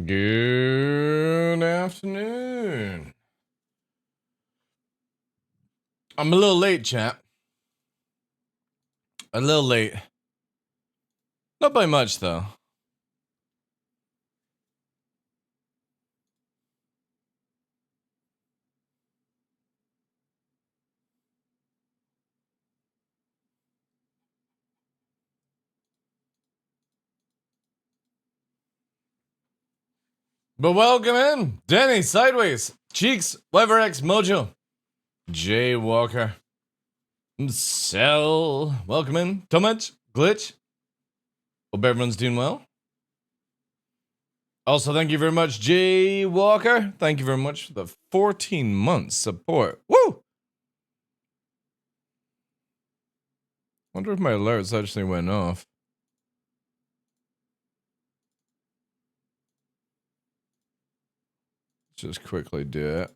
Good afternoon. I'm a little late, chap. A little late. Not by much, though. But welcome in, Danny, Sideways, Cheeks, WeverX, Mojo, Jay Walker, Cell, welcome in, Tomach, Glitch. Hope everyone's doing well. Also, thank you very much, Jay Walker. Thank you very much for the 14 months support. Woo! Wonder if my alerts actually went off. Just quickly do it.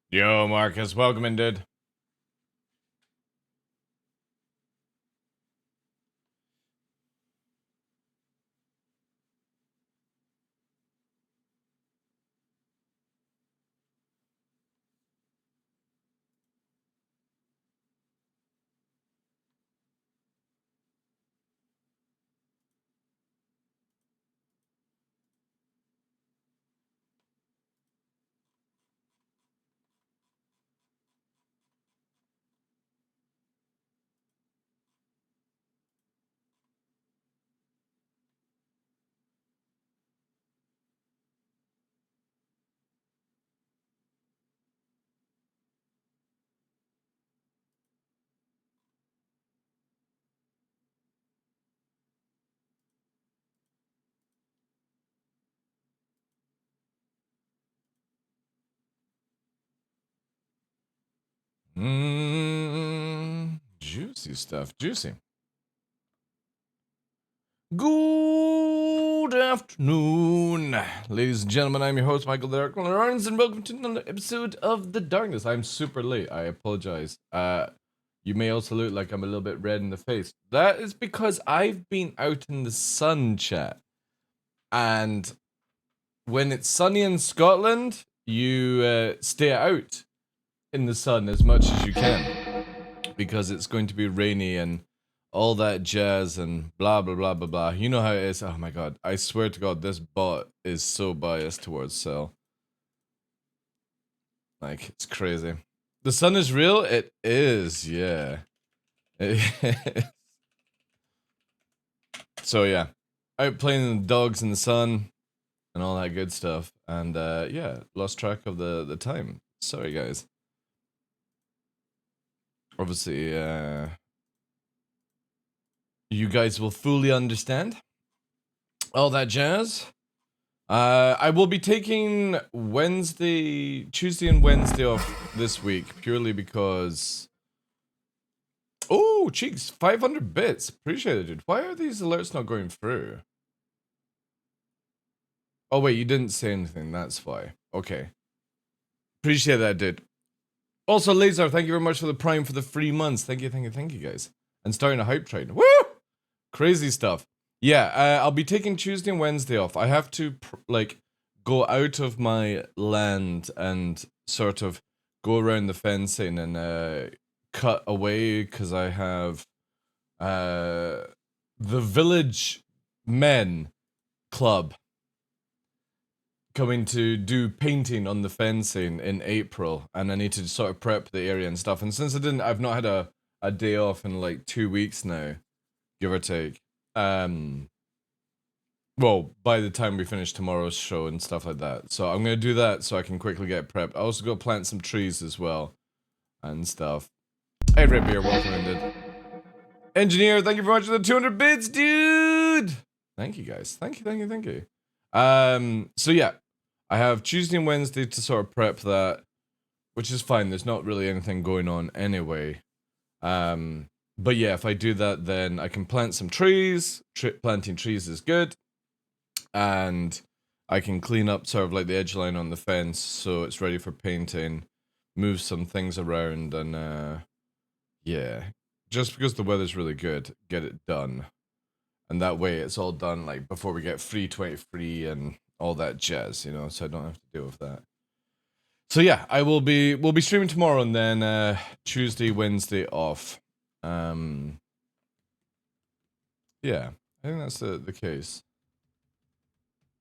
Yo, Marcus, welcome in, dude. Juicy stuff. Juicy. Good afternoon, ladies and gentlemen. I'm your host, Michael TheDarkLaw, and welcome to another episode of The Darkness. I'm super late. I apologize. You may also look like I'm a little bit red in the face. That is because I've been out in the sun, chat. And when it's sunny in Scotland, you stay out in the sun as much as you can, because it's going to be rainy and all that jazz and blah blah blah blah blah. You know how it is. Oh my god, I swear to god, this bot is so biased towards Cell. Like, it's crazy. The sun is real? It is, yeah. So yeah, out playing the dogs in the sun and all that good stuff. And yeah, lost track of the time. Sorry guys. Obviously, you guys will fully understand all that jazz. I will be taking Tuesday and Wednesday off this week, purely because... Oh, Cheeks, 500 bits. Appreciate it, dude. Why are these alerts not going through? Oh, wait, you didn't say anything. That's why. Okay. Appreciate that, dude. Also, Laser, thank you very much for the Prime for the 3 months. Thank you, guys. And starting a hype train. Woo! Crazy stuff. Yeah, I'll be taking Tuesday and Wednesday off. I have to, go out of my land and sort of go around the fencing and cut away, because I have the Village Men Club coming to do painting on the fencing in April, and I need to sort of prep the area and stuff. And since I've not had a day off in like 2 weeks now, give or take. Well, by the time we finish tomorrow's show and stuff like that. So I'm gonna do that so I can quickly get prepped. I also go plant some trees as well and stuff. Hey, Red Beer, welcome in, dude. Engineer, thank you very much for the 200 bits, dude. Thank you, guys. Thank you. So yeah, I have Tuesday and Wednesday to sort of prep that, which is fine. There's not really anything going on anyway. But yeah, if I do that, then I can plant some trees. Planting trees is good. And I can clean up sort of like the edge line on the fence so it's ready for painting, move some things around, and yeah, just because the weather's really good, get it done. And that way it's all done like before we get free 23 and all that jazz, you know, so I don't have to deal with that. So yeah, we'll be streaming tomorrow and then Tuesday, Wednesday off. Yeah, I think that's the case.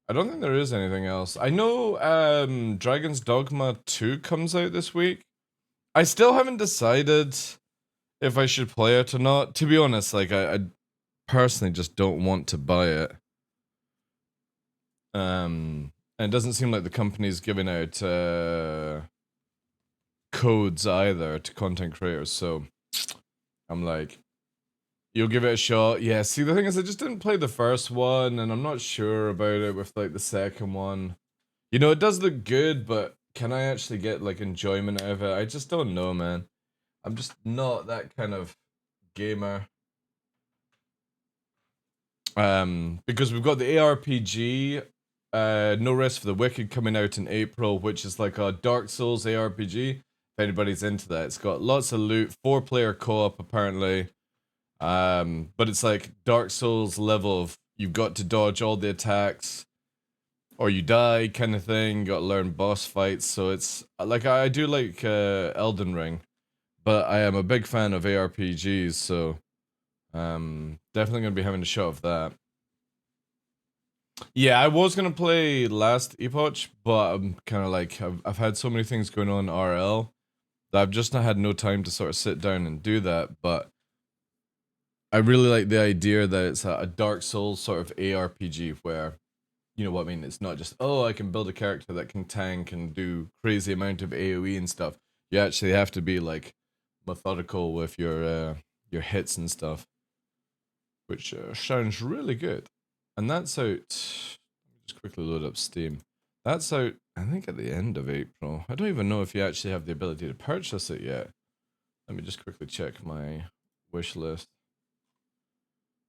I don't think there is anything else. I know Dragon's Dogma 2 comes out this week. I still haven't decided if I should play it or not. To be honest, like I personally just don't want to buy it. And it doesn't seem like the company's giving out codes either to content creators, so I'm like, you'll give it a shot. Yeah, see, the thing is, I just didn't play the first one, and I'm not sure about it with, like, the second one. You know, it does look good, but can I actually get, like, enjoyment out of it? I just don't know, man. I'm just not that kind of gamer. Because we've got the ARPG, No Rest for the Wicked coming out in April, which is like a Dark Souls ARPG. If anybody's into that, it's got lots of loot, 4-player co-op apparently. But it's like Dark Souls level of you've got to dodge all the attacks or you die kind of thing. You got to learn boss fights. So it's like I do like Elden Ring, but I am a big fan of ARPGs, so definitely gonna be having a shot of that. Yeah, I was gonna play Last Epoch, but I'm kind of like I've had so many things going on in RL that I've just not had no time to sort of sit down and do that. But I really like the idea that it's a Dark Souls sort of ARPG where, you know what I mean, it's not just, oh, I can build a character that can tank and do crazy amount of AoE and stuff. You actually have to be like methodical with your hits and stuff, which sounds really good. And that's out. Let me just quickly load up Steam. That's out, I think, at the end of April. I don't even know if you actually have the ability to purchase it yet. Let me just quickly check my wish list.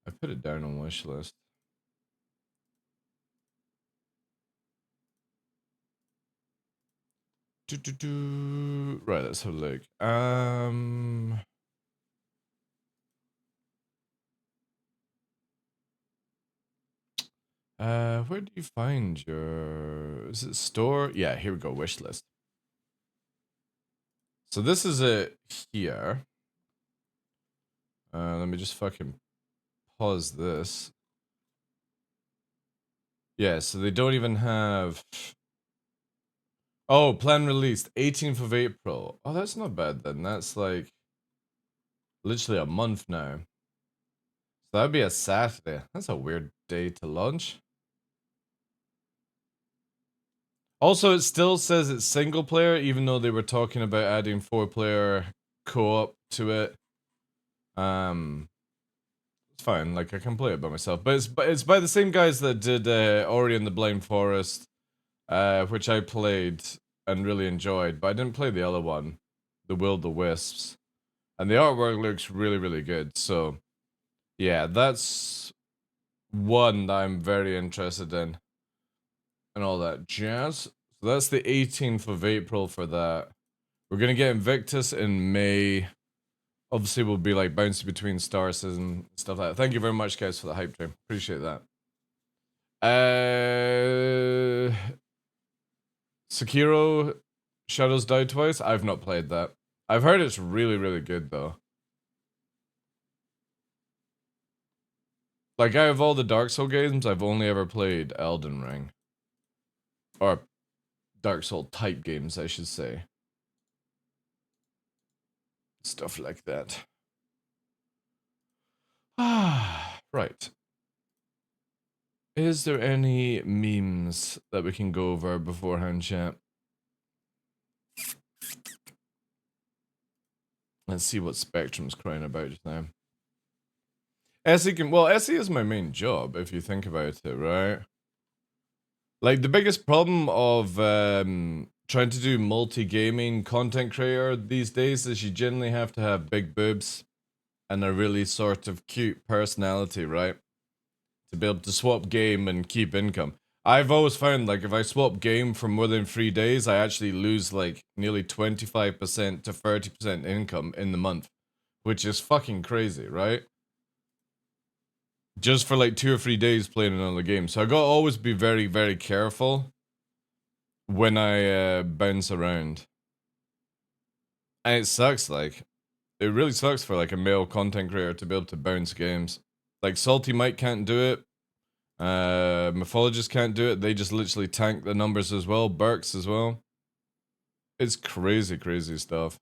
I put it down on wish list. Right, let's have a look. Where do you find your? Is it store? Yeah, here we go. Wish list. So this is it here. Let me just fucking pause this. Yeah, so they don't even have. Oh, plan released 18th of April. Oh, that's not bad then. That's like literally a month now. So that'd be a Saturday. That's a weird day to launch. Also, it still says it's single player, even though they were talking about adding 4-player co-op to it. It's fine. Like I can play it by myself, but it's by the same guys that did Ori and the Blind Forest, which I played and really enjoyed, but I didn't play the other one, the Will the Wisps, and the artwork looks really really good. So, yeah, that's one that I'm very interested in, and all that jazz. So that's the 18th of April for that. We're gonna get Invictus in May. Obviously, we'll be like bouncing between stars and stuff like that. Thank you very much, guys, for the hype train. Appreciate that. Sekiro Shadows Die Twice. I've not played that. I've heard it's really, really good though. Like out of all the Dark Soul games, I've only ever played Elden Ring. Or Dark Soul type games, I should say. Stuff like that. Ah, right. Is there any memes that we can go over beforehand, chat? Let's see what Spectrum's crying about just now. Essie Essie is my main job, if you think about it, right? Like, the biggest problem of trying to do multi-gaming content creator these days is you generally have to have big boobs and a really sort of cute personality, right? To be able to swap game and keep income. I've always found, like, if I swap game for more than 3 days, I actually lose, like, nearly 25% to 30% income in the month, which is fucking crazy, right? Just for, like, 2 or 3 days playing another game. So I gotta always be very, very careful when I bounce around. And it sucks, like, it really sucks for, like, a male content creator to be able to bounce games. Like, Salty Mike can't do it. Mythologist can't do it. They just literally tank the numbers as well. Burks as well. It's crazy, crazy stuff.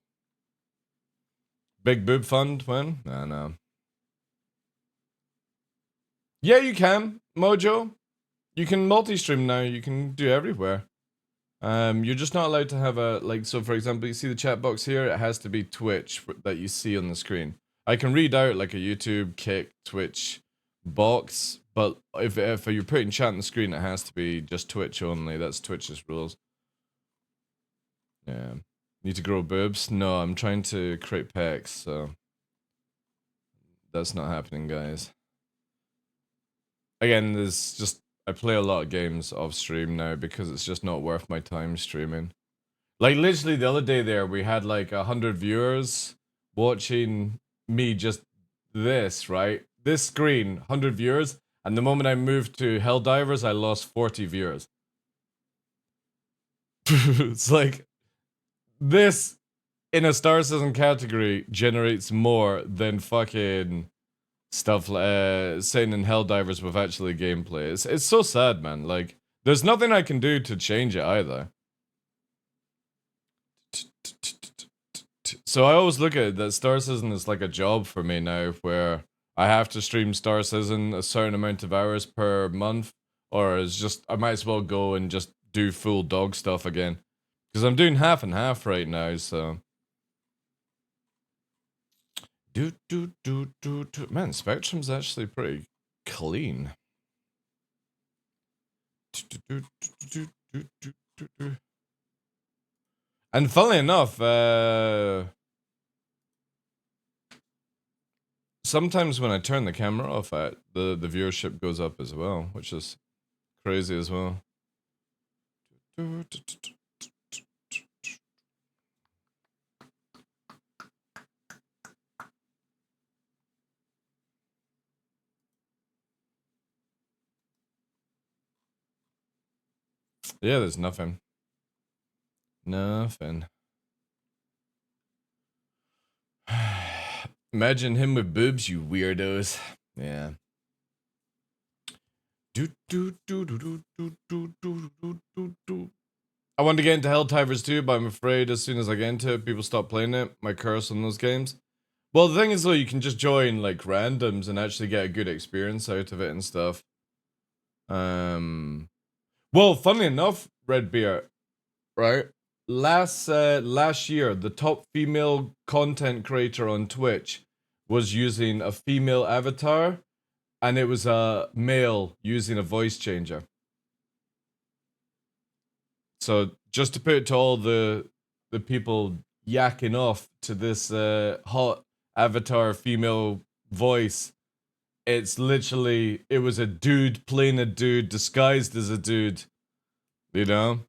Big boob fund when? Nah, no. Yeah, you can, Mojo. You can multi-stream now. You can do everywhere. You're just not allowed to have a, like, so for example, you see the chat box here? It has to be Twitch that you see on the screen. I can read out like a YouTube, Kick, Twitch box, but if you're putting chat on the screen, it has to be just Twitch only. That's Twitch's rules. Yeah. Need to grow boobs? No, I'm trying to create pecs, so that's not happening, guys. Again, there's just, I play a lot of games off stream now because it's just not worth my time streaming. Like, literally the other day there, we had like 100 viewers watching me just this, right? This screen, 100 viewers, and the moment I moved to Helldivers, I lost 40 viewers. It's like, this in a Star Citizen category generates more than fucking stuff saying in Helldivers with actually gameplay. It's so sad, man. Like, there's nothing I can do to change it either. So I always look at it that Star Citizen is like a job for me now, where I have to stream Star Citizen a certain amount of hours per month, or it's just, I might as well go and just do full dog stuff again. Because I'm doing half and half right now, so. Man, Spectrum's actually pretty clean. And funnily enough, sometimes when I turn the camera off, the viewership goes up as well, which is crazy as well. Yeah, there's nothing. Nothing. Imagine him with boobs, you weirdos. Yeah. I wanted to get into Helldivers too, but I'm afraid as soon as I get into it, people stop playing it. My curse on those games. Well, the thing is though, you can just join like randoms and actually get a good experience out of it and stuff. Well, funnily enough, Redbeard, right? Last year, the top female content creator on Twitch was using a female avatar, and it was a male using a voice changer. So just to put it to all the people yakking off to this hot avatar female voice, it's literally, it was a dude playing a dude disguised as a dude, you know?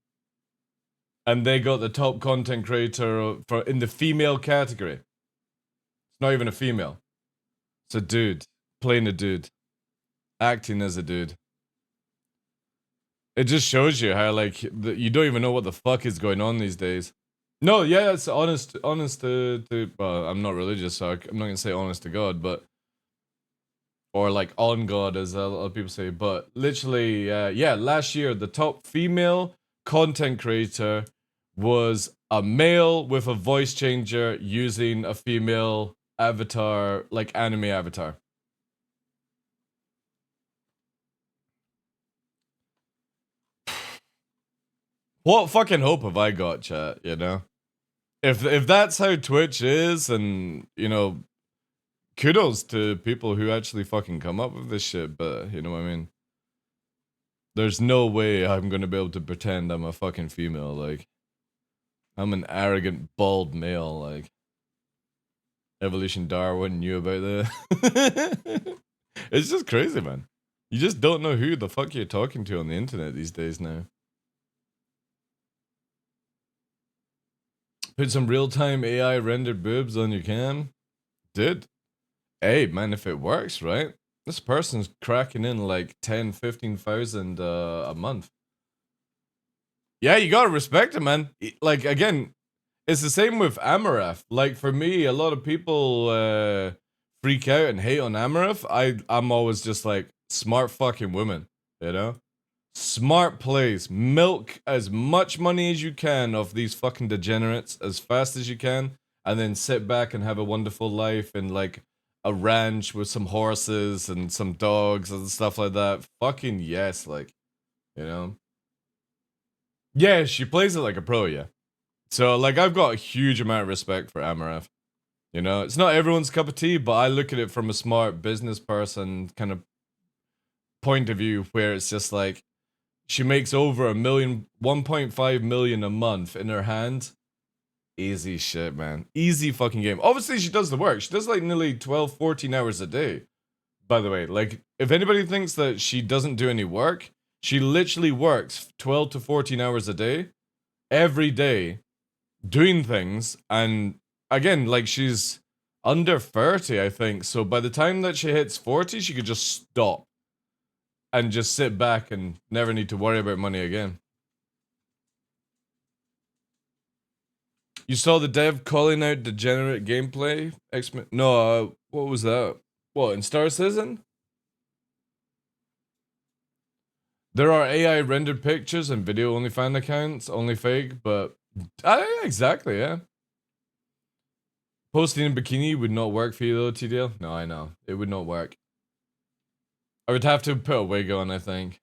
And they got the top content creator for in the female category. It's not even a female. It's a dude playing a dude, acting as a dude. It just shows you how like you don't even know what the fuck is going on these days. No, yeah, it's honest to well, I'm not religious, so I'm not gonna say honest to God, but or like on God, as a lot of people say. But literally, yeah, last year the top female content creator was a male with a voice changer using a female avatar, like anime avatar. What fucking hope have I got, chat? You know, if that's how Twitch is, and you know, kudos to people who actually fucking come up with this shit. But you know what I mean? There's no way I'm gonna be able to pretend I'm a fucking female. Like, I'm an arrogant bald male. Like, Evolution Darwin knew about that. It's just crazy, man. You just don't know who the fuck you're talking to on the internet these days now. Put some real-time AI rendered boobs on your cam. Dude. Hey, man, if it works, right? This person's cracking in like 10, 15,000 a month. Yeah, you gotta respect it, man. Like, again, it's the same with Amareth. Like, for me, a lot of people freak out and hate on Amareth. I'm always just like, smart fucking women, you know? Smart plays. Milk as much money as you can off these fucking degenerates as fast as you can, and then sit back and have a wonderful life in like a ranch with some horses and some dogs and stuff like that. Fucking yes, like, you know? Yeah, she plays it like a pro, yeah. So, like, I've got a huge amount of respect for Amareth. You know, it's not everyone's cup of tea, but I look at it from a smart business person kind of point of view where it's just like, she makes over 1.5 million a month in her hand. Easy shit, man. Easy fucking game. Obviously, she does the work. She does like nearly 12, 14 hours a day. By the way, like, if anybody thinks that she doesn't do any work, she literally works 12 to 14 hours a day, every day, doing things. And again, like, she's under 30, I think. So by the time that she hits 40, she could just stop and just sit back and never need to worry about money again. You saw the dev calling out degenerate gameplay? No, what was that? What, in Star Citizen? There are AI rendered pictures and video only fan accounts, only fake, but exactly, yeah. Posting in bikini would not work for you though, TDL? No, I know. It would not work. I would have to put a wig on, I think.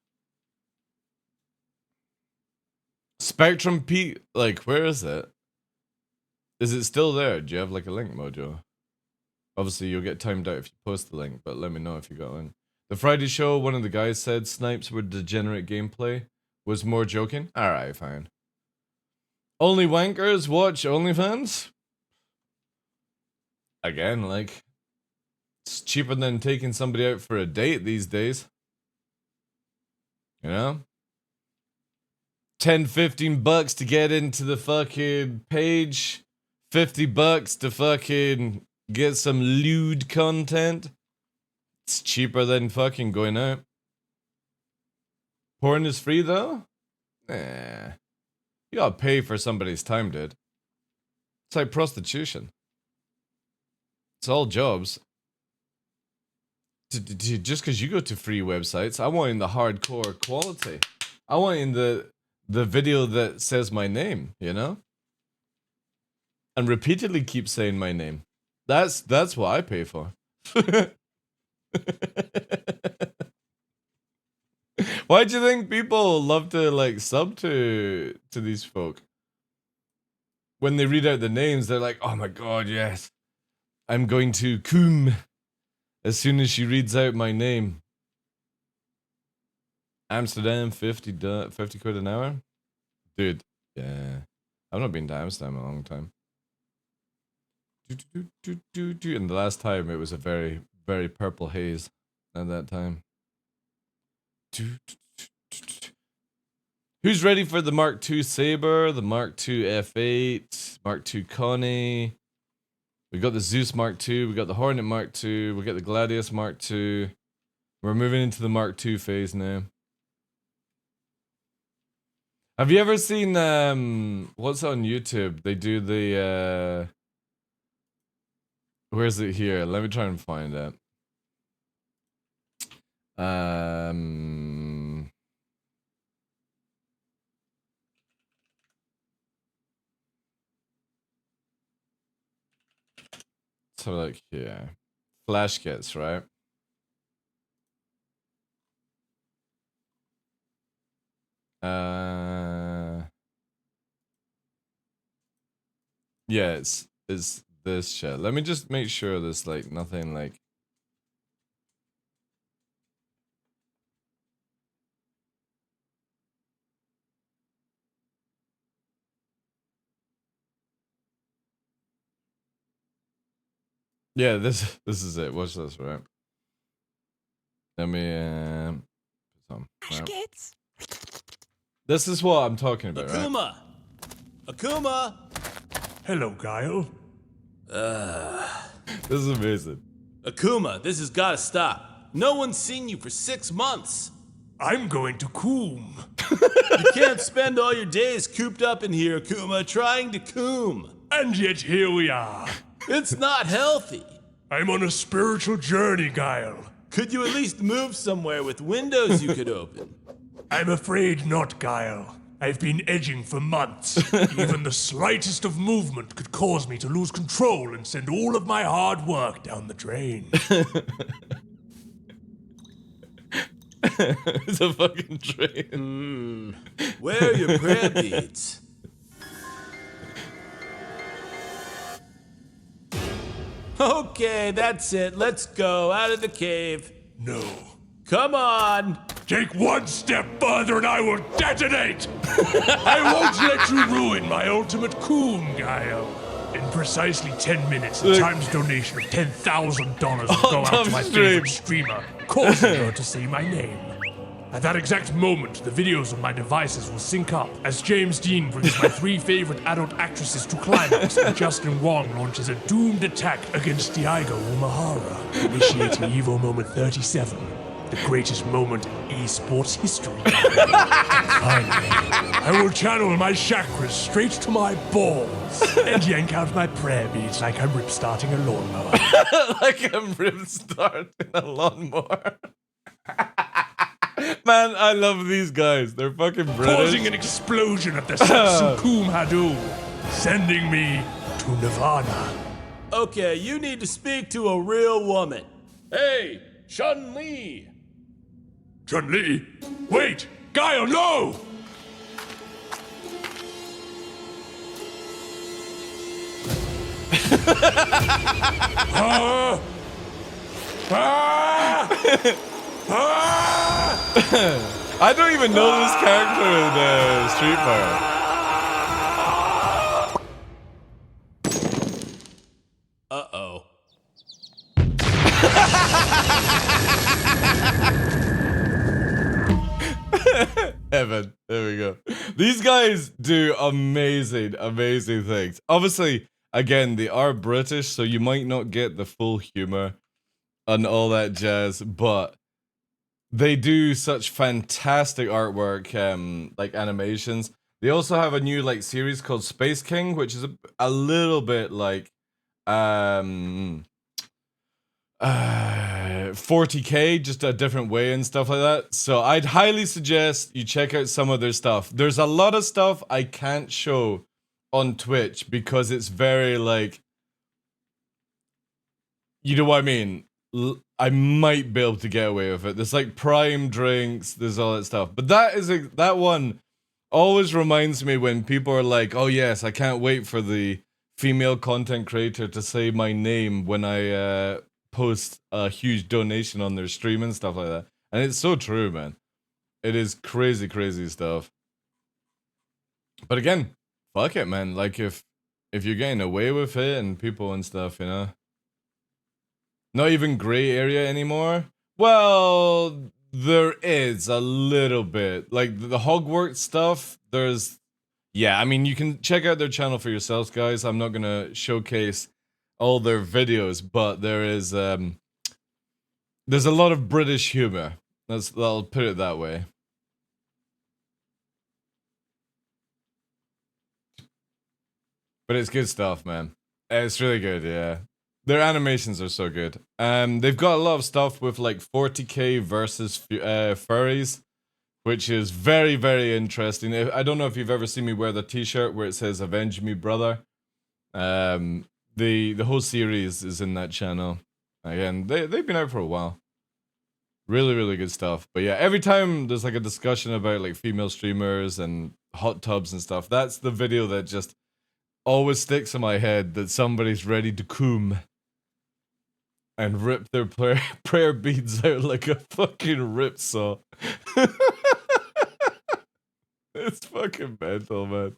Spectrum P, like, where is it? Is it still there? Do you have like a link, Mojo? Obviously, you'll get timed out if you post the link, but let me know if you got one. The Friday show, one of the guys said snipes were degenerate gameplay. Was more joking? Alright, fine. Only wankers watch OnlyFans? Again, like, it's cheaper than taking somebody out for a date these days. You know? 10, 15 bucks to get into the fucking page. 50 bucks to fucking get some lewd content. It's cheaper than fucking going out. Porn is free though? Nah. You gotta pay for somebody's time, dude. It's like prostitution. It's all jobs. Just because you go to free websites, I want in the hardcore quality. I want in the video that says my name, you know? And repeatedly keep saying my name. That's what I pay for. Why do you think people love to like sub to these folk? When they read out the names, they're like, "Oh my god, yes, I'm going to cum as soon as she reads out my name." Amsterdam, 50 quid an hour, dude. Yeah, I've not been to Amsterdam in a long time. And the last time it was a very, very purple haze at that time. Who's ready for the Mark II Saber, the Mark II F8, Mark II Connie? We got the Zeus Mark II, we got the Hornet Mark II, we got the Gladius Mark II. We're moving into the Mark II phase now. Have you ever seen what's on YouTube? They do the where's it here? Let me try and find it. So like here. Flash kits, right? Yeah, it's this shit. Let me just make sure there's like nothing like. Yeah, this is it. Watch this, right? Let me some. This is what I'm talking about, right? Akuma! Akuma! Hello, Guile. This is amazing. Akuma, this has gotta stop. No one's seen you for 6 months. I'm going to coom. You can't spend all your days cooped up in here, Akuma, trying to coom. And yet here we are. It's not healthy. I'm on a spiritual journey, Guile. Could you at least move somewhere with windows you could open? I'm afraid not, Guile. I've been edging for months. Even the slightest of movement could cause me to lose control and send all of my hard work down the drain. It's a fucking train. Where are your prayer beads? Okay, that's it. Let's go out of the cave. No. Come on. Take one step further and I will detonate! I won't let you ruin my ultimate coom, Guile. In precisely 10 minutes, a times donation of $10,000 will go out to my favorite streamer, causing her to say my name. At that exact moment, the videos of my devices will sync up as James Dean brings my 3 favorite adult actresses to climax and Justin Wong launches a doomed attack against Daigo Umehara, initiating Evo Moment 37. The greatest moment in esports history. Finally, I will channel my chakras straight to my balls and yank out my prayer beads like I'm rip-starting a lawnmower. Like I'm rip-starting a lawnmower. Man, I love these guys. They're fucking British. Causing an explosion at the Satsukum Hadu, sending me to Nirvana. Okay, you need to speak to a real woman. Hey, Chun-Li! Chun-Li? Wait! Guile, no! I don't even know this character in Street Fighter. Uh-oh. Evan, there we go. These guys do amazing, amazing things. Obviously, again, they are British, so you might not get the full humor and all that jazz, but they do such fantastic artwork, like animations. They also have a new like series called Space King, which is a little bit like 40K, just a different way and stuff like that. So I'd highly suggest you check out some of their stuff. There's a lot of stuff I can't show on Twitch because it's very like, you know what I mean? I might be able to get away with it. There's like prime drinks, there's all that stuff. But that one always reminds me when people are like, oh yes, I can't wait for the female content creator to say my name when I post a huge donation on their stream and stuff like that. And it's so true, man. It is crazy, crazy stuff. But again, fuck it, man. Like if you're getting away with it and people and stuff, you know. Not even gray area anymore. Well, there is a little bit. Like the Hogwarts stuff, there's... Yeah, I mean, you can check out their channel for yourselves, guys. I'm not gonna showcase all their videos, but there's a lot of British humor. I'll put it that way. But it's good stuff, man. It's really good, yeah. Their animations are so good. They've got a lot of stuff with like 40K versus furries, which is very, very interesting. I don't know if you've ever seen me wear the t-shirt where it says "Avenge Me, Brother." The whole series is in that channel. Again, they've been out for a while. Really, really good stuff. But yeah, every time there's like a discussion about like female streamers and hot tubs and stuff, that's the video that just always sticks in my head, that somebody's ready to coom and rip their prayer beads out like a fucking rip saw. It's fucking mental, man.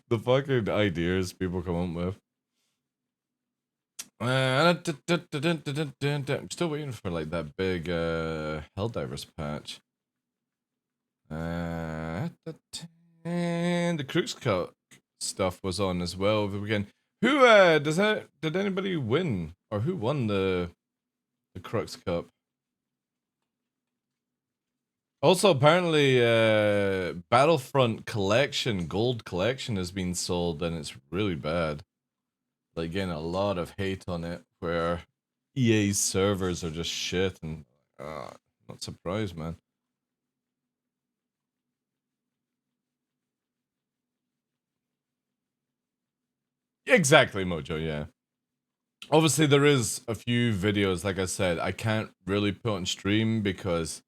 The fucking ideas people come up with. I'm still waiting for like that big Helldivers patch. And the Crooks Cup stuff was on as well over the weekend. Who did anybody win, or who won the Crux Cup? Also, apparently, Battlefront Collection, Gold Collection has been sold, and it's really bad. Like, getting a lot of hate on it, where EA's servers are just shit, and not surprised, man. Exactly, Mojo, yeah. Obviously, there is a few videos, like I said, I can't really put on stream because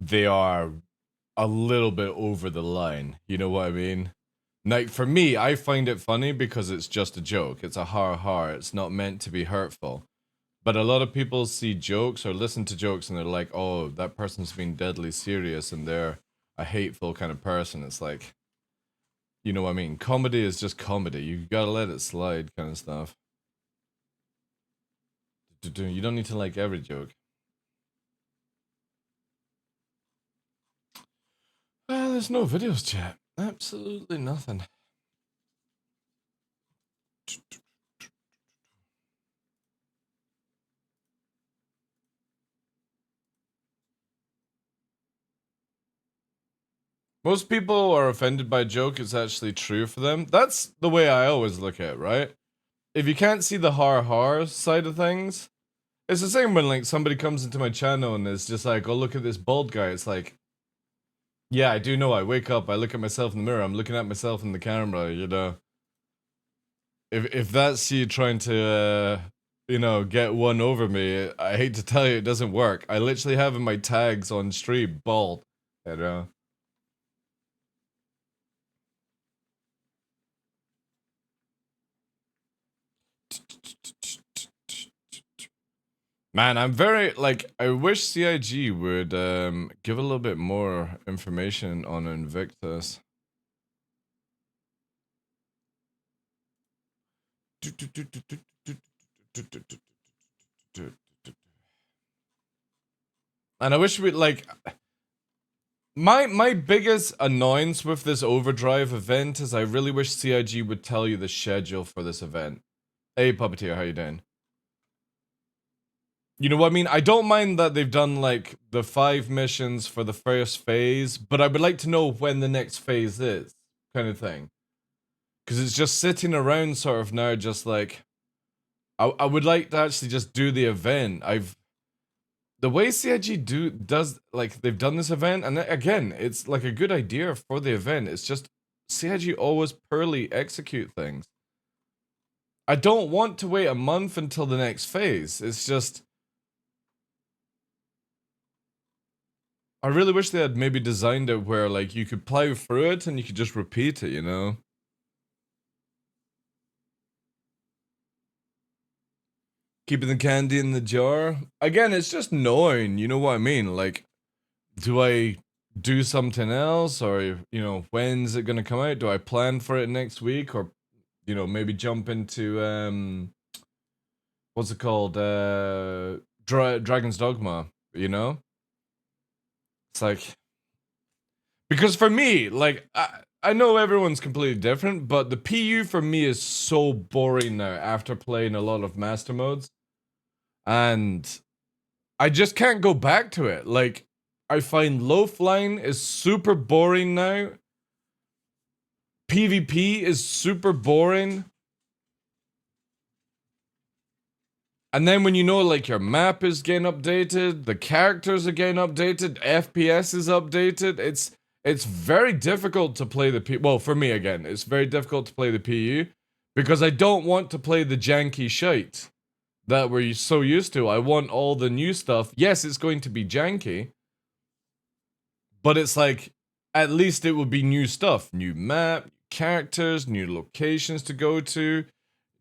they are a little bit over the line. You know what I mean? Like, for me, I find it funny because it's just a joke. It's a ha. It's not meant to be hurtful. But a lot of people see jokes or listen to jokes and they're like, oh, that person's being deadly serious and they're a hateful kind of person. It's like, you know what I mean? Comedy is just comedy. You gotta let it slide kind of stuff. You don't need to like every joke. Well, there's no videos, chat. Absolutely nothing. Most people are offended by a joke. It's actually true for them. That's the way I always look at it, right? If you can't see the har side of things, it's the same when like somebody comes into my channel and is just like, oh, look at this bald guy. It's like, yeah, I do know. I wake up, I look at myself in the mirror, I'm looking at myself in the camera, you know. If that's you trying to, you know, get one over me, I hate to tell you, it doesn't work. I literally have in my tags on stream, bald, you know. Man, I'm very, like, I wish CIG would give a little bit more information on Invictus. And I wish we, like, my biggest annoyance with this Overdrive event is I really wish CIG would tell you the schedule for this event. Hey, Puppeteer, how you doing? You know what I mean? I don't mind that they've done, like, the 5 missions for the first phase, but I would like to know when the next phase is, kind of thing. Because it's just sitting around sort of now, just like, I would like to actually just do the event. The way CIG does, like, they've done this event, and again, it's like a good idea for the event. It's just, CIG always poorly execute things. I don't want to wait a month until the next phase. It's just, I really wish they had maybe designed it where, like, you could plow through it and you could just repeat it, you know? Keeping the candy in the jar. Again, it's just knowing, you know what I mean? Like, do I do something else? Or, you know, when's it gonna come out? Do I plan for it next week? Or, you know, maybe jump into, what's it called? Dragon's Dogma, you know? It's like, because for me, like, I know everyone's completely different, but the PU for me is so boring now after playing a lot of master modes. And I just can't go back to it. Like, I find Loafline is super boring now. PvP is super boring. And then when you know, like, your map is getting updated, the characters are getting updated, FPS is updated, it's very difficult to play the PU. Well, for me, again, it's very difficult to play the PU because I don't want to play the janky shite that we're so used to. I want all the new stuff. Yes, it's going to be janky, but it's like, at least it will be new stuff. New map, characters, new locations to go to,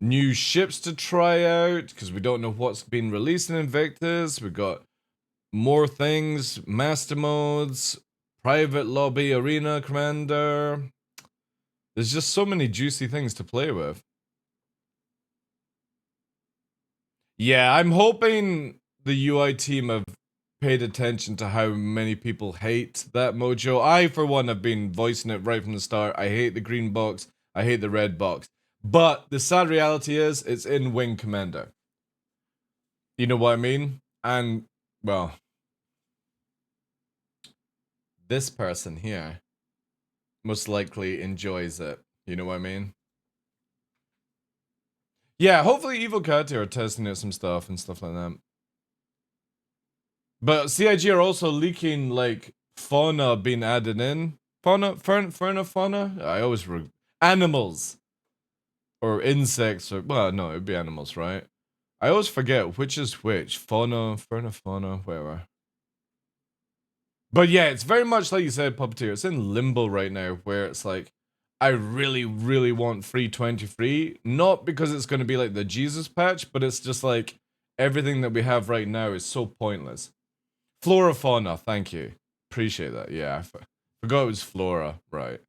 new ships to try out, because we don't know what's been released in Invictus. We've got more things, master modes, private lobby, arena commander. There's just so many juicy things to play with. Yeah, I'm hoping the UI team have paid attention to how many people hate that mojo. I, for one, have been voicing it right from the start. I hate the green box. I hate the red box. But the sad reality is, it's in Wing Commander. You know what I mean? And, well, this person here most likely enjoys it. You know what I mean? Yeah, hopefully Evil Cat are testing out some stuff and stuff like that. But CIG are also leaking, like, fauna being added in. Fauna? Fauna? I always... animals. Or insects, or... Well, no, it'd be animals, right? I always forget which is which. Fauna, fauna, whatever. But yeah, it's very much like you said, Puppeteer. It's in limbo right now, where it's like, I really, really want free 23. Not because it's going to be like the Jesus patch, but it's just like, everything that we have right now is so pointless. Flora, fauna, thank you. Appreciate that. Yeah, I forgot it was flora, right.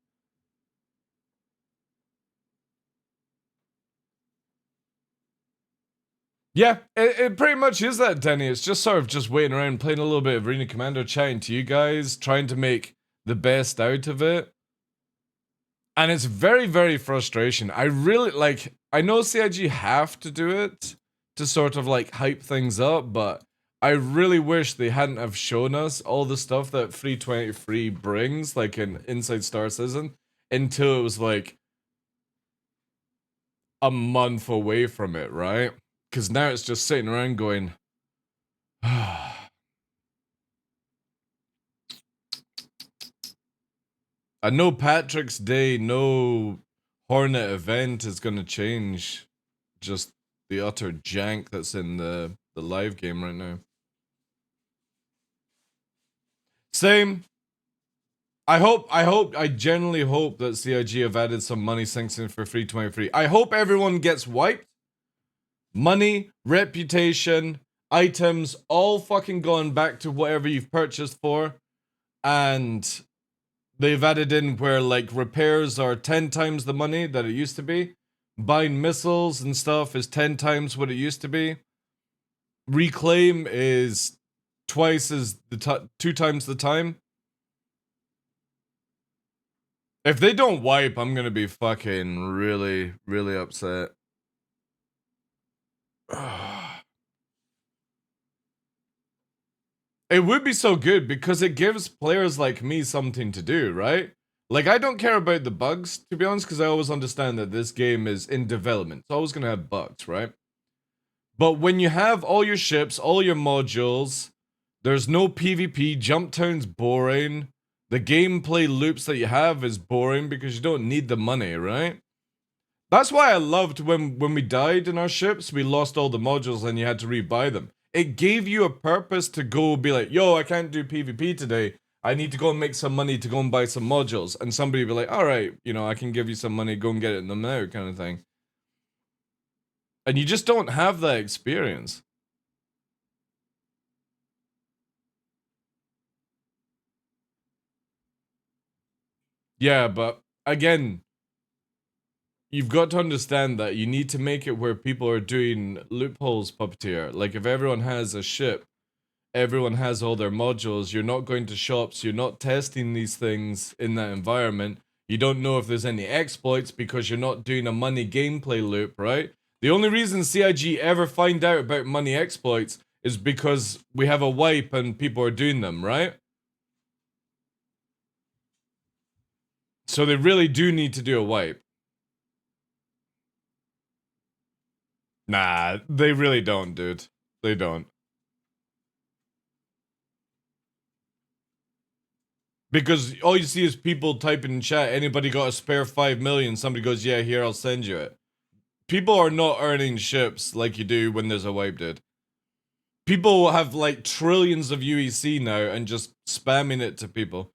Yeah, it pretty much is that, Denny. It's just sort of just waiting around, playing a little bit of Arena Commander, chatting to you guys, trying to make the best out of it. And it's very, very frustration. I really, like, I know CIG have to do it to sort of, like, hype things up, but I really wish they hadn't have shown us all the stuff that Free 23 brings, like in Inside Star Citizen, until it was, like, a month away from it, right? Because now it's just sitting around going, I know Patrick's Day, no Hornet event is going to change just the utter jank that's in the live game right now. Same. I genuinely hope that CIG have added some money sinks in for Free 23. I hope everyone gets wiped. Money, reputation, items, all fucking gone back to whatever you've purchased for. And they've added in where, like, repairs are 10 times the money that it used to be. Buying missiles and stuff is 10 times what it used to be. Reclaim is twice as the 2 times the time. If they don't wipe, I'm gonna be fucking really, really upset. It would be so good because it gives players like me something to do, right? Like, I don't care about the bugs, to be honest, because I always understand that this game is in development. It's always gonna have bugs, right? But when you have all your ships, all your modules, there's no PvP, Jump Town's boring, the gameplay loops that you have is boring because you don't need the money, right? That's why I loved when we died in our ships, we lost all the modules and you had to rebuy them. It gave you a purpose to go be like, yo, I can't do PvP today. I need to go and make some money to go and buy some modules. And somebody would be like, all right, you know, I can give you some money, go and get it now, kind of thing. And you just don't have that experience. Yeah, but again, you've got to understand that you need to make it where people are doing loopholes, Puppeteer. Like, if everyone has a ship, everyone has all their modules, you're not going to shops, you're not testing these things in that environment, you don't know if there's any exploits because you're not doing a money gameplay loop, right? The only reason CIG ever find out about money exploits is because we have a wipe and people are doing them, right? So they really do need to do a wipe. Nah, they really don't, dude. They don't. Because all you see is people typing in chat, anybody got a spare 5 million? Somebody goes, yeah, here, I'll send you it. People are not earning ships like you do when there's a wipe, dude. People have like trillions of UEC now and just spamming it to people.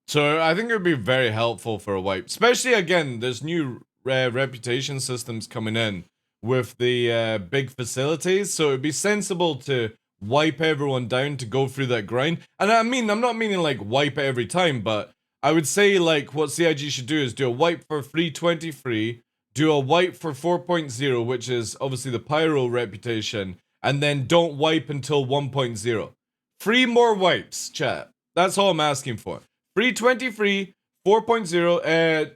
So I think it would be very helpful for a wipe. Especially, again, there's new reputation systems coming in with the big facilities. So it'd be sensible to wipe everyone down to go through that grind. And I mean, I'm not meaning like wipe it every time, but I would say like what CIG should do is do a wipe for 323, do a wipe for 4.0, which is obviously the pyro reputation, and then don't wipe until 1.0. 3 more wipes, chat. That's all I'm asking for. 323, 4.0, and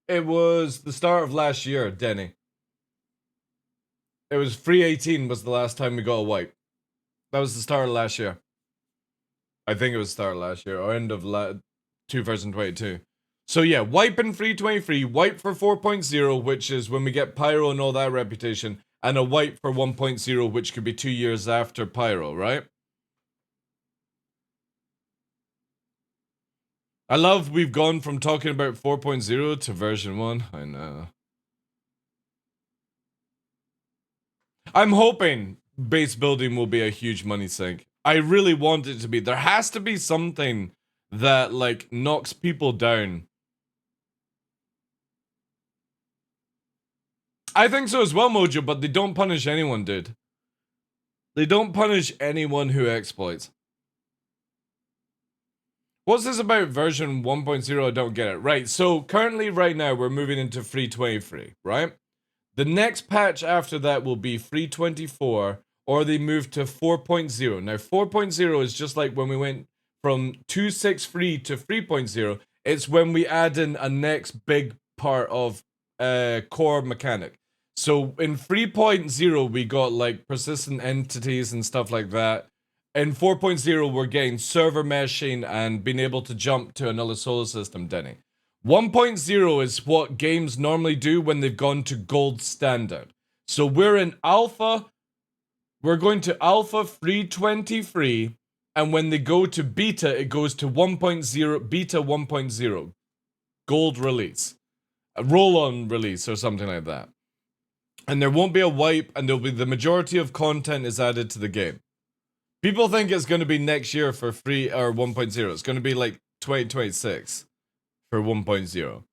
it was the start of last year, Denny. It was 318 was the last time we got a wipe. That was the start of last year. I think it was the start of last year, or end of 2022. So yeah, wipe in 323, wipe for 4.0, which is when we get pyro and all that reputation, and a wipe for 1.0, which could be 2 years after pyro, right? I love we've gone from talking about 4.0 to version 1. I know. I'm hoping base building will be a huge money sink. I really want it to be. There has to be something that, like, knocks people down. I think so as well, Mojo, but they don't punish anyone, dude. They don't punish anyone who exploits. What's this about version 1.0? I don't get it. Right, so currently right now we're moving into 323, right? The next patch after that will be 324, or they move to 4.0. Now 4.0 is just like when we went from 263 to 3.0. It's when we add in a next big part of core mechanic. So in 3.0 we got like persistent entities and stuff like that. In 4.0 we're getting server meshing and being able to jump to another solar system, Denny. 1.0 is what games normally do when they've gone to gold standard. So we're in alpha, we're going to alpha 323, and when they go to beta, it goes to 1.0, beta 1.0, gold release, a roll-on release or something like that. And there won't be a wipe, and there'll be the majority of content is added to the game. People think it's going to be next year for free or 1.0. It's going to be like 2026 for 1.0.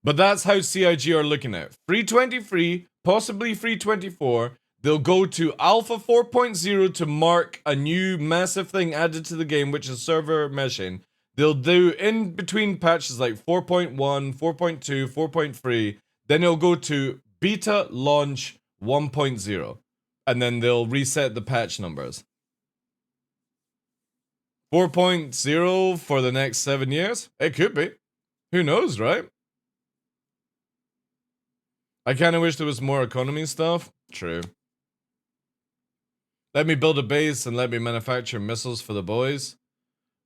But that's how CIG are looking at it. 323, possibly 324. They'll go to Alpha 4.0 to mark a new massive thing added to the game, which is server meshing. They'll do in between patches like 4.1, 4.2, 4.3. Then it'll go to beta launch 1.0. And then they'll reset the patch numbers. 4.0 for the next 7 years? It could be. Who knows, right? I kinda wish there was more economy stuff. True. Let me build a base and let me manufacture missiles for the boys.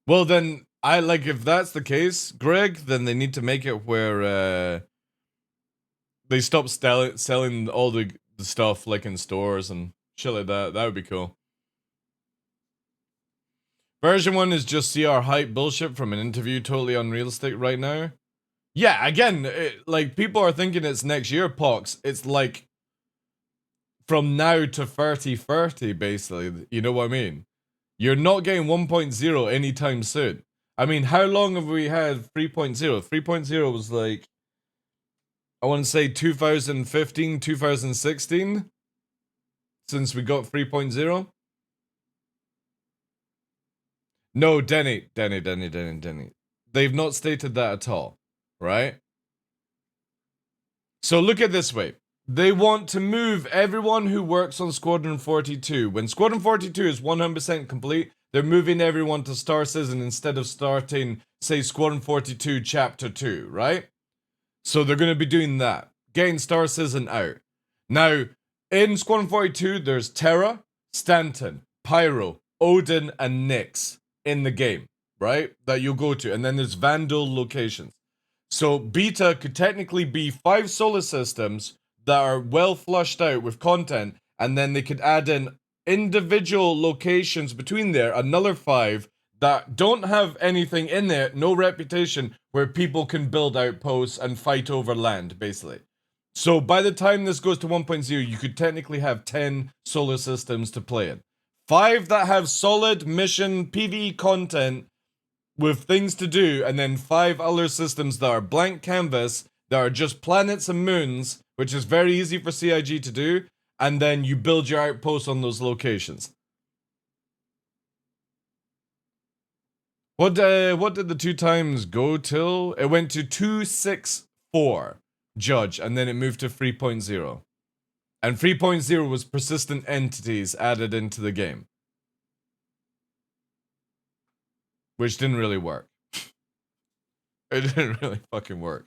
Well then, if that's the case, Greg, then they need to make it where they stop selling all the stuff like in stores and shit like that. That would be cool. Version 1 is just CR hype bullshit from an interview, totally unrealistic right now. Yeah, again, people are thinking it's next year, Pox. It's like from now to 3030, basically. You know what I mean? You're not getting 1.0 anytime soon. I mean, how long have we had 3.0? 3.0 was like, I want to say 2015, 2016, since we got 3.0. No, Denny. They've not stated that at all, right? So look at it this way. They want to move everyone who works on Squadron 42. When Squadron 42 is 100% complete, they're moving everyone to Star Citizen instead of starting, say, Squadron 42 Chapter 2, right? So they're going to be doing that. Getting Star Citizen out. Now, in Squadron 42, there's Terra, Stanton, Pyro, Odin, and Nyx in the game, right? That you'll go to. And then there's Vandal locations. So beta could technically be 5 solar systems that are well flushed out with content, and then they could add in individual locations between there, another 5 that don't have anything in there, no reputation, where people can build outposts and fight over land, basically. So by the time this goes to 1.0, you could technically have 10 solar systems to play in. 5 that have solid mission PvE content with things to do, and then 5 other systems that are blank canvas, that are just planets and moons, which is very easy for CIG to do, and then you build your outposts on those locations. What did the 2 times go till? It went to 264 judge, and then it moved to 3.0. And 3.0 was persistent entities added into the game, which didn't really work. It didn't really fucking work.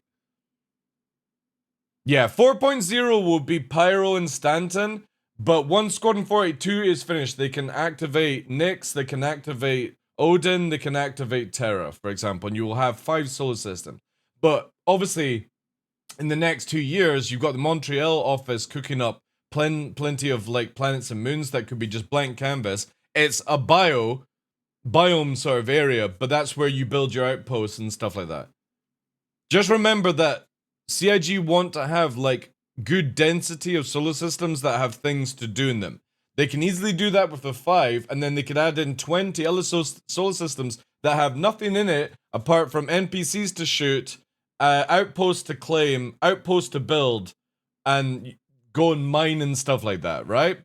Yeah, 4.0 will be Pyro and Stanton, but once Squadron 482 is finished, they can activate Nyx, they can activate Odin, they can activate Terra, for example, and you will have 5 solar systems. But obviously, in the next 2 years, you've got the Montreal office cooking up plenty of like planets and moons that could be just blank canvas. It's a biome sort of area, but that's where you build your outposts and stuff like that. Just remember that CIG want to have like good density of solar systems that have things to do in them. They can easily do that with the 5, and then they could add in 20 other solar systems that have nothing in it apart from NPCs to shoot, outposts to claim, outposts to build, and go and mine and stuff like that, right?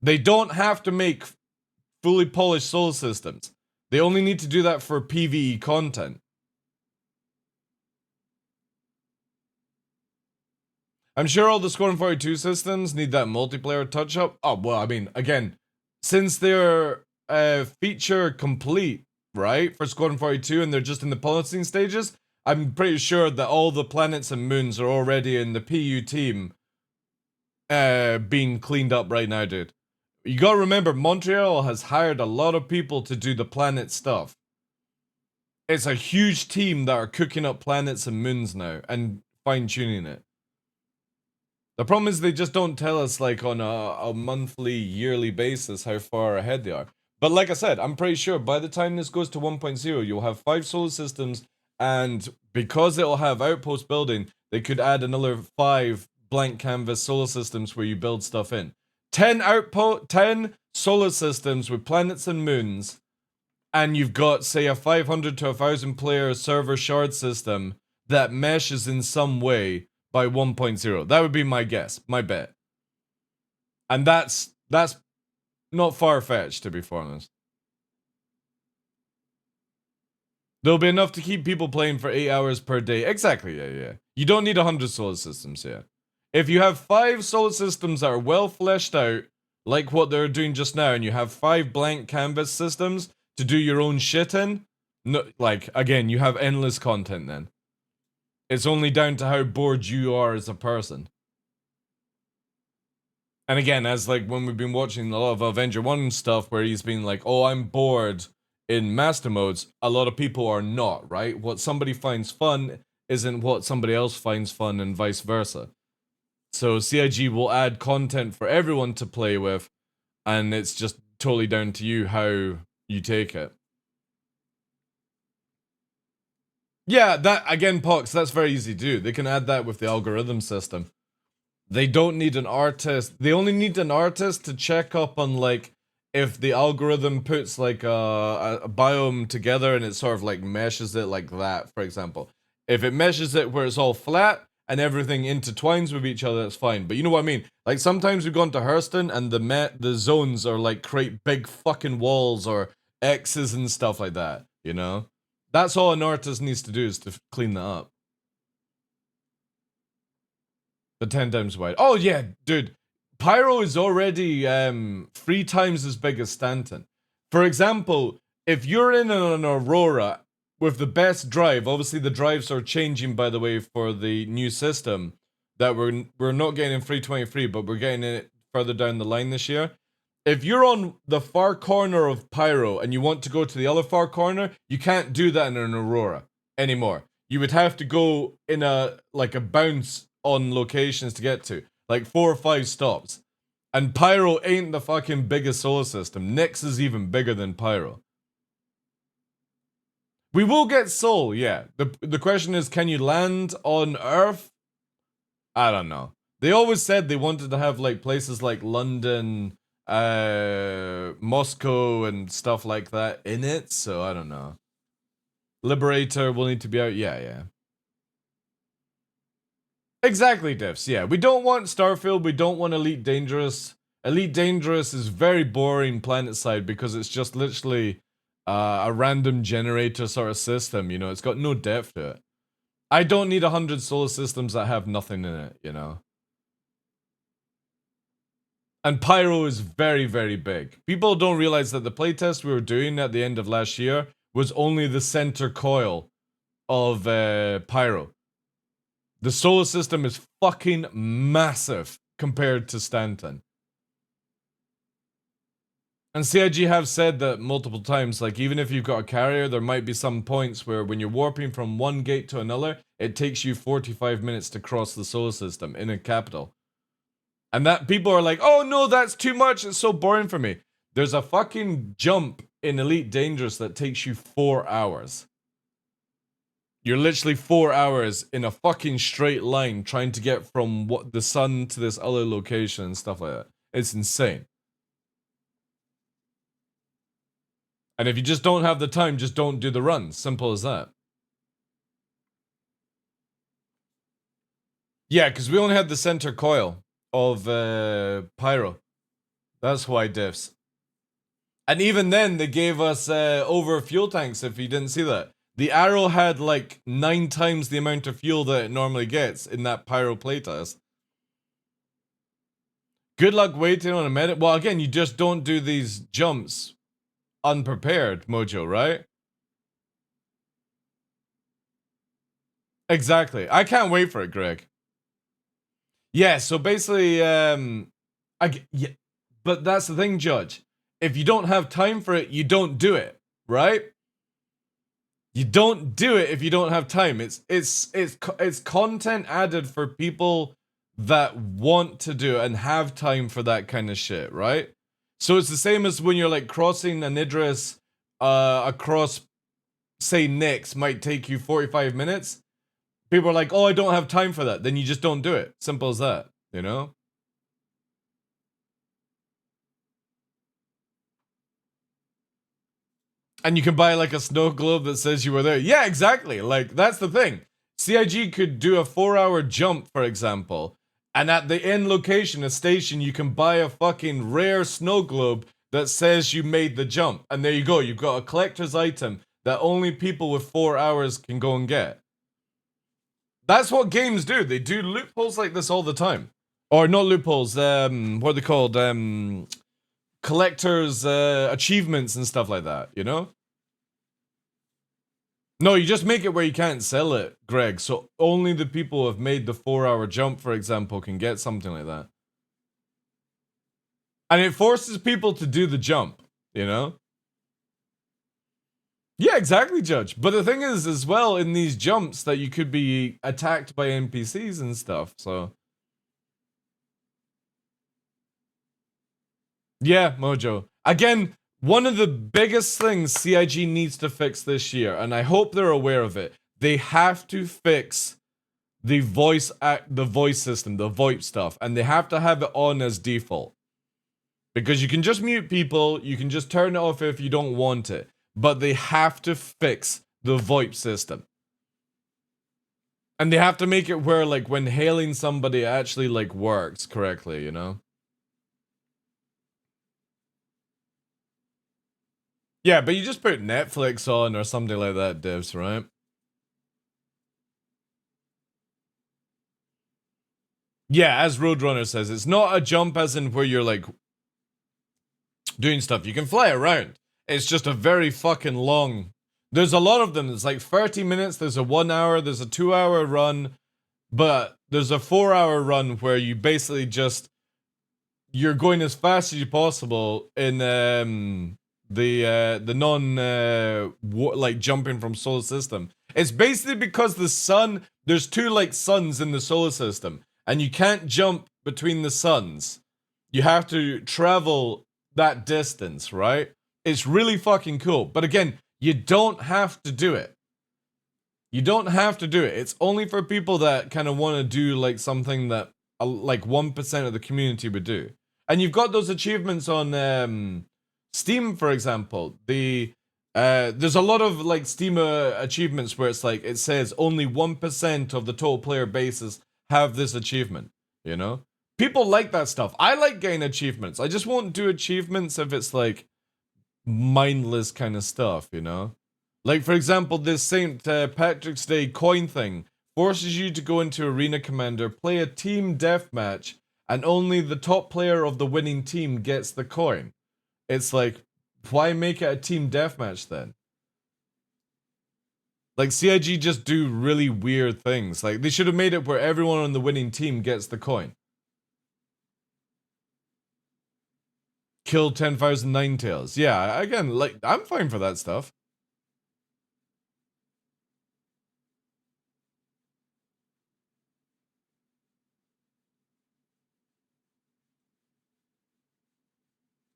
They don't have to make fully polished solar systems. They only need to do that for PvE content. I'm sure all the Squadron 42 systems need that multiplayer touch-up. Oh, well, I mean, again, since they're feature complete, right, for Squadron 42, and they're just in the policing stages, I'm pretty sure that all the planets and moons are already in the PU team being cleaned up right now, dude. You gotta remember, Montreal has hired a lot of people to do the planet stuff. It's a huge team that are cooking up planets and moons now, and fine-tuning it. The problem is they just don't tell us like on a monthly, yearly basis how far ahead they are. But like I said, I'm pretty sure by the time this goes to 1.0, you'll have 5 solar systems, and because it'll have outpost building, they could add another 5 blank canvas solar systems where you build stuff in. 10 solar systems with planets and moons, and you've got, say, a 500 to 1,000 player server shard system that meshes in some way by 1.0. That would be my guess, my bet. And that's not far-fetched, to be honest. There'll be enough to keep people playing for 8 hours per day. Exactly, yeah. You don't need 100 solar systems here. If you have 5 solar systems that are well fleshed out, like what they're doing just now, and you have 5 blank canvas systems to do your own shit in, no, like, again, you have endless content then. It's only down to how bored you are as a person. And again, as like when we've been watching a lot of Avenger 1 stuff where he's been like, oh, I'm bored in master modes, a lot of people are not, right? What somebody finds fun isn't what somebody else finds fun, and vice versa. So CIG will add content for everyone to play with, and it's just totally down to you how you take it. Yeah, that, again, Pox, that's very easy to do. They can add that with the algorithm system. They don't need an artist. They only need an artist to check up on, like, if the algorithm puts, like, a biome together and it sort of, like, meshes it like that, for example. If it meshes it where it's all flat and everything intertwines with each other, that's fine. But you know what I mean? Like, sometimes we've gone to Hurston and the zones are, like, create big fucking walls or X's and stuff like that, you know? That's all an artist needs to do, is to clean that up. The 10 times wide. Oh yeah, dude. Pyro is already 3 times as big as Stanton. For example, if you're in an Aurora with the best drive, obviously the drives are changing, by the way, for the new system that we're not getting in 323, but we're getting it further down the line this year. If you're on the far corner of Pyro and you want to go to the other far corner, you can't do that in an Aurora anymore. You would have to go in a bounce on locations to get to, like 4 or 5 stops. And Pyro ain't the fucking biggest solar system. Nyx is even bigger than Pyro. We will get Sol, yeah. The question is, can you land on Earth? I don't know. They always said they wanted to have like places like London, Moscow and stuff like that in it, so I don't know. Liberator will need to be out, yeah. Exactly, Diffs, yeah. We don't want Starfield, we don't want Elite Dangerous. Elite Dangerous is very boring planet side because it's just literally a random generator sort of system, you know, it's got no depth to it. I don't need 100 solar systems that have nothing in it, you know. And Pyro is very, very big. People don't realize that the playtest we were doing at the end of last year was only the center coil of Pyro. The solar system is fucking massive compared to Stanton. And CIG have said that multiple times, like even if you've got a carrier, there might be some points where when you're warping from one gate to another, it takes you 45 minutes to cross the solar system in a capital. And that people are like, oh no, that's too much, it's so boring for me. There's a fucking jump in Elite Dangerous that takes you 4 hours. You're literally 4 hours in a fucking straight line trying to get from the sun to this other location and stuff like that. It's insane. And if you just don't have the time, just don't do the run. Simple as that. Yeah, because we only had the center coil of Pyro. That's why diffs. And even then, they gave us over fuel tanks, if you didn't see that. The Arrow had like 9 times the amount of fuel that it normally gets in that Pyro playtest. Good luck waiting on a minute. Well, again, you just don't do these jumps unprepared, Mojo, right? Exactly. I can't wait for it, Greg. Yeah, so basically, yeah, but that's the thing, Judge. If you don't have time for it, you don't do it, right? You don't do it if you don't have time. It's content added for people that want to do it and have time for that kind of shit, right? So it's the same as when you're like crossing an Idris across, say, Nyx might take you 45 minutes. People are like, oh, I don't have time for that. Then you just don't do it. Simple as that, you know? And you can buy like a snow globe that says you were there. Yeah, exactly. Like, that's the thing. CIG could do a 4-hour jump, for example. And at the end location, a station, you can buy a fucking rare snow globe that says you made the jump. And there you go. You've got a collector's item that only people with 4 hours can go and get. That's what games do. They do loopholes like this all the time. Or not loopholes, what are they called? Collectors, achievements and stuff like that, you know? No, you just make it where you can't sell it, Greg. So only the people who have made the 4-hour jump, for example, can get something like that. And it forces people to do the jump, you know? Yeah, exactly, Judge. But the thing is, as well, in these jumps, that you could be attacked by NPCs and stuff, so... Yeah, Mojo. Again, one of the biggest things CIG needs to fix this year, and I hope they're aware of it, they have to fix the voice system, the VoIP stuff, and they have to have it on as default. Because you can just mute people, you can just turn it off if you don't want it, but they have to fix the VoIP system. And they have to make it where, like, when hailing somebody, it actually, like, works correctly, you know? Yeah, but you just put Netflix on or something like that, Divs, right? Yeah, as Roadrunner says, it's not a jump as in where you're, like, doing stuff. You can fly around. It's just a very fucking long... There's a lot of them. It's like 30 minutes, there's a 1 hour, there's a 2-hour run, but there's a 4-hour run where you basically just... You're going as fast as you possible in the non like jumping from solar system. It's basically because the sun, there's 2 like suns in the solar system, and you can't jump between the suns. You have to travel that distance, right? It's really fucking cool. But again, you don't have to do it. You don't have to do it. It's only for people that kind of want to do like something that like 1% of the community would do. And you've got those achievements on Steam, for example. There's a lot of like Steam achievements where it's like it says only 1% of the total player bases have this achievement, you know? People like that stuff. I like getting achievements. I just won't do achievements if it's like mindless kind of stuff, you know? Like, for example, this St. Patrick's Day coin thing forces you to go into Arena Commander, play a team deathmatch, and only the top player of the winning team gets the coin. It's like, why make it a team deathmatch then? Like, CIG just do really weird things. Like, they should have made it where everyone on the winning team gets the coin. Kill 10,000 Ninetales. Yeah, again, like, I'm fine for that stuff.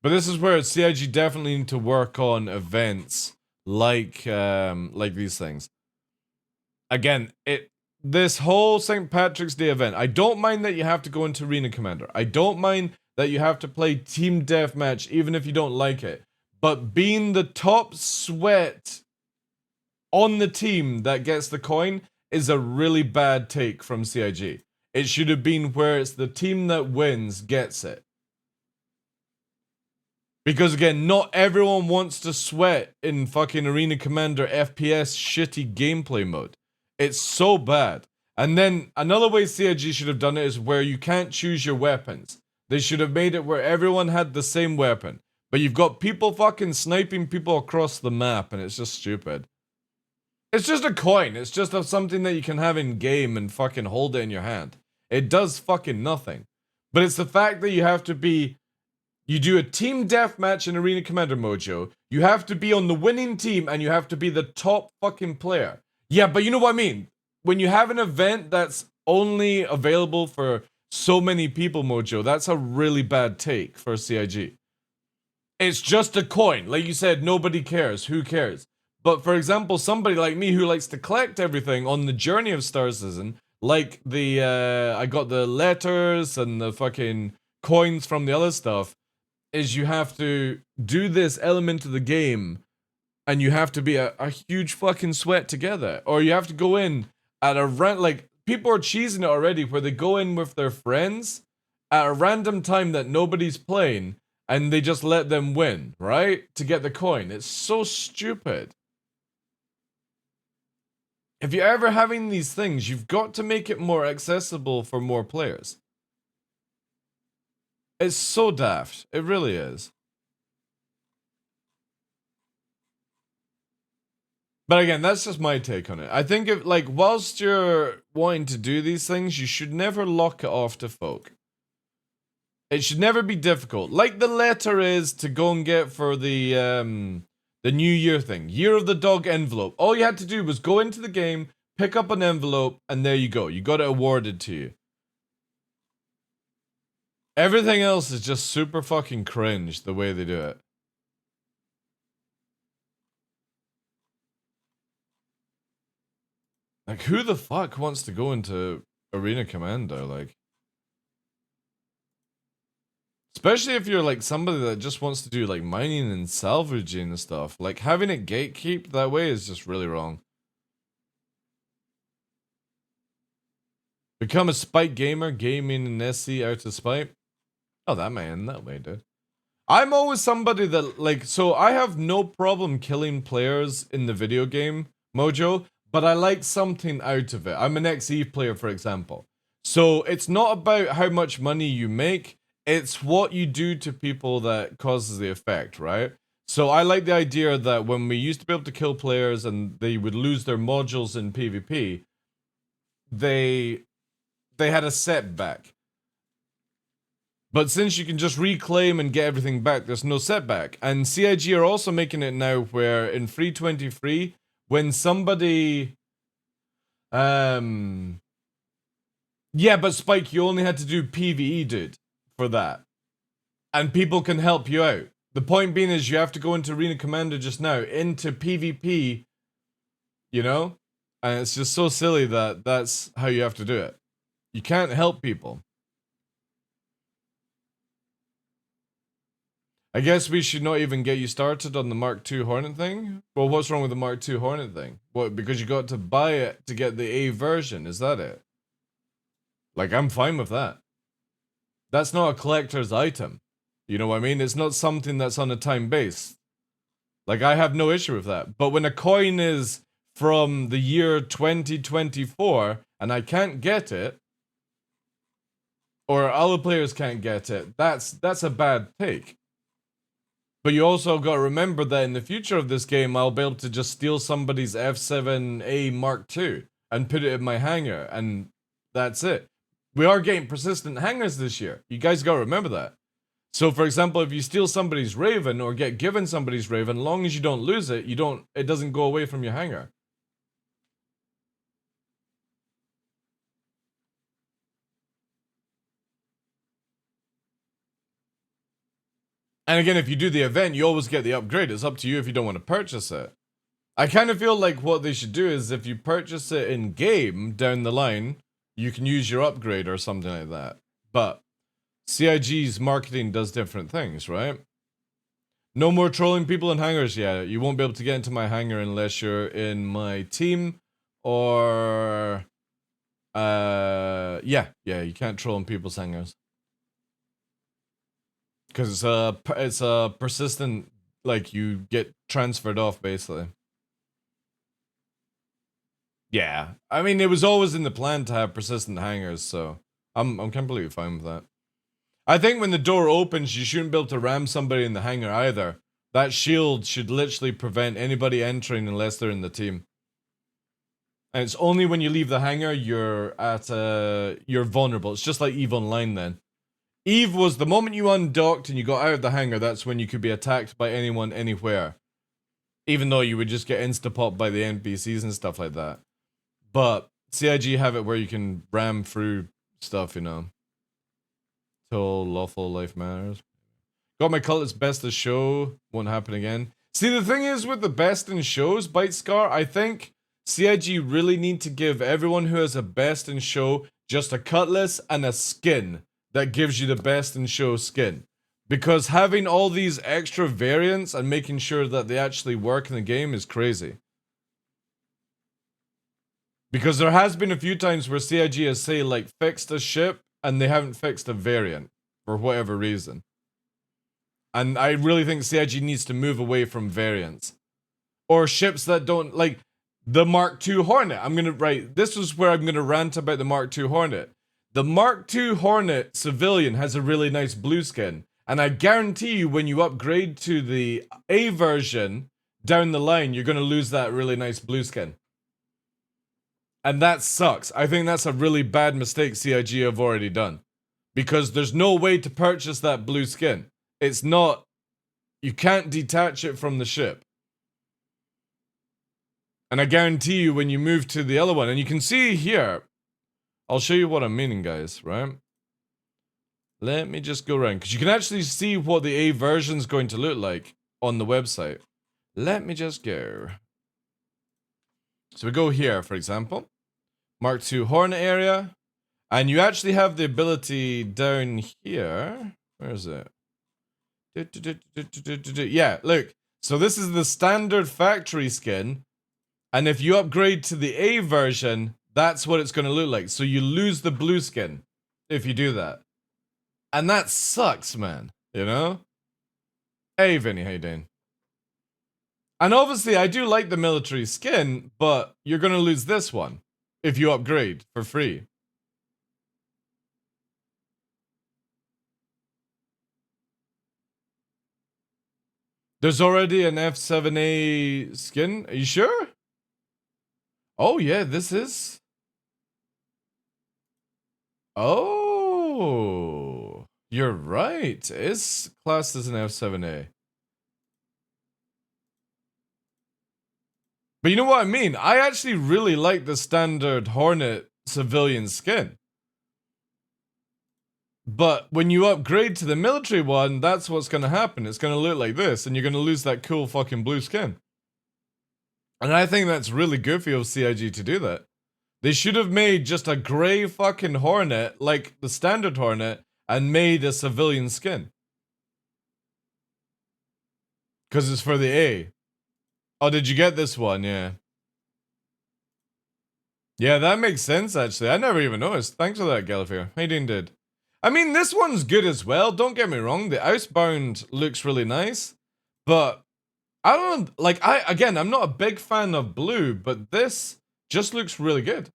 But this is where CIG definitely need to work on events like these things. Again, this whole St. Patrick's Day event, I don't mind that you have to go into Arena Commander. I don't mind that you have to play Team Deathmatch even if you don't like it. But being the top sweat on the team that gets the coin is a really bad take from CIG. It should have been where it's the team that wins gets it. Because again, not everyone wants to sweat in fucking Arena Commander FPS shitty gameplay mode. It's so bad. And then another way CIG should have done it is where you can't choose your weapons. They should have made it where everyone had the same weapon. But you've got people fucking sniping people across the map and it's just stupid. It's just a coin. It's just something that you can have in game and fucking hold it in your hand. It does fucking nothing. But it's the fact that you have to be... You do a team deathmatch in Arena Commander Mojo. You have to be on the winning team and you have to be the top fucking player. Yeah, but you know what I mean? When you have an event that's only available for so many people, Mojo, that's a really bad take for CIG. It's just a coin. Like you said, nobody cares. Who cares? But for example, somebody like me who likes to collect everything on the journey of Star Citizen, like the, I got the letters and the fucking coins from the other stuff, is you have to do this element of the game and you have to be a huge fucking sweat together. Or you have to go in at a like, people are cheesing it already where they go in with their friends at a random time that nobody's playing and they just let them win, right? To get the coin. It's so stupid. If you're ever having these things, you've got to make it more accessible for more players. It's so daft. It really is. But again, that's just my take on it. I think if, like, whilst you're wanting to do these things, you should never lock it off to folk. It should never be difficult. Like the letter is to go and get for the New Year thing. Year of the Dog envelope. All you had to do was go into the game, pick up an envelope, and there you go. You got it awarded to you. Everything else is just super fucking cringe, the way they do it. Like, who the fuck wants to go into Arena Commander, like? Especially if you're, like, somebody that just wants to do, like, mining and salvaging and stuff. Like, having it gatekeep that way is just really wrong. Become a spite gamer, gaming and SC out of spite. Oh, that man, that way, dude. I'm always somebody that, like, so I have no problem killing players in the video game, Mojo, but I like something out of it. I'm an XE player, for example. So it's not about how much money you make, it's what you do to people that causes the effect, right? So I like the idea that when we used to be able to kill players and they would lose their modules in PvP, they had a setback. But since you can just reclaim and get everything back, there's no setback. And CIG are also making it now where in 323, when somebody... Yeah, but Spike, you only had to do PvE, dude, for that. And people can help you out. The point being is you have to go into Arena Commander just now, into PvP, you know? And it's just so silly that that's how you have to do it. You can't help people. I guess we should not even get you started on the Mark II Hornet thing. Well, what's wrong with the Mark II Hornet thing? What, because you got to buy it to get the A version, is that it? Like, I'm fine with that. That's not a collector's item. You know what I mean? It's not something that's on a time base. Like, I have no issue with that. But when a coin is from the year 2024 and I can't get it, or other players can't get it, that's a bad take. But you also got to remember that in the future of this game, I'll be able to just steal somebody's F7A Mark II and put it in my hangar, and that's it. We are getting persistent hangars this year. You guys got to remember that. So, for example, if you steal somebody's Raven or get given somebody's Raven, as long as you don't lose it, it doesn't go away from your hangar. And again, if you do the event, you always get the upgrade. It's up to you if you don't want to purchase it. I kind of feel like what they should do is if you purchase it in game down the line, you can use your upgrade or something like that. But CIG's marketing does different things, right? No more trolling people in hangars yet. You won't be able to get into my hangar unless you're in my team or... yeah, you can't troll in people's hangars. Because it's a persistent, like, you get transferred off, basically. Yeah, I mean, it was always in the plan to have persistent hangars, so I'm completely fine with that. I think when the door opens, you shouldn't be able to ram somebody in the hangar either. That shield should literally prevent anybody entering unless they're in the team. And it's only when you leave the hangar you're vulnerable. It's just like EVE Online then. EVE was the moment you undocked and you got out of the hangar, that's when you could be attacked by anyone anywhere. Even though you would just get insta-popped by the NPCs and stuff like that. But CIG have it where you can ram through stuff, you know. Till lawful life matters. Got my cultist best of show. Won't happen again. See, the thing is with the best in shows, Bite Scar, I think CIG really need to give everyone who has a best in show just a cutlass and a skin that gives you the best in show skin. Because having all these extra variants and making sure that they actually work in the game is crazy. Because there has been a few times where CIG has, say, like, fixed a ship and they haven't fixed a variant for whatever reason. And I really think CIG needs to move away from variants. Or ships that don't, like, the Mark II Hornet. This is where I'm gonna rant about the Mark II Hornet. The Mark II Hornet civilian has a really nice blue skin. And I guarantee you when you upgrade to the A version, down the line, you're gonna lose that really nice blue skin. And that sucks. I think that's a really bad mistake CIG have already done. Because there's no way to purchase that blue skin. It's not... You can't detach it from the ship. And I guarantee you when you move to the other one, and you can see here, I'll show you what I'm meaning, guys, right? Let me just go around, because you can actually see what the A version's going to look like on the website. Let me just go. So we go here, for example. Mark II Hornet area. And you actually have the ability down here. Where is it? Yeah, look. So this is the standard factory skin. And if you upgrade to the A version, that's what it's going to look like. So you lose the blue skin if you do that. And that sucks, man. You know? Hey, Vinny, how you doing? And obviously, I do like the military skin, but you're going to lose this one if you upgrade for free. There's already an F7A skin? Are you sure? Oh, yeah, this is... Oh, you're right. It's classed as an F7A. But you know what I mean? I actually really like the standard Hornet civilian skin. But when you upgrade to the military one, that's what's going to happen. It's going to look like this, and you're going to lose that cool fucking blue skin. And I think that's really goofy of CIG to do that. They should have made just a grey fucking Hornet, like the standard Hornet, and made a civilian skin. Because it's for the A. Oh, did you get this one? Yeah. Yeah, that makes sense, actually. I never even noticed. Thanks for that, Gallifrey. How you doing, dude? I mean, this one's good as well. Don't get me wrong. The Icebound looks really nice. But I don't like. I'm not a big fan of blue, but this just looks really good.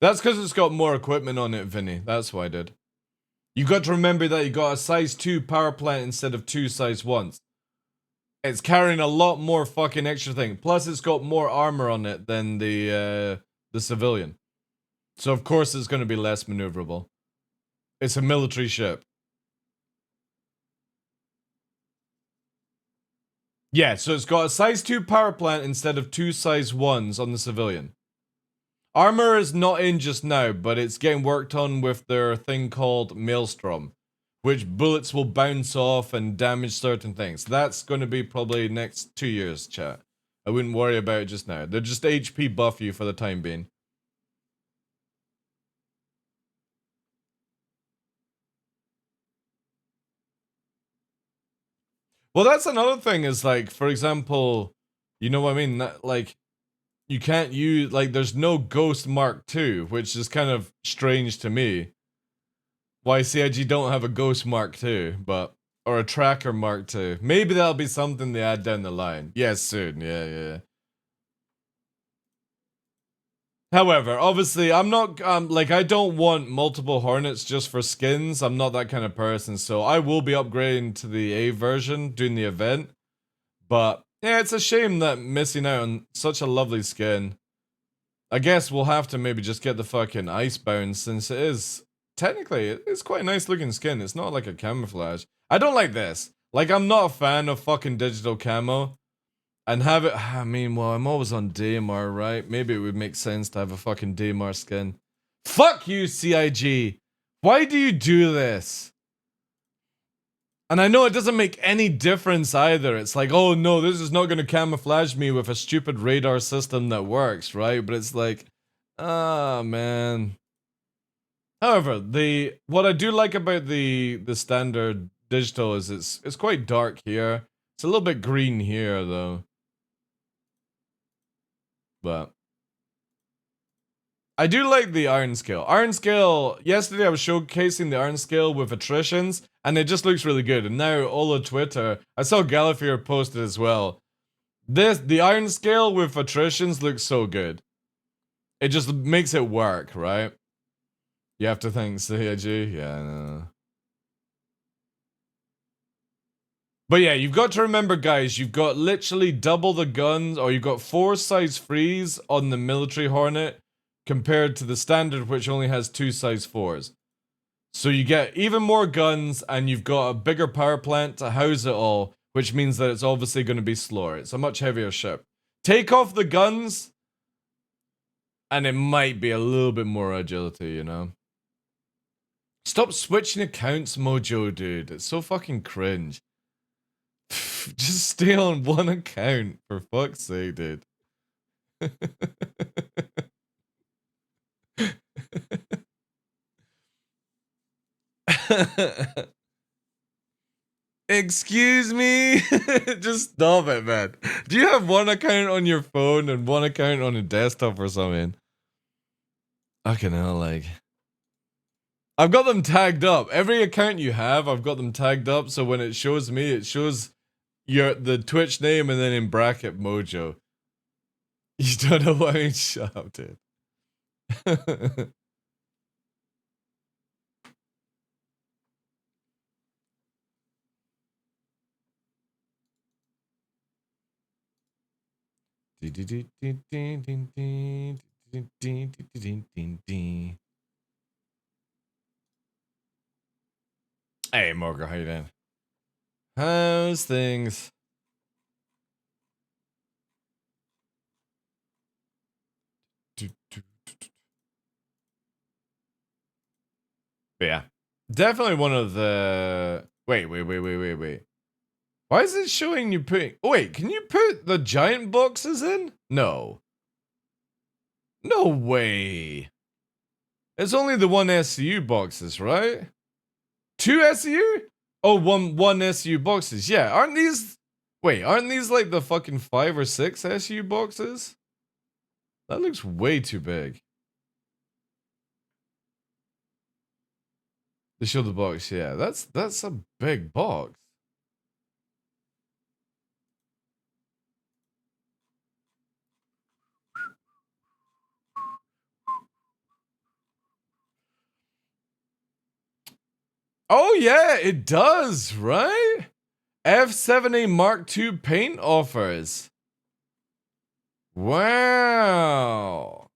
That's because it's got more equipment on it, Vinny. That's why I did. You got to remember that you got a size 2 power plant instead of 2 size 1s. It's carrying a lot more fucking extra thing. Plus, it's got more armor on it than the civilian. So of course it's going to be less maneuverable. It's a military ship. Yeah, so it's got a size 2 power plant instead of 2 size 1s on the civilian. Armor is not in just now, but it's getting worked on with their thing called Maelstrom, which bullets will bounce off and damage certain things. That's going to be probably next 2 years, chat. I wouldn't worry about it just now. They're just HP buff you for the time being. Well, that's another thing is like, for example, you know what I mean? That, like, you can't use, like, there's no Ghost Mark II, which is kind of strange to me. Why CIG don't have a Ghost Mark II, but, or a Tracker Mark II. Maybe that'll be something they add down the line. Yes, soon, yeah. However, obviously, I'm not, like, I don't want multiple Hornets just for skins. I'm not that kind of person, so I will be upgrading to the A version during the event. But, yeah, it's a shame that missing out on such a lovely skin. I guess we'll have to maybe just get the fucking Icebound, since it is, technically, it's quite a nice looking skin. It's not like a camouflage. I don't like this. Like, I'm not a fan of fucking digital camo. And have it, I mean, well, I'm always on Daymar, right? Maybe it would make sense to have a fucking Daymar skin. Fuck you, CIG! Why do you do this? And I know it doesn't make any difference either. It's like, oh no, this is not going to camouflage me with a stupid radar system that works, right? But it's like, ah, man. However, what I do like about the standard digital is it's quite dark here. It's a little bit green here, though. But I do like the Iron Scale. Iron Scale, yesterday I was showcasing the Iron Scale with attritions, and it just looks really good. And now all on Twitter, I saw Gallifear posted as well. The Iron Scale with attritions looks so good. It just makes it work, right? You have to thank CIG? Yeah, no. But yeah, you've got to remember, guys, you've got literally double the guns, or you've got 4 size 3s on the military Hornet, compared to the standard, which only has 2 size 4s. So you get even more guns, and you've got a bigger power plant to house it all, which means that it's obviously going to be slower. It's a much heavier ship. Take off the guns, and it might be a little bit more agility, you know? Stop switching accounts, Mojo, dude. It's so fucking cringe. Just stay on one account, for fuck's sake, dude. Excuse me? Just stop it, man. Do you have one account on your phone and one account on a desktop or something? Fucking hell, like. I've got them tagged up. Every account you have, I've got them tagged up, so when it shows me, it shows the Twitch name and then in bracket Mojo. You don't know what I mean? Shut up, dude. Hey, Morgan, how you doing? How's things? But yeah, definitely one of the. Wait. Why is it showing you putting? Oh wait, can you put the giant boxes in? No. No way. It's only the one SU boxes, right? 2 SU? Oh, one SU boxes. Yeah, aren't these? Wait, aren't these like the fucking 5 or 6 SU boxes? That looks way too big. They show the box, yeah. That's a big box. Oh yeah, it does, right? F7A Mark II paint offers. Wow.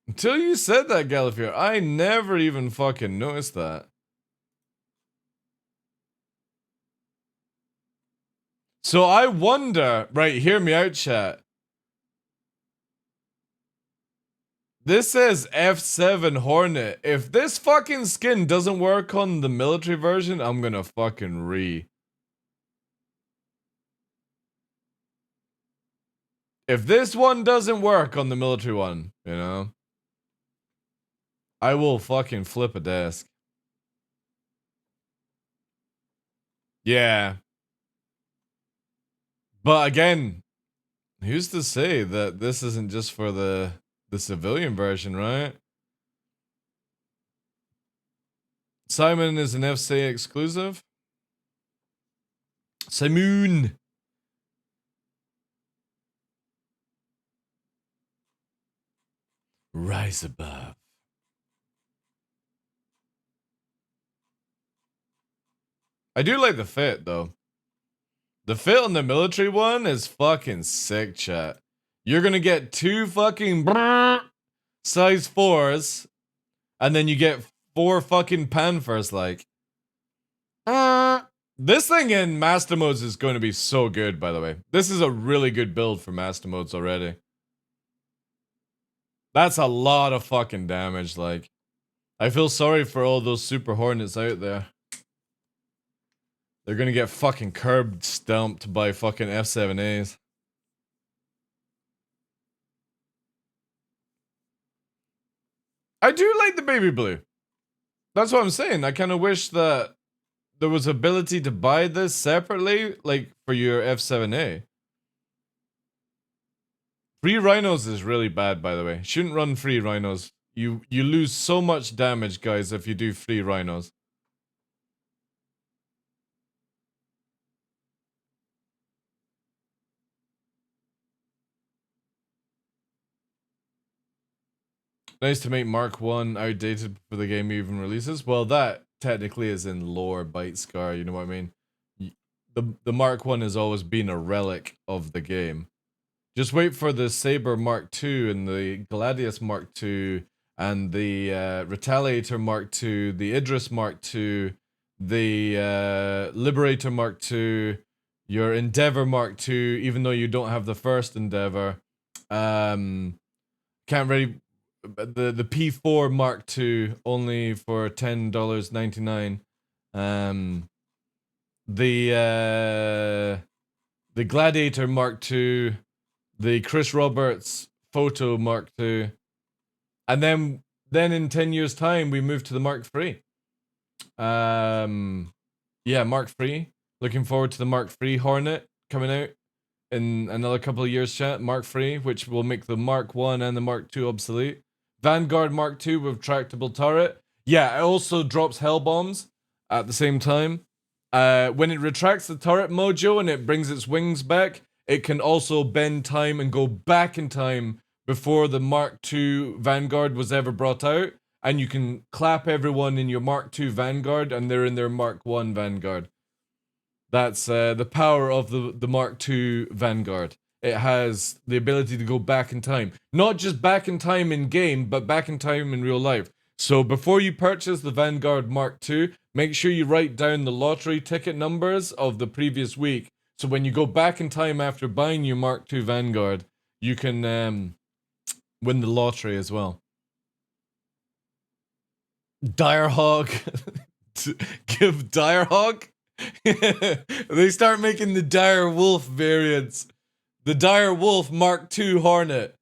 Until you said that, Gallifrey, I never even fucking noticed that. So I wonder, right, hear me out, chat. This says F7 Hornet. If this fucking skin doesn't work on the military version, I'm gonna fucking If this one doesn't work on the military one, you know, I will fucking flip a desk. Yeah. But again, who's to say that this isn't just for the civilian version, right? Simon is an FC exclusive. Simon. Rise above. I do like the fit though. The fit on the military one is fucking sick, chat. You're gonna get 2 fucking size 4s, and then you get 4 fucking Panthers, like. This thing in Master Modes is going to be so good, by the way. This is a really good build for Master Modes already. That's a lot of fucking damage, like. I feel sorry for all those Super Hornets out there. They're gonna get fucking curb stomped by fucking F7As. I do like the baby blue. That's what I'm saying. I kind of wish that there was ability to buy this separately, like for your F7A. Free rhinos is really bad, by the way. Shouldn't run free rhinos. You lose so much damage, guys, if you do free rhinos. Nice to make Mark 1 outdated before the game even releases. Well, that technically is in lore, Bite Scar, you know what I mean? The Mark 1 has always been a relic of the game. Just wait for the Saber Mark II and the Gladius Mark II and the Retaliator Mark II, the Idris Mark II, the Liberator Mark II, your Endeavor Mark II, even though you don't have the first Endeavor. Can't really... The P4 Mark II, only for $10.99. The Gladiator Mark II, the Chris Roberts Photo Mark II, and then in 10 years' time we move to the Mark III. Yeah, Mark III. Looking forward to the Mark III Hornet coming out in another couple of years, chat. Mark III, which will make the Mark I and the Mark II obsolete. Vanguard Mark II with tractable turret. Yeah, it also drops hell bombs at the same time. When it retracts the turret mojo and it brings its wings back, it can also bend time and go back in time before the Mark II Vanguard was ever brought out. And you can clap everyone in your Mark II Vanguard and they're in their Mark I Vanguard. That's the power of the Mark II Vanguard. It has the ability to go back in time. Not just back in time in game, but back in time in real life. So before you purchase the Vanguard Mark II, make sure you write down the lottery ticket numbers of the previous week. So when you go back in time after buying your Mark II Vanguard, you can win the lottery as well. Direhawk. Give Direhawk? They start making the Dire Wolf variants. The Dire Wolf Mark II Hornet.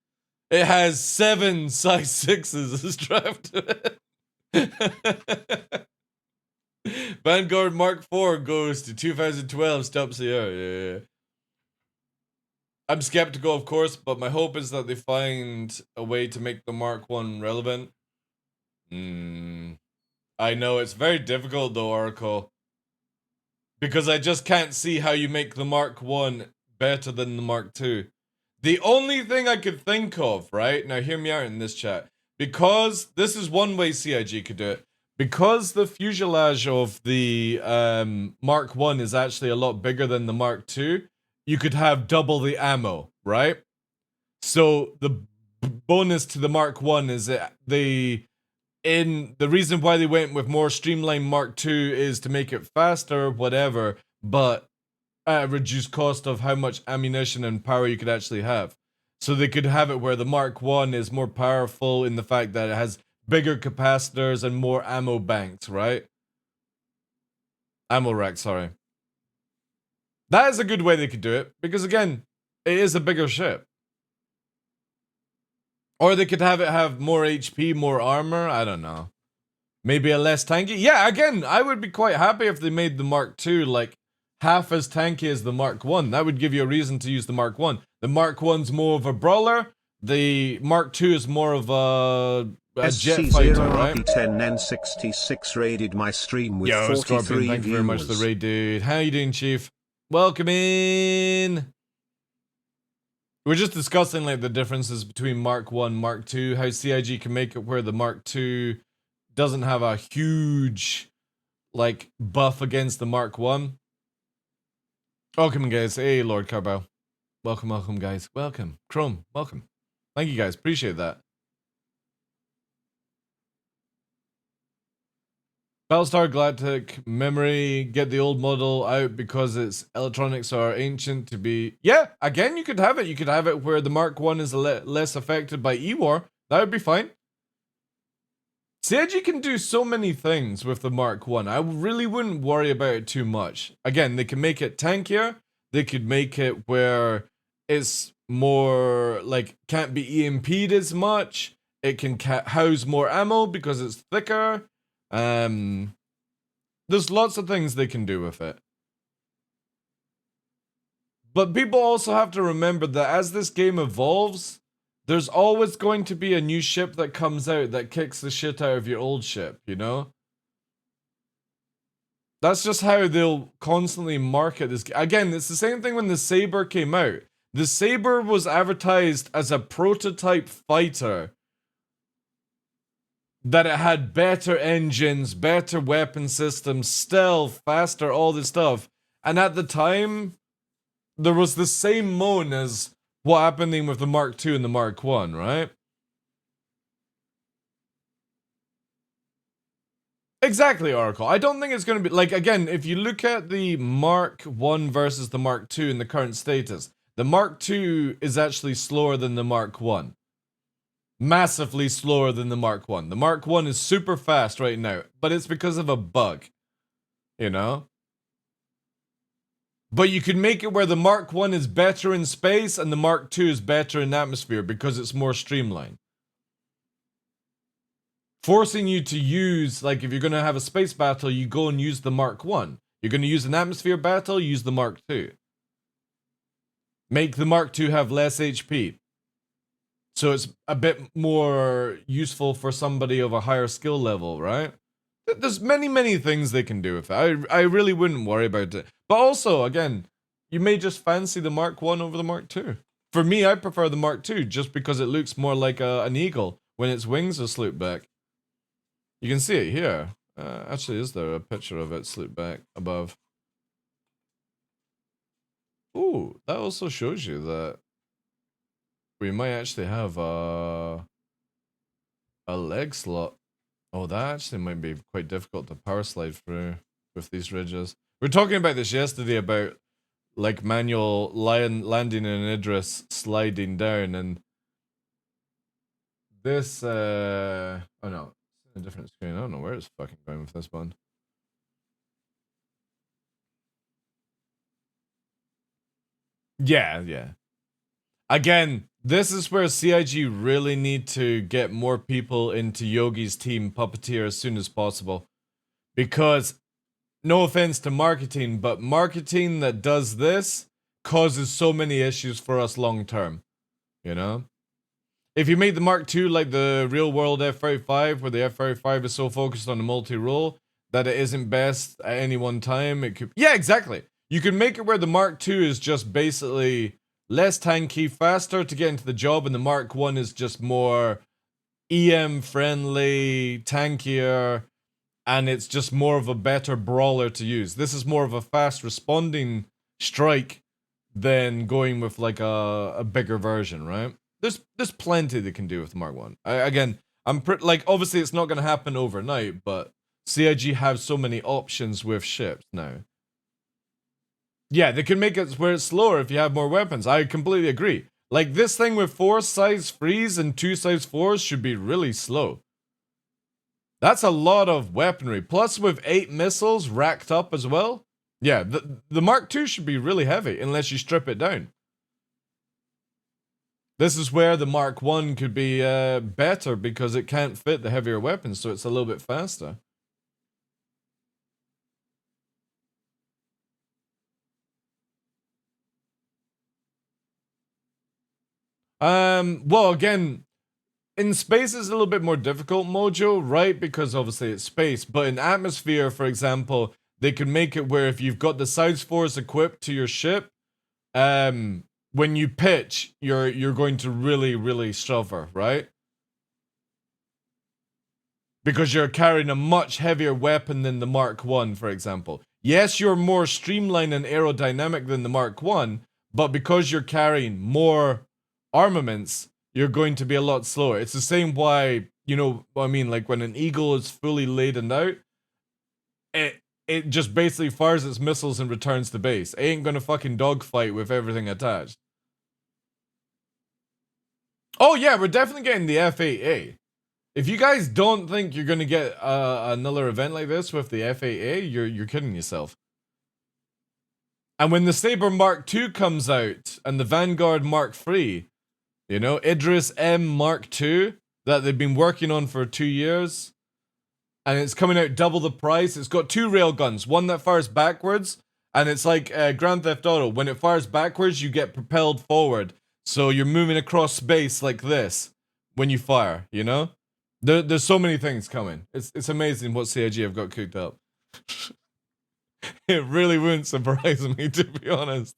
It has 7 size 6s strapped to it. Vanguard Mark IV goes to 2012, stops here. Yeah. I'm skeptical, of course, but my hope is that they find a way to make the Mark I relevant. I know it's very difficult though, Oracle, because I just can't see how you make the Mark 1 better than the Mark 2. The only thing I could think of, right? Now hear me out in this chat. Because this is one way CIG could do it. Because the fuselage of the Mark 1 is actually a lot bigger than the Mark 2, you could have double the ammo, right? So the bonus to the Mark 1 is that the reason why they went with more streamlined Mark 2 is to make it faster, whatever, but at a reduced cost of how much ammunition and power you could actually have. So they could have it where the Mark 1 is more powerful in the fact that it has bigger capacitors and more ammo banks, right? Ammo rack, sorry. That is a good way they could do it, because again, it is a bigger ship. Or they could have it have more HP, more armor, I don't know. Maybe a less tanky? Yeah, again, I would be quite happy if they made the Mark 2 like half as tanky as the Mark 1. That would give you a reason to use the Mark 1. The Mark 1's more of a brawler. The Mark 2 is more of a jet fighter, right? SC0RP10N66 raided my stream with Yo, 43 Scorpion, thank you very much for the raid, dude. How you doing, Chief? Welcome in. We're just discussing like the differences between Mark 1, Mark 2, how CIG can make it where the Mark 2 doesn't have a huge like buff against the Mark 1. Welcome, guys. Hey, Lord Carbow. Welcome, welcome, guys. Welcome. Chrome, welcome. Thank you, guys. Appreciate that. Battlestar Galactic memory, get the old model out because its electronics are ancient to be... Yeah, again, you could have it. You could have it where the Mark 1 is less affected by E-War. That would be fine. CIG can do so many things with the Mark 1. I really wouldn't worry about it too much. Again, they can make it tankier. They could make it where it's more, like, can't be EMP'd as much. It can house more ammo because it's thicker. There's lots of things they can do with it. But people also have to remember that as this game evolves, there's always going to be a new ship that comes out that kicks the shit out of your old ship, you know? That's just how they'll constantly market this. Again, it's the same thing when the Saber came out. The Saber was advertised as a prototype fighter. That it had better engines, better weapon systems, stealth, faster, all this stuff. And at the time, there was the same moan as what happening with the Mark II and the Mark I, right? Exactly, Oracle. I don't think it's going to be... Like, again, if you look at the Mark I versus the Mark II in the current status, the Mark II is actually slower than the Mark I. Massively slower than the Mark 1. The Mark 1 is super fast right now, but it's because of a bug. You know? But you can make it where the Mark 1 is better in space and the Mark 2 is better in atmosphere because it's more streamlined. Forcing you to use, like if you're going to have a space battle, you go and use the Mark 1. You're going to use an atmosphere battle, use the Mark 2. Make the Mark 2 have less HP. So it's a bit more useful for somebody of a higher skill level, right? There's many things they can do with it. I really wouldn't worry about it. But also, again, you may just fancy the Mark 1 over the Mark 2. For me, I prefer the Mark 2 just because it looks more like an eagle when its wings are slooped back. You can see it here. Actually, is there a picture of it slooped back above? Ooh, that also shows you that we might actually have a leg slot. Oh, that actually might be quite difficult to power slide through with these ridges. We were talking about this yesterday about like manual landing in Idris sliding down, and this oh no, it's in a different screen. I don't know where it's fucking going with this one. Yeah. Again, this is where CIG really need to get more people into Yogi's team Puppeteer as soon as possible. Because, no offense to marketing, but marketing that does this causes so many issues for us long term. You know? if you make the Mark II like the real world F-35, where the F-35 is so focused on the multi-role that it isn't best at any one time, it could... Yeah, exactly. You can make it where the Mark II is just basically less tanky, faster to get into the job, and the Mark I is just more EM-friendly, tankier, and it's just more of a better brawler to use. This is more of a fast responding strike than going with like a bigger version, right? There's plenty they can do with the Mark I. Again, I'm like, obviously it's not going to happen overnight, but CIG have so many options with ships now. Yeah, they can make it where it's slower if you have more weapons. I completely agree. Like, this thing with 4 size 3s and 2 size 4s should be really slow. That's a lot of weaponry. Plus, with 8 missiles racked up as well. Yeah, the Mark II should be really heavy, unless you strip it down. This is where the Mark I could be better, because it can't fit the heavier weapons, so it's a little bit faster. Well, again, in space it's a little bit more difficult, Mojo, right? Because obviously it's space. But in atmosphere, for example, they could make it where if you've got the size 4s equipped to your ship, when you pitch, you're going to really suffer, right? Because you're carrying a much heavier weapon than the Mark I, for example. Yes, you're more streamlined and aerodynamic than the Mark I, but because you're carrying more armaments, you're going to be a lot slower. It's the same why, you know, I mean, like when an Eagle is fully laden out, it just basically fires its missiles and returns to base. It ain't gonna fucking dogfight with everything attached. Oh yeah, we're definitely getting the F8A. If you guys don't think you're gonna get another event like this with the F8A, you're kidding yourself. And when the Sabre Mark II comes out and the Vanguard Mark III, you know, Idris M Mark II that they've been working on for 2 years, and it's coming out double the price. It's got 2 railguns, one that fires backwards, and it's like Grand Theft Auto. When it fires backwards, you get propelled forward, so you're moving across space like this when you fire. You know, there's so many things coming. It's amazing what CIG have got cooked up. It really wouldn't surprise me, to be honest.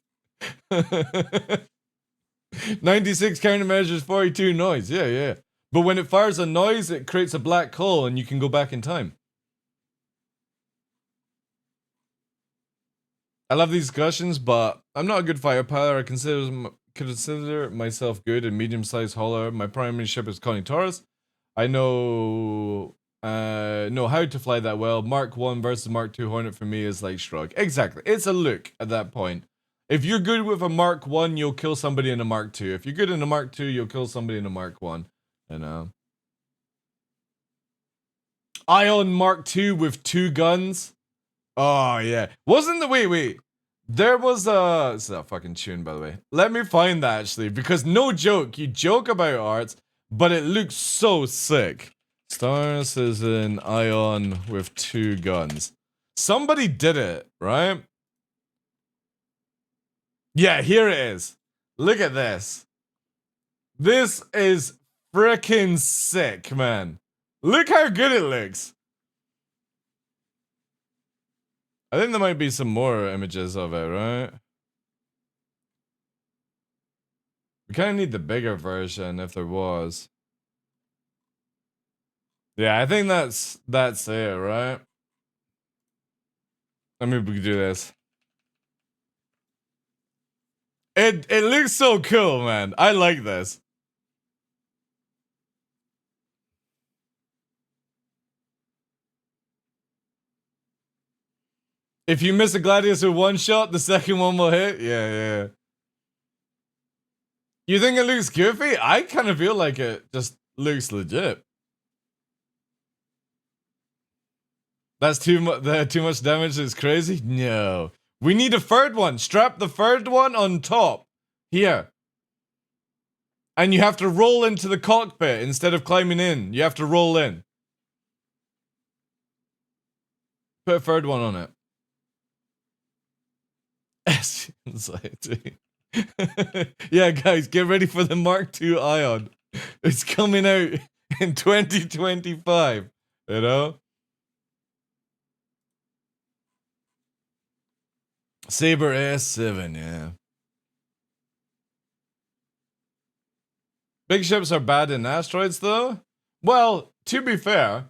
96 countermeasures, 42 noise. Yeah. But when it fires a noise, it creates a black hole and you can go back in time. I love these discussions, but I'm not a good firepower. I consider myself good and medium-sized hauler. My primary ship is Connie Taurus. I know how to fly that well. Mark 1 versus Mark 2 Hornet for me is like shrug. Exactly. It's a look at that point. If you're good with a Mark 1, you'll kill somebody in a Mark 2. If you're good in a Mark 2, you'll kill somebody in a Mark 1. You know. Ion Mark 2 with 2 guns. Oh yeah. Wasn't the wait. There was a it's that fucking tune, by the way. Let me find that actually, because no joke, you joke about arts, but it looks so sick. Stars is an Ion with 2 guns. Somebody did it, right? Yeah, here it is. Look at this. This is freaking sick, man. Look how good it looks. I think there might be some more images of it, right? We kind of need the bigger version if there was. Yeah, I think that's it, right? Let me do this. It looks so cool, man. I like this. If you miss a Gladius with 1 shot, the second one will hit. Yeah. You think it looks goofy? I kind of feel like it just looks legit. That's too much damage. It's crazy. No, we need a 3rd one. Strap the 3rd one on top here, and you have to roll into the cockpit instead of climbing in. You have to roll in. Put a 3rd one on it. Anxiety. Yeah, guys, get ready for the Mark II Ion. It's coming out in 2025, you know? Saber S7, yeah. Big ships are bad in asteroids, though? Well, to be fair,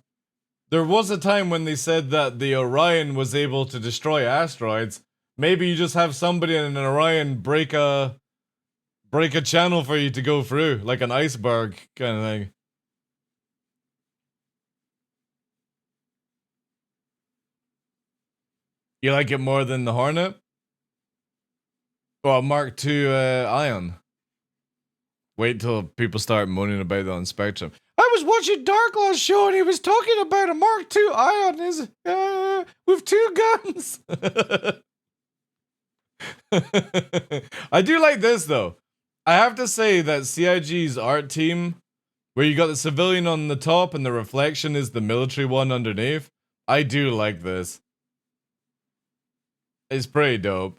there was a time when they said that the Orion was able to destroy asteroids. Maybe you just have somebody in an Orion break a channel for you to go through, like an iceberg kind of thing. You like it more than the Hornet? Well, Mark II Ion. Wait till people start moaning about it on Spectrum. I was watching DarkLaw's show and he was talking about a Mark II Ion with 2 guns. I do like this though. I have to say that CIG's art team, where you got the civilian on the top and the reflection is the military one underneath, I do like this. It's pretty dope.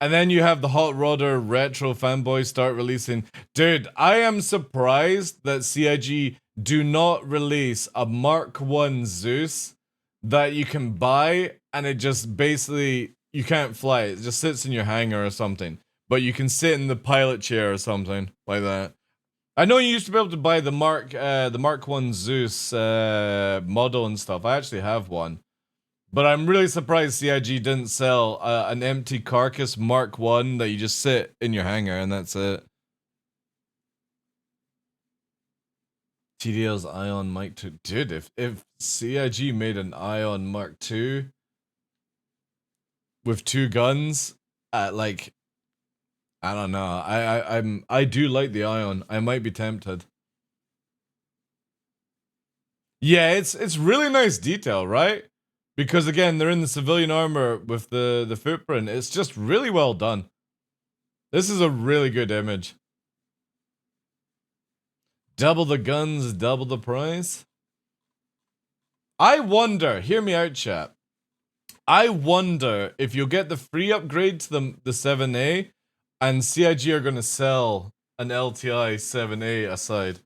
And then you have the Hot Rodder retro fanboys start releasing. Dude, I am surprised that CIG do not release a Mark 1 Zeus that you can buy and it just basically, you can't fly it. It just sits in your hangar or something. But you can sit in the pilot chair or something like that. I know you used to be able to buy the Mark 1 Zeus model and stuff. I actually have one. But I'm really surprised CIG didn't sell an empty carcass Mark 1 that you just sit in your hangar and that's it. TDL's Ion Mike 2. Dude, if CIG made an Ion Mark 2 with 2 guns at like, I don't know. I do like the Ion. I might be tempted. Yeah, it's really nice detail, right? Because again, they're in the civilian armor with the footprint. It's just really well done. This is a really good image. Double the guns, double the price. I wonder, hear me out, chat. I wonder if you'll get the free upgrade to the 7A and CIG are going to sell an LTI 7A aside.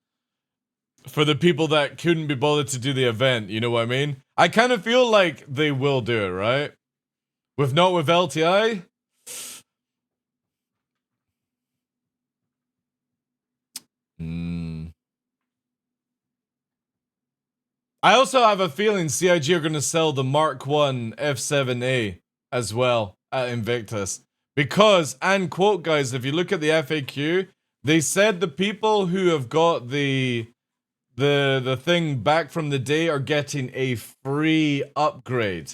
For the people that couldn't be bothered to do the event, you know what I mean? I kind of feel like they will do it, right? Not with LTI? I also have a feeling CIG are going to sell the Mark 1 F7A as well at Invictus. Because, and quote guys, if you look at the FAQ, they said the people who have got the thing back from the day are getting a free upgrade.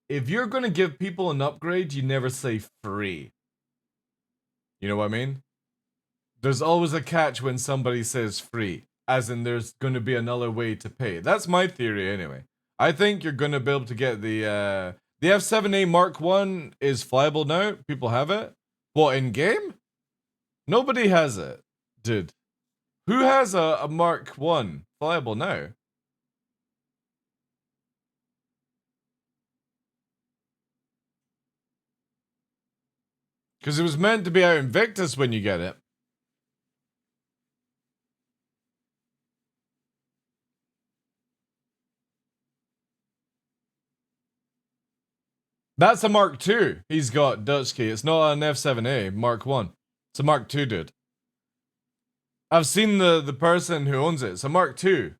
If you're going to give people an upgrade, you never say free. You know what I mean? There's always a catch when somebody says free, as in there's going to be another way to pay. That's my theory anyway. I think you're going to be able to get the F7A Mark 1 is flyable now. People have it. What, in game? Nobody has it, dude. Who has a Mark 1 flyable now? Because it was meant to be out in Invictus when you get it. That's a Mark II he's got, Dutchkey. It's not an F7A Mark 1. It's a Mark II, dude. I've seen the person who owns it. It's a Mark II.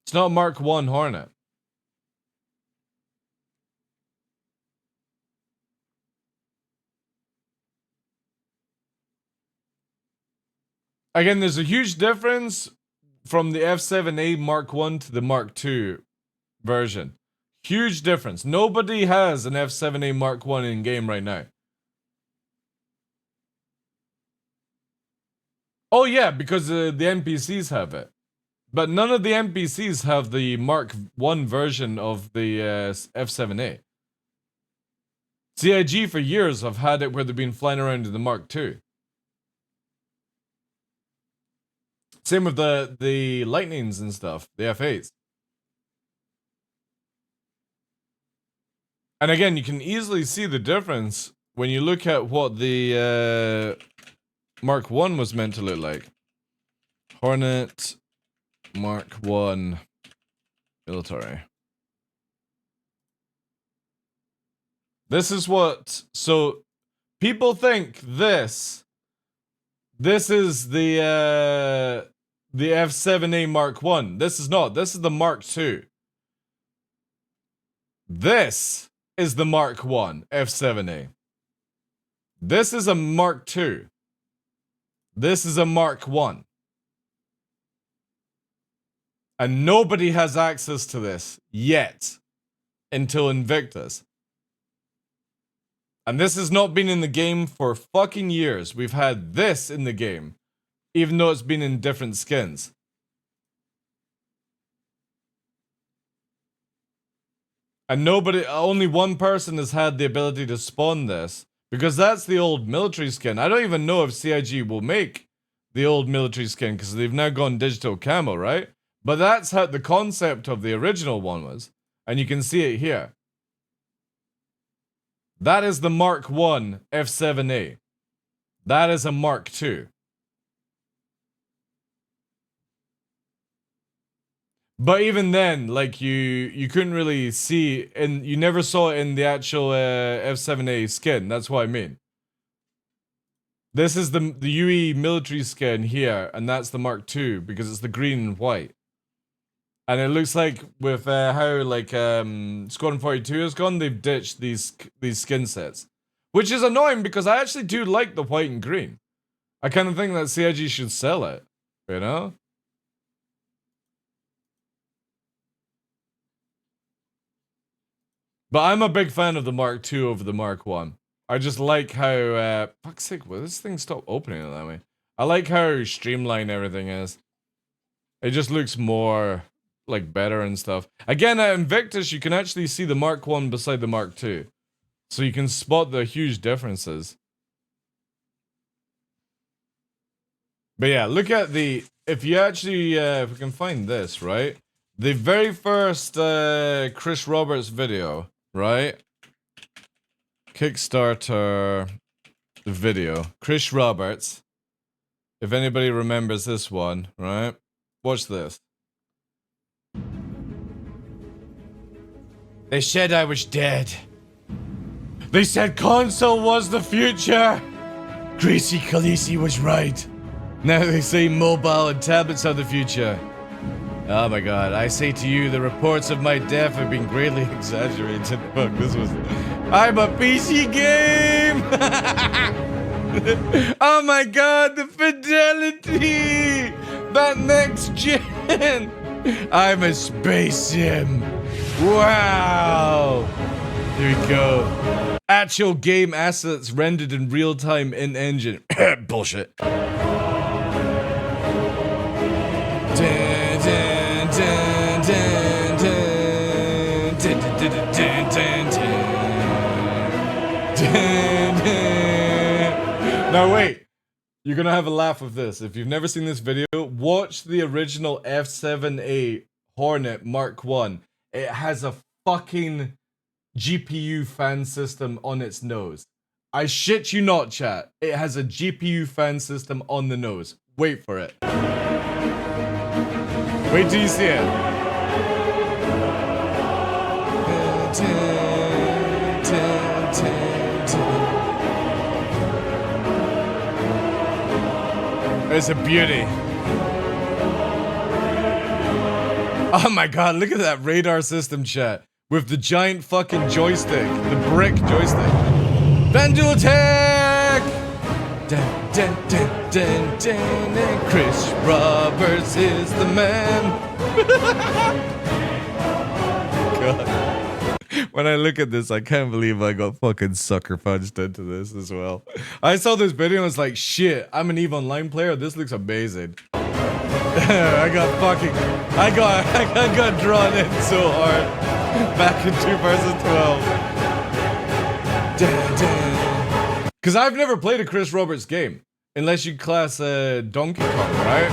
It's not a Mark 1 Hornet. Again, there's a huge difference from the F7A Mark 1 to the Mark II version. Huge difference. Nobody has an F7A Mark 1 in game right now. Oh yeah, because the NPCs have it. But none of the NPCs have the Mark 1 version of the F7A. CIG for years have had it where they've been flying around in the Mark II. Same with the lightnings and stuff, the F8s. And again, you can easily see the difference when you look at what the Mark 1 was meant to look like. Hornet Mark 1 military. This is what, so people think this is the F7A Mark 1. This is not. This is the Mark 2. This is the Mark 1 F7A. This is a Mark 2. This is a Mark 1. And nobody has access to this yet until Invictus. And this has not been in the game for fucking years. We've had this in the game, even though it's been in different skins. And only one person has had the ability to spawn this, because that's the old military skin. I don't even know if CIG will make the old military skin, because they've now gone digital camo, right? But that's how the concept of the original one was. And you can see it here. That is the Mark 1 F7A. That is a Mark 2. But even then, like, you couldn't really see, and you never saw it in the actual F7A skin. That's what I mean. This is the UE military skin here, and that's the Mark 2 because it's the green and white. And it looks like with how like Squadron 42 has gone, they've ditched these skin sets, which is annoying because I actually do like the white and green. I kind of think that CIG should sell it, you know. But I'm a big fan of the Mark 2 over the Mark 1. I just like how fuck's sake, will this thing stop opening it that way? I like how streamlined everything is. It just looks more like better and stuff. Again, at Invictus, you can actually see the Mark 1 beside the Mark 2. So you can spot the huge differences. But yeah, look at if you actually, if we can find this, right? The very first Chris Roberts video, right? Kickstarter video. Chris Roberts. If anybody remembers this one, right? Watch this. They said I was dead. They said console was the future. Greasy Khaleesi was right. Now they say mobile and tablets are the future. Oh my god, I say to you, the reports of my death have been greatly exaggerated. Fuck, this was... I'm a PC game! Oh my god, the fidelity! That next gen! I'm a space sim. Wow! Here we go. Actual game assets rendered in real time in engine. Bullshit. Dun, dun, dun, dun, dun, dun, dun, dun, dun, dun, dun. Now wait. You're gonna have a laugh with this. If you've never seen this video, watch the original F7A Hornet Mark 1. It has a fucking GPU fan system on its nose. I shit you not, chat. It has a GPU fan system on the nose. Wait for it. Wait till you see it. It's a beauty. Oh my god, look at that radar system, chat. With the giant fucking joystick. The brick joystick. Vandal attack! Dun, dun, dun, dun, dun, and Chris Roberts is the man. God. When I look at this, I can't believe I got fucking sucker punched into this as well. I saw this video and I was like, shit, I'm an EVE Online player. This looks amazing. I got drawn in so hard back in 2012. Because I've never played a Chris Roberts game unless you class Donkey Kong, right?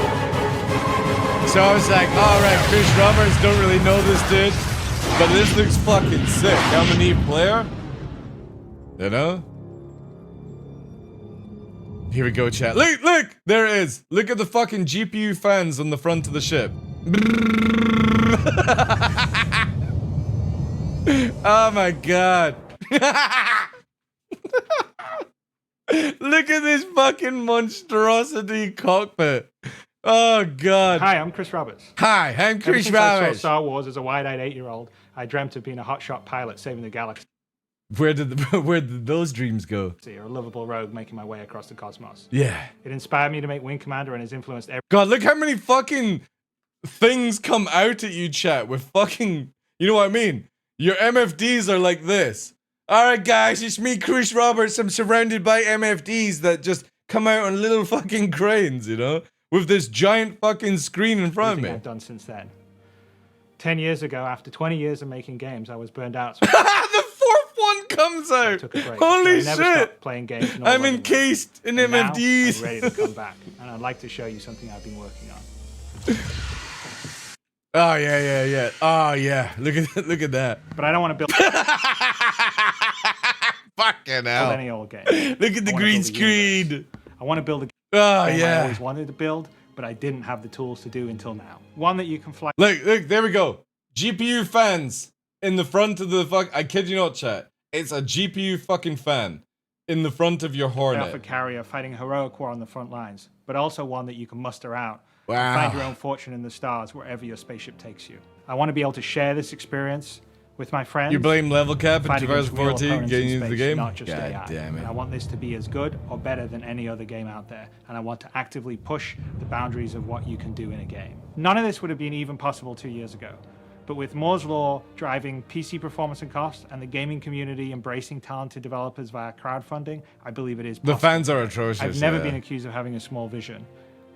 So I was like, alright, Chris Roberts, don't really know this dude, but this looks fucking sick. I'm a neat player. You know? Here we go, chat. Look, look! There it is. Look at the fucking GPU fans on the front of the ship. Oh my god. Look at this fucking monstrosity cockpit. Oh god. Hi, I'm Chris Roberts. Hi, I'm Ever Chris since I saw Roberts. Star Wars as a wide-eyed 8-year-old, I dreamt of being a hotshot pilot saving the galaxy, Where did those dreams go? or a lovable rogue making my way across the cosmos. Yeah. It inspired me to make Wing Commander and has influenced every God, look how many fucking things come out at you, chat, with fucking, you know what I mean? Your MFDs are like this. Alright guys, it's me, Chris Roberts. I'm surrounded by MFDs that just come out on little fucking cranes, you know? With this giant fucking screen in front of everything me. I've done since then. 10 years ago, after 20 years of making games, I was burned out. So The fourth one comes I out! took a break. Holy But I never shit! stopped playing games. nor I'm loving them. encased in And now MFDs. I'm ready to come back, and I'd like to show you something I've been working on. Oh yeah. Oh yeah. Look at that. But I don't want to build Fucking hell. any old game. Look at the I wanna green build a universe. screen. I want to build a Oh game I yeah. always wanted to build, but I didn't have the tools to do until now. One that you can fly Look, there we go. GPU fans in the front of the fuck. I kid you not, chat. It's a GPU fucking fan in the front of your off a Hornet. carrier fighting a heroic war on the front lines, but also one that you can muster out and Wow. find your own fortune in the stars wherever your spaceship takes you. I want to be able to share this experience with my friends. You blame level cap in fight against real 2014 opponents getting in into the space, game? not just God AI. damn And I it. want this to be as good or better than any other game out there, and I want to actively push the boundaries of what you can do in a game. None of this would have been even possible 2 years ago. But with Moore's Law driving PC performance and cost, and the gaming community embracing talented developers via crowdfunding, I believe it is The possible. fans are atrocious. I've never yeah. been accused of having a small vision.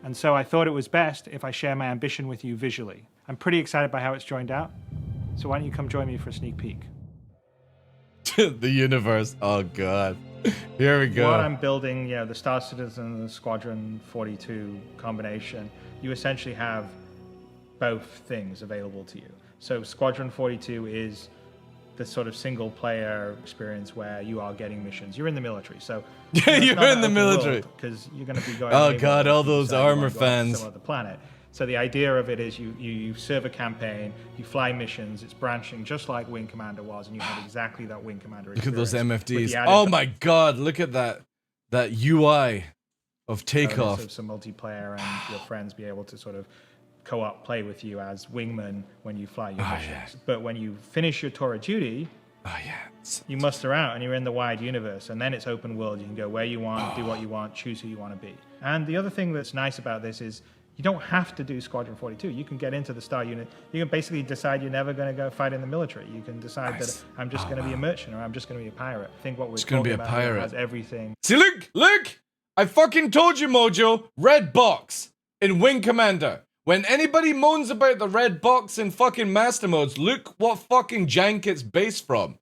And so I thought it was best if I share my ambition with you visually. I'm pretty excited by how it's joined out. So why don't you come join me for a sneak peek? The universe. Oh god. Here we go. What I'm building, the Star Citizen and the Squadron 42 combination, you essentially have both things available to you. So Squadron 42 is the sort of single player experience where you are getting missions. You're in the military, so Yeah, you're in the military. because you're going to be going. Oh, naval God, all missions, those so you armor wanna go off to fans. Some other planet. So the idea of it is you serve a campaign, you fly missions. It's branching just like Wing Commander was, and you have exactly that Wing Commander Look at experience. those with MFDs. the added Oh my god, look at that UI of bonus takeoff. of some multiplayer and your friends be able to sort of co-op play with you as wingmen when you fly your missions. yeah. But when you finish your tour of duty, Oh yeah. you muster out and you're in the wide universe, and then it's open world. You can go where you want, do what you want, choose who you want to be. And the other thing that's nice about this is you don't have to do Squadron 42. You can get into the Star Unit. You can basically decide you're never going to go fight in the military. You can decide Nice. that I'm just going to be a merchant, or I'm just going to be a pirate. I think what we're Just gonna be talking a about here pirate. has everything. See, look! I fucking told you, Mojo. Red box in Wing Commander. When anybody moans about the red box in fucking master modes, look what fucking jank it's based from.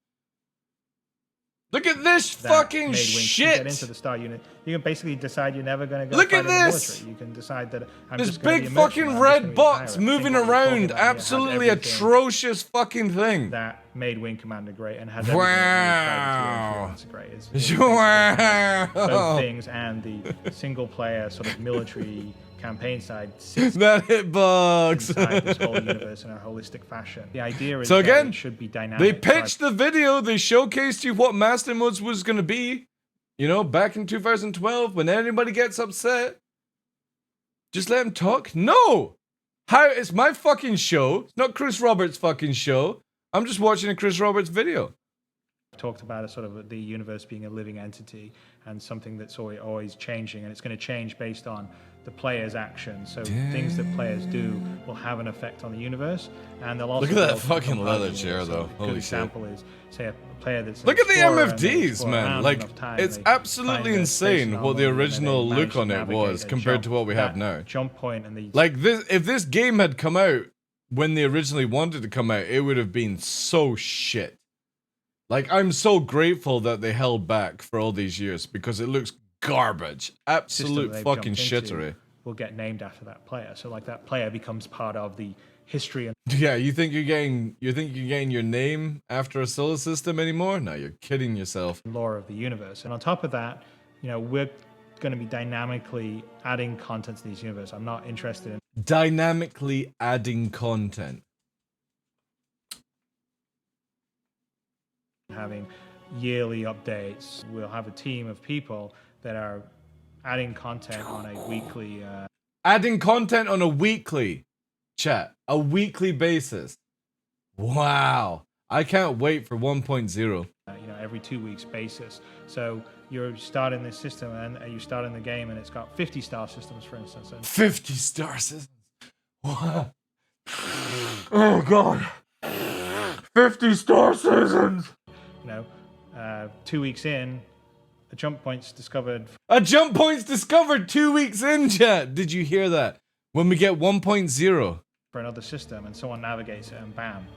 Look at this that fucking made Wing. You shit. get into the Star Unit. You can basically decide you're never going to go Look fight at in the this! military. You can decide that I'm This just gonna big be a merchant, fucking I'm just gonna red be a box pirate. I moving think what we're talking around. about here has Absolutely everything atrocious fucking thing. that made Wing Commander great and has everything that Wow. made Squadron 2 great. It's basically Wow. both things, and the single player sort of military campaign side sits That hitbox. inside this whole universe in a holistic fashion. The idea is So that again, it should be dynamic. They So pitched the video, they showcased you what Master Modes was gonna be. You know, back in 2012, when anybody gets upset, just let them talk. No! How? It's my fucking show. It's not Chris Roberts' fucking show. I'm just watching a Chris Roberts video. talked about sort of the universe being a living entity and something that's always changing, and it's going to change based on the player's actions. So things that players do will have an effect on the universe, and they'll also Look at that build fucking some part of leather the chair, universe. though. A good Holy shit. example is, say, a player that's an Look at the explorer and they MFDs, explore man. around Like, enough time, it's they absolutely find their space insane what the anomaly, and they original manage look to on it navigate was a compared jump. to what we have That now. Jump point and the Like this, if this game had come out when they originally wanted to come out, it would have been so shit. Like, I'm so grateful that they held back for all these years because it looks garbage. system Absolute they've fucking jumped into shittery. will get named after that player. So like that player becomes part of the history and Yeah, you think you're getting your name after a solar system anymore? No, you're kidding yourself. lore of the universe. And on top of that, you know, we're going to be dynamically adding content to these universe. I'm not interested in Dynamically adding content. having yearly updates. We'll have a team of people that are adding content on a weekly Adding content on a weekly a weekly basis. Wow. I can't wait for 1.0. you know, every 2 weeks basis. So you're starting this system and you start in the game and it's got 50 star systems, for instance. And 50 star systems. What? Oh god. 50 star seasons. you know, 2 weeks in, a jump point's discovered. A jump point's discovered 2 weeks in, chat. Did you hear that? When we get 1.0. For another system, and someone navigates it, and bam,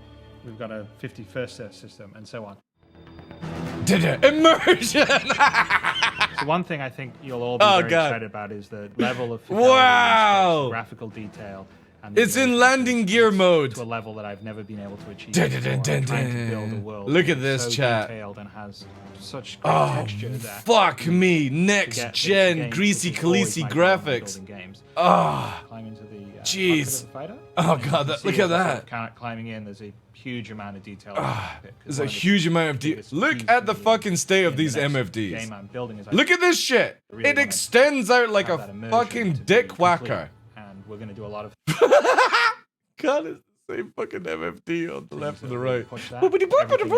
we've got a 51st system, and so on. Did it? Immersion! So one thing I think you'll all be Oh, very God. excited about is the level of fidelity Wow! and graphical detail. And the It's in immersion landing is gear mode. to a level that I've never been able to achieve. Dun, before. dun, dun, I'm trying to dun. build a world Look at that's this, so chat. detailed and has such great Oh, texture that fuck me. to Next get this gen, game, greasy which is always Khaleesi my goal when graphics. building games. Ah. Climb into the Jeez. cockpit of the fighter. Oh, And you God, can that- see look as at you're that. sort of climbing in, there's a huge amount of detail. in the cockpit, 'cause There's a one of the huge amount of biggest Look keys at to the me fucking state of in the these next MFDs. game I'm building is I Look at this shit. really It wanna extends out like have a that immersion fucking to be dick complete, whacker. and we're going to do a lot of God, it's the same fucking MFD on the left and the right. push that. Everything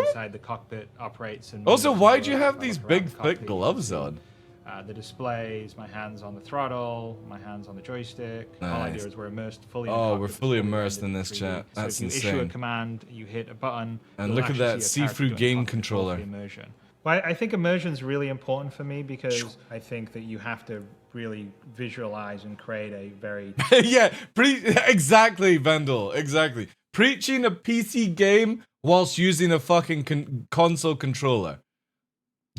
inside the cockpit operates and Also, moves why'd and you works have and these look big, around the thick cockpit. You gloves can see, on? The displays, my hands on the throttle, my hands on the joystick. The whole Nice. idea is we're immersed fully in Oh, the we're cockpit, fully it's immersed rendered in this 3D. chat. So That's if you issue a insane. command, you hit a button. And you'll look at actually that see a character see-through doing game cockpit controller. for immersion. Well, I think immersion is really important for me because I think that you have to really visualize and create a very Yeah, exactly, Vandal. Exactly. Preaching a PC game whilst using a fucking console controller.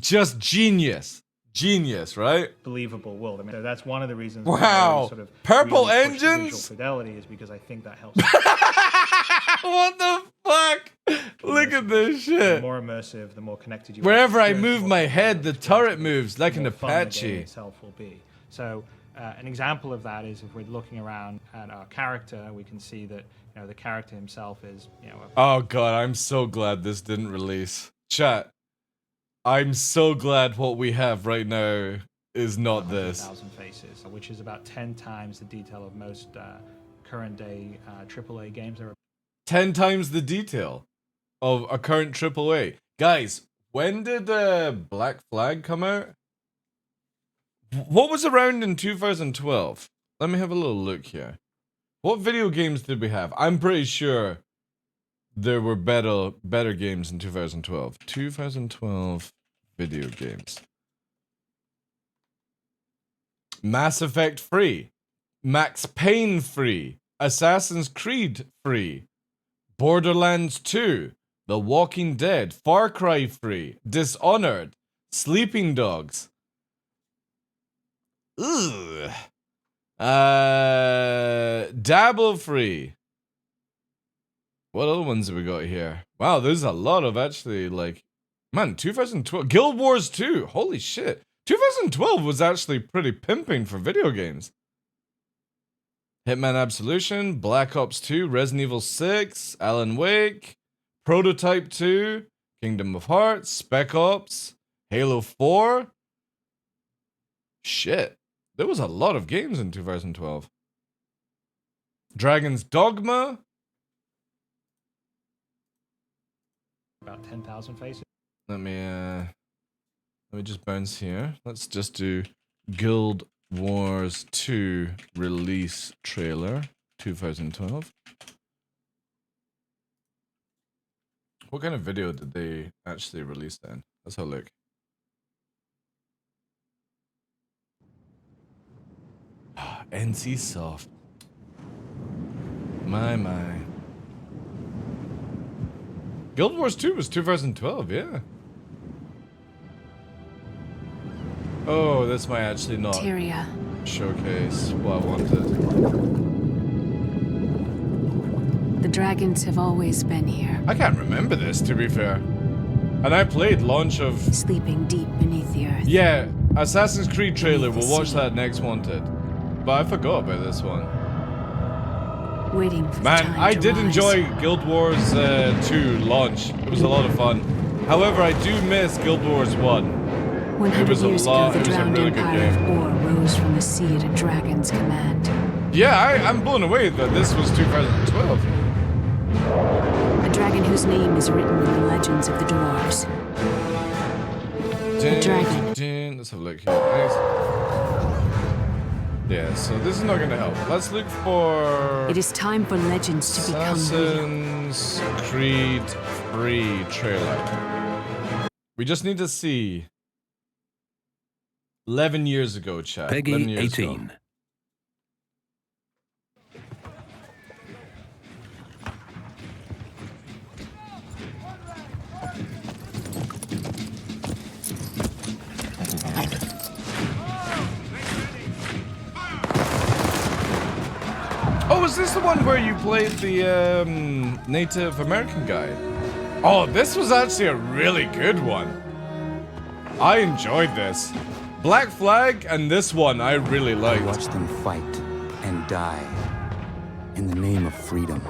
Just genius. Genius, right? believable world. I mean, so that's one of the reasons. Wow. why I always sort of Purple really push the engines? visual fidelity is because I think that helps. What the fuck? Look at this The shit. more immersive, the more connected you are. Wherever I Experience, move the more my connected head, your the experience turret will be, moves like the an more fun the game Apache. itself will be. So, an example of that is if we're looking around at our character, we can see that the character himself is Oh god, I'm so glad this didn't release. Chat. I'm so glad what we have right now is not this. 100,000 faces, which is about 10 times the detail of most current day AAA games. 10 times the detail of a current AAA. Guys, when did Black Flag come out? What was around in 2012? Let me have a little look here. What video games did we have? I'm pretty sure there were better games in 2012. 2012 video games. Mass Effect free. Max Payne free. Assassin's Creed free. Borderlands 2. The Walking Dead. Far Cry free. Dishonored. Sleeping Dogs. Ugh. Dabble free. What other ones have we got here? Wow, there's a lot of actually, like, man, 2012. Guild Wars 2. Holy shit. 2012 was actually pretty pimping for video games. Hitman Absolution, Black Ops 2, Resident Evil 6, Alan Wake, Prototype 2, Kingdom of Hearts, Spec Ops, Halo 4. Shit. There was a lot of games in 2012. Dragon's Dogma. About 10,000 faces. Let me just bounce here. Let's just do Guild Wars 2 release trailer 2012. What kind of video did they actually release then? Let's have a look. NC Soft. My. Guild Wars 2 was 2012, yeah. Oh, this might actually not Tyria, showcase what I wanted. The dragons have always been here, I can't remember this, to be fair. And I played launch of... sleeping deep beneath the earth. Yeah, Assassin's Creed trailer. Beneath the We'll watch sea. that next Wanted. But I forgot about this one. Waiting for the Man, time I to did rise. enjoy Guild Wars 2 launch. It was a lot of fun. However, I do miss Guild Wars 1. 100 was a years lot- ago, it the was a drowned really good empire game. of Or rose from the sea at a dragon's command. Yeah, I'm blown away that this was 2012. A dragon whose name is written in the legends of the dwarves. dragon. Let's have a look here. Nice. Yeah, so this is not going to help. Let's look for It is time for legends to become real. Assassin's Creed 3 trailer. We just need to see 11 years ago, chat. 11 Peggy years 18. ago. Oh, is this the one where you played the Native American guy? Oh, this was actually a really good one. I enjoyed this. Black Flag and this one I really liked. Watch them fight and die in the name of freedom.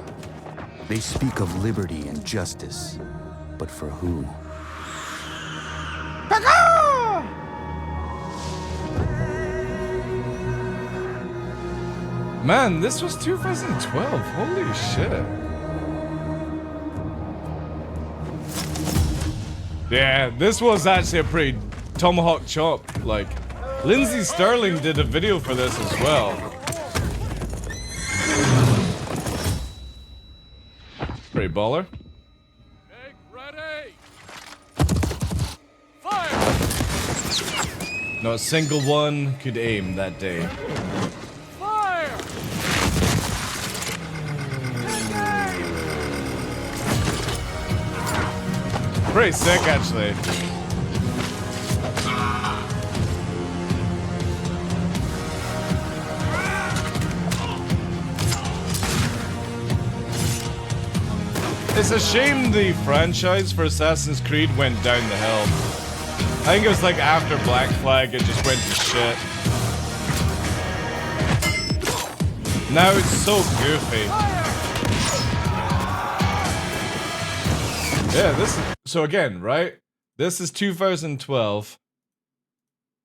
They speak of liberty and justice, but for who? Man, this was 2012. Holy shit. Yeah, this was actually a pretty tomahawk chop. Like, Lindsay Sterling did a video for this as well. Pretty baller. Egg ready! Fire! Not a single one could aim that day. Fire! Pretty sick, actually. It's a shame the franchise for Assassin's Creed went down the hill. I think it was like after Black Flag, it just went to shit. Now it's so goofy. Yeah, this is... So again, right? This is 2012.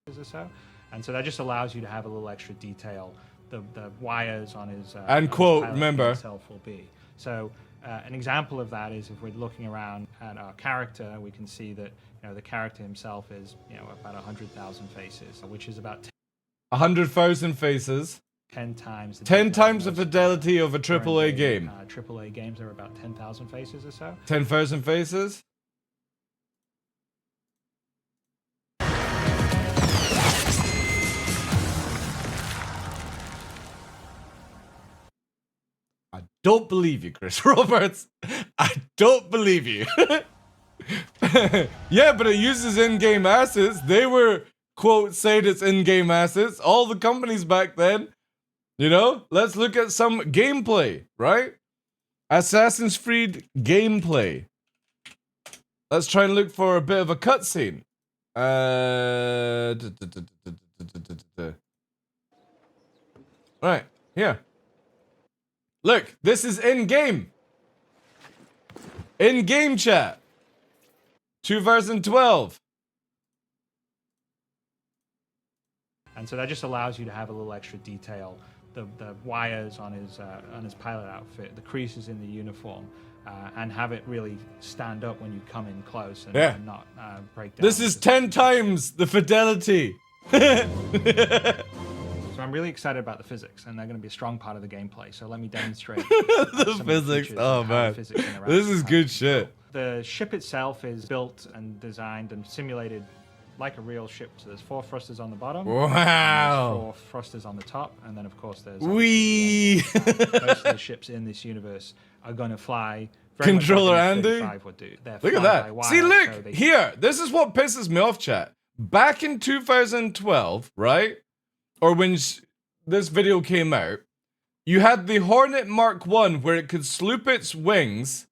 Or so, and so that just allows you to have a little extra detail. The wires on his And on his quote, pilot remember. itself will be. So an example of that is if we're looking around at our character, we can see that the character himself is about 100,000 faces, which is about 100,000 faces. 10 times 10 times the fidelity of a AAA game. AAA games are about 10,000 faces or so. 10,000 faces? I don't believe you, Chris Roberts. I don't believe you. Yeah, but it uses in-game assets. They were, quote, saying it's in-game assets. All the companies back then. Let's look at some gameplay, right? Assassin's Creed gameplay. Let's try and look for a bit of a cutscene. Right, here. Look, this is in-game. In-game chat. 2012. And so that just allows you to have a little extra detail. The wires on his pilot outfit, the creases in the uniform, and have it really stand up when you come in close and, Yeah. and not break down. This is 10 times the fidelity. So I'm really excited about the physics, and they're going to be a strong part of the gameplay. So let me demonstrate The some of physics. features Oh of how the man, physics interact this with is how good it's shit. built. The ship itself is built and designed and simulated like a real ship. So there's 4 thrusters on the bottom. Wow. And there's 4 thrusters on the top, and then of course there's Wee. most of the ships in this universe are going to fly. Very much Controller like an Andy? F-35 would do. They're Look at fly by that. wire, See, look so they- here. This is what pisses me off, chat. Back in 2012, right? or when this video came out, you had the Hornet Mark 1 where it could sloop its wings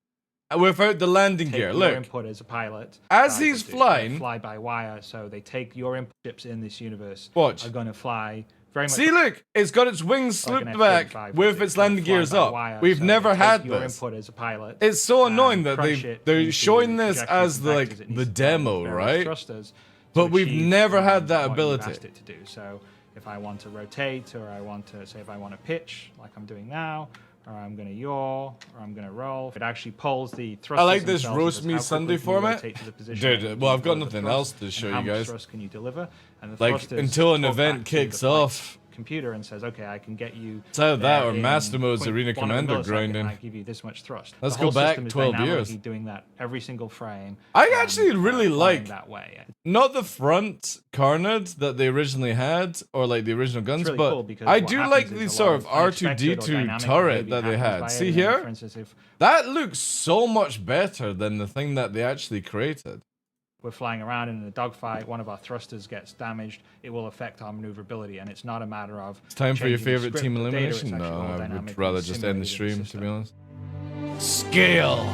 without the landing Take gear. your Look, input as a pilot. as guys he's would do. flying, Fly by wire, so they take your input ships in this universe. Watch. Are going to fly very much. see, look, it's got its wings like an slooped back F-35 with would its do. landing Fly gears by up. wire, We've so never they take had your this. input as a pilot. It's so and annoying that crush it they're into showing this trajectories as and the, vectors like it the needs to demo, various right? thrusters to But we've achieve, never had that what you've ability. asked it to do. So if I want to rotate, or I want to say if I want to pitch, like I'm doing now, or I'm going to yaw, or I'm going to roll, it actually pulls the thrusters. I like this themselves, roast says me how quickly Sunday can you format. rotate to the position Dude, that you well, I've got deliver nothing thrust, else to show and how you much guys. thrust can you deliver? And the Like, thrusters until an talk event back to the kicks flight off. computer and says, okay, I can get you. It's either that there or in Master Mode's 0.1 Arena of a Commander millisecond, grinding. and I give you this much thrust. Let's The go whole back system is 12 dynamically years. doing that every single frame. I and, actually really flying like that way. not the front carnage that they originally had, or like the original guns, Really but cool because I what do happens like is the a lot sort of unexpected or R2D2 dynamic turret behavior that they happens had. by See it. For here? instance, if That looks so much better than the thing that they actually created. we're flying around in a dogfight, one of our thrusters gets damaged, it will affect our maneuverability, and it's not a matter of. It's time for your changing the favorite script team or data, it's elimination? actually No, all I would dynamically rather just end the simulated in stream, to be system. honest. Scale!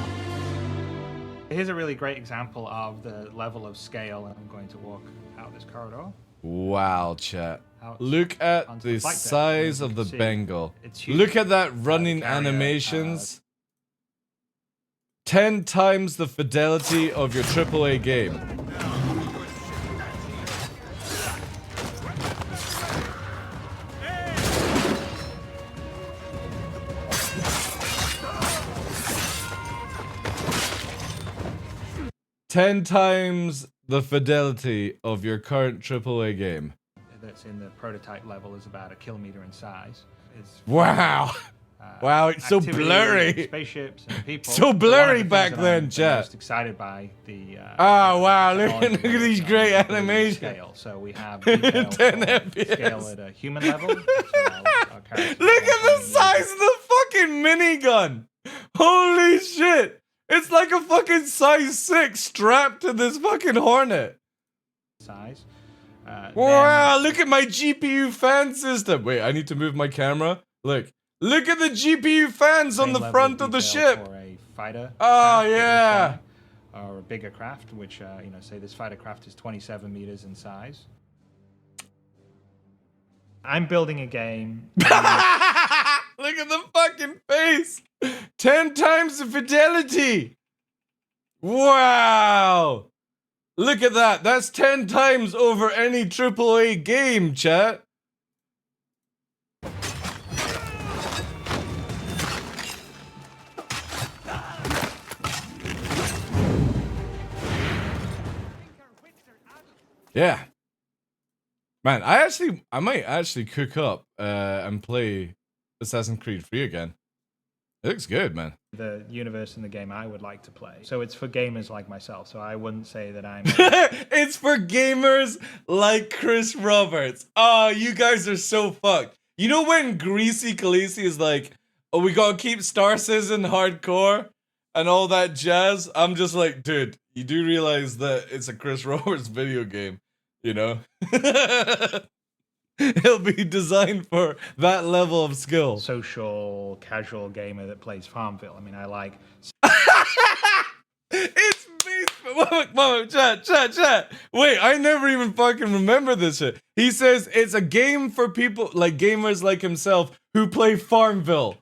Here's a really great example of the level of scale, and I'm going to walk out this corridor. Wow, chat. Out Look at onto the the flight deck, size and of you the can see Bengal. it's huge. Look at that running carrier, animations. 10 times the fidelity of your AAA game. Ten times the fidelity of your current AAA game. That's in the prototype level is about 1 kilometer in size. It's Wow. Wow, it's so activity, blurry. Spaceships and people. So one of blurry the things back that then, I'm the chat. most excited by the. Oh, wow, look technology at these is, great the animations. Scale. So we have 10 details for FPS. scale at a human level. So our characters Look are at the 1.8 size of the fucking minigun. Holy shit. It's like a fucking size 6 strapped to this fucking Hornet. size. Wow, look at my GPU fan system. Wait, I need to move my camera. Look at the GPU fans on the front of the ship. For a fighter. Oh, craft that yeah. we're flying, or a bigger craft, which say this fighter craft is 27 meters in size. I'm building a game. Look at the fucking face. 10 times the fidelity. Wow. Look at that. That's 10 times over any AAA game, chat. Yeah. Man, I might actually cook up and play Assassin's Creed 3 again. It looks good, man. The universe in the game I would like to play. So it's for gamers like myself. So I wouldn't say that I'm. It's for gamers like Chris Roberts. Oh, you guys are so fucked. You know when Greasy Khaleesi is like, oh, we gotta keep Star Citizen hardcore and all that jazz? I'm just like, dude, you do realize that it's a Chris Roberts video game, you know? It'll be designed for that level of skill. Social, casual gamer that plays Farmville. I mean, I like. It's based. Moment, chat. Wait, I never even fucking remember this shit. He says it's a game for people like gamers like himself who play Farmville.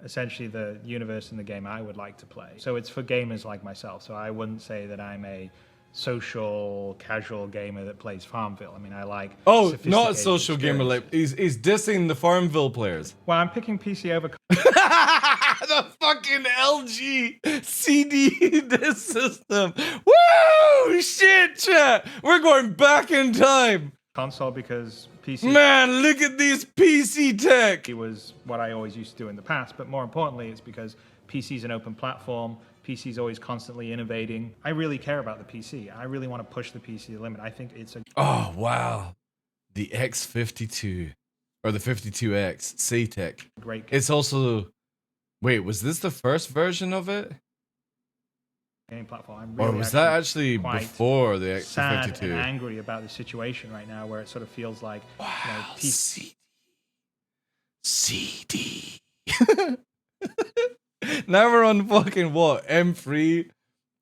Essentially, the universe in the game I would like to play. So it's for gamers like myself. So I wouldn't say that I'm a social, casual gamer that plays Farmville. I mean, I like. Oh, not a sophisticated social gamer. Like he's dissing the Farmville players. Well, I'm picking PC over. The fucking LG CD disc system. Woo! Shit, chat. We're going back in time. Console because PC. Man, look at these PC tech. It was what I always used to do in the past, but more importantly, it's because PC is an open platform. PC is always constantly innovating. I really care about the PC. I really want to push the PC to the limit. I think it's a. Oh, wow. The X52. Or the 52X. C-Tech. Great game. It's also... Wait, was this the first version of it? game platform. I'm Or really was that actually quite before the sad X52? and angry about the situation right now, where it sort of feels like CD. Now we're on fucking what? M3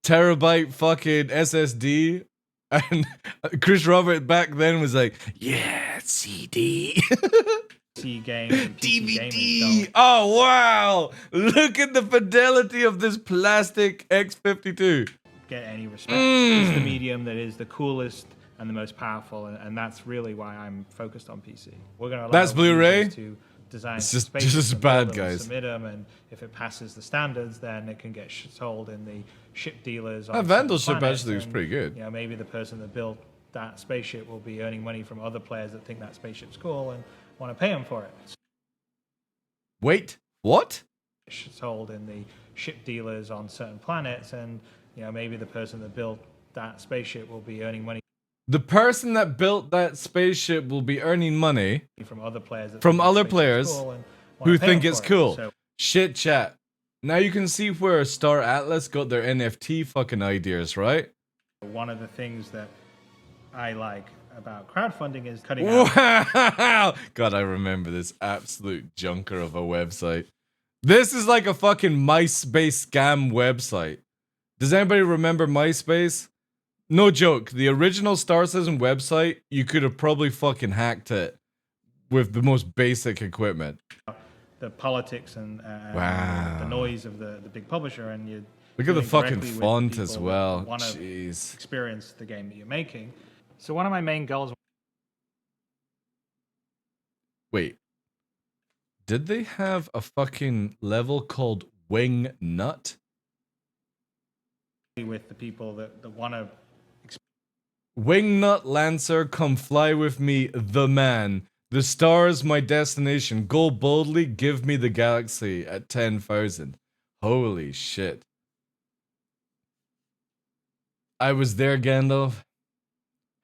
terabyte fucking SSD, and Chris Robert back then was like, yeah, CD. PC games and PC gamers DVD. don't Oh wow! Look at the fidelity of this plastic X52. get any respect. It's the medium that is the coolest and the most powerful, and that's really why I'm focused on PC. We're gonna allow That's Blu-ray? users to design It's just spaceships and bad, build them, guys. submit them, and if it passes the standards, then it can get sold in the ship dealers. That on Vandal certain ship planets, actually was and, pretty good. You know, maybe the person that built that spaceship will be earning money from other players that think that spaceship's cool and want to pay them for it. Wait, what? Sold in the ship dealers on certain planets, and you know, maybe the person that built that spaceship will be earning money The person that built that spaceship will be earning money from other players that from think that other spaceship's players cool and wanna who pay think them it's for it. cool. So Shit chat. Now you can see where Star Atlas got their NFT fucking ideas, right? one of the things that I like about crowdfunding is cutting out Wow! God, I remember this absolute junker of a website. This is like a fucking MySpace scam website. Does anybody remember MySpace? No joke. The original Star Citizen website, you could have probably fucking hacked it with the most basic equipment. the politics and Wow. the noise of the big publisher, and you Look at the dealing fucking directly with font people as that well. wanna Jeez. experience the game that you're making. So one of my main goals Wait. Did they have a fucking level called Wing Nut? with the people that want to Wingnut Lancer, come fly with me, the man. The stars, my destination. Go boldly, give me the galaxy at 10,000. Holy shit. I was there, Gandalf.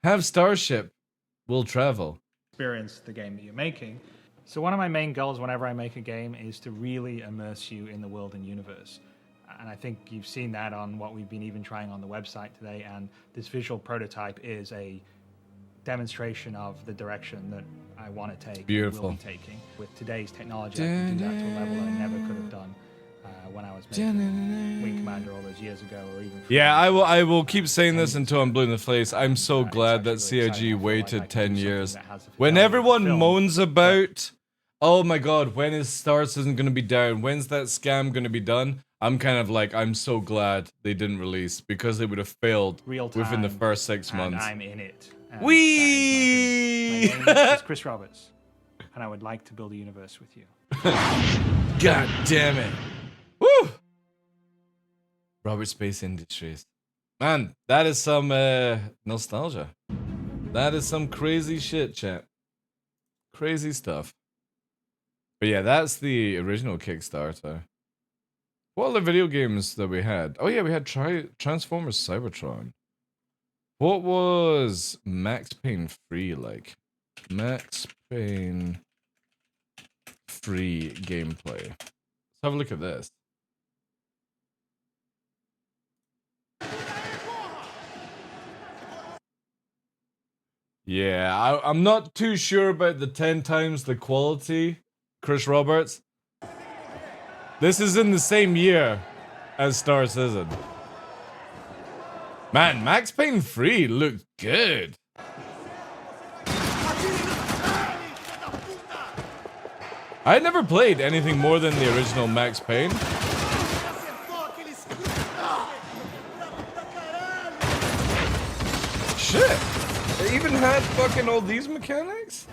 Have Starship. We'll travel. experience the game that you're making. So one of my main goals whenever I make a game is to really immerse you in the world and universe. And I think you've seen that on what we've been even trying on the website today. And this visual prototype is a demonstration of the direction that I want to take. Beautiful. And will be taking. With today's technology, I can do that to a level that I never could have done when I was making Wing Commander all those years ago, or even. Yeah, I will keep saying this until I'm blue in the face. I'm so It's glad that actually really exciting. I CIG feel like I waited can 10 do years. something that has the When fidelity of the everyone film, moans about, oh my god, when is Star Citizen going to be down? When's that scam going to be done? I'm kind of like, I'm so glad they didn't release, because they would have failed real within the time, first 6 and months. I'm in it. And Whee! that is my dream. My name is Chris Roberts, and I would like to build a universe with you. God damn it. Woo! Robert Space Industries. Man, that is some nostalgia. That is some crazy shit, chat. Crazy stuff. But yeah, that's the original Kickstarter. What other video games that we had? Oh yeah, we had Transformers Cybertron. What was Max Payne 3 like? Max Payne 3 gameplay. Let's have a look at this. Yeah, I'm not too sure about the 10 times the quality, Chris Roberts. This is in the same year as Star Citizen. Man, Max Payne 3 looked good. I never played anything more than the original Max Payne. Shit. They even had fucking all these mechanics?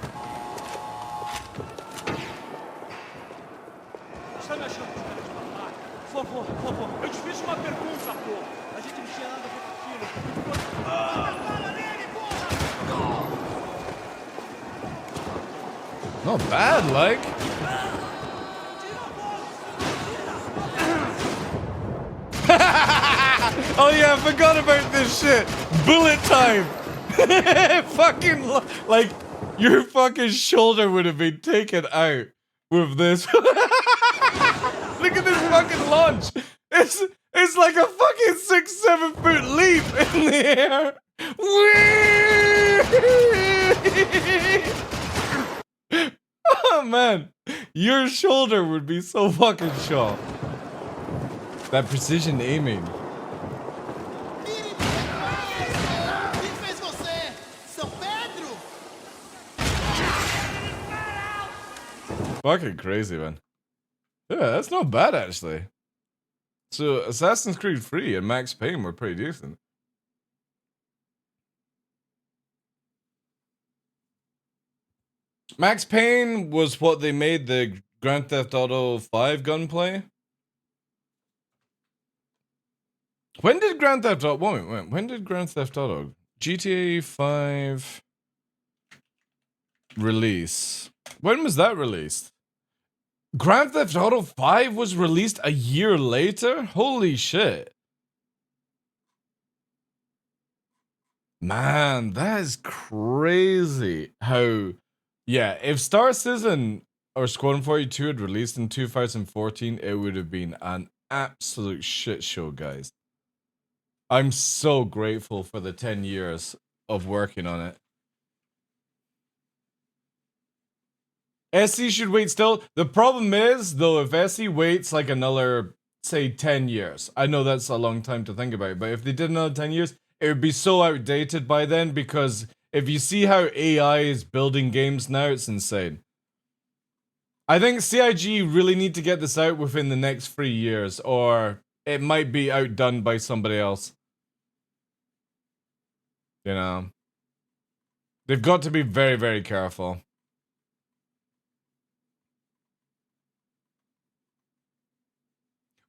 Not bad, like. Oh yeah, I forgot about this shit. Bullet time. Fucking like your fucking shoulder would have been taken out with this. Look at this fucking launch. It's like a fucking 6-7 foot leap in the air. Oh man, your shoulder would be so fucking sharp. That precision aiming. Fucking crazy, man. Yeah, that's not bad actually. So Assassin's Creed 3 and Max Payne were pretty decent. Max Payne was what they made the Grand Theft Auto 5 gunplay. When did Grand Theft Auto... Wait, when did Grand Theft Auto... GTA 5... release? When was that released? Grand Theft Auto 5 was released a year later? Holy shit. Man, that is crazy how... Yeah, if Star Citizen or Squadron 42 had released in 2014, it would have been an absolute shit show, guys. I'm so grateful for the 10 years of working on it. SE should wait still. The problem is, though, if SE waits like another, say, 10 years, I know that's a long time to think about, but if they did another 10 years, it would be so outdated by then, because if you see how AI is building games now, it's insane. I think CIG really need to get this out within the next 3 years, or it might be outdone by somebody else. You know? They've got to be very, very careful.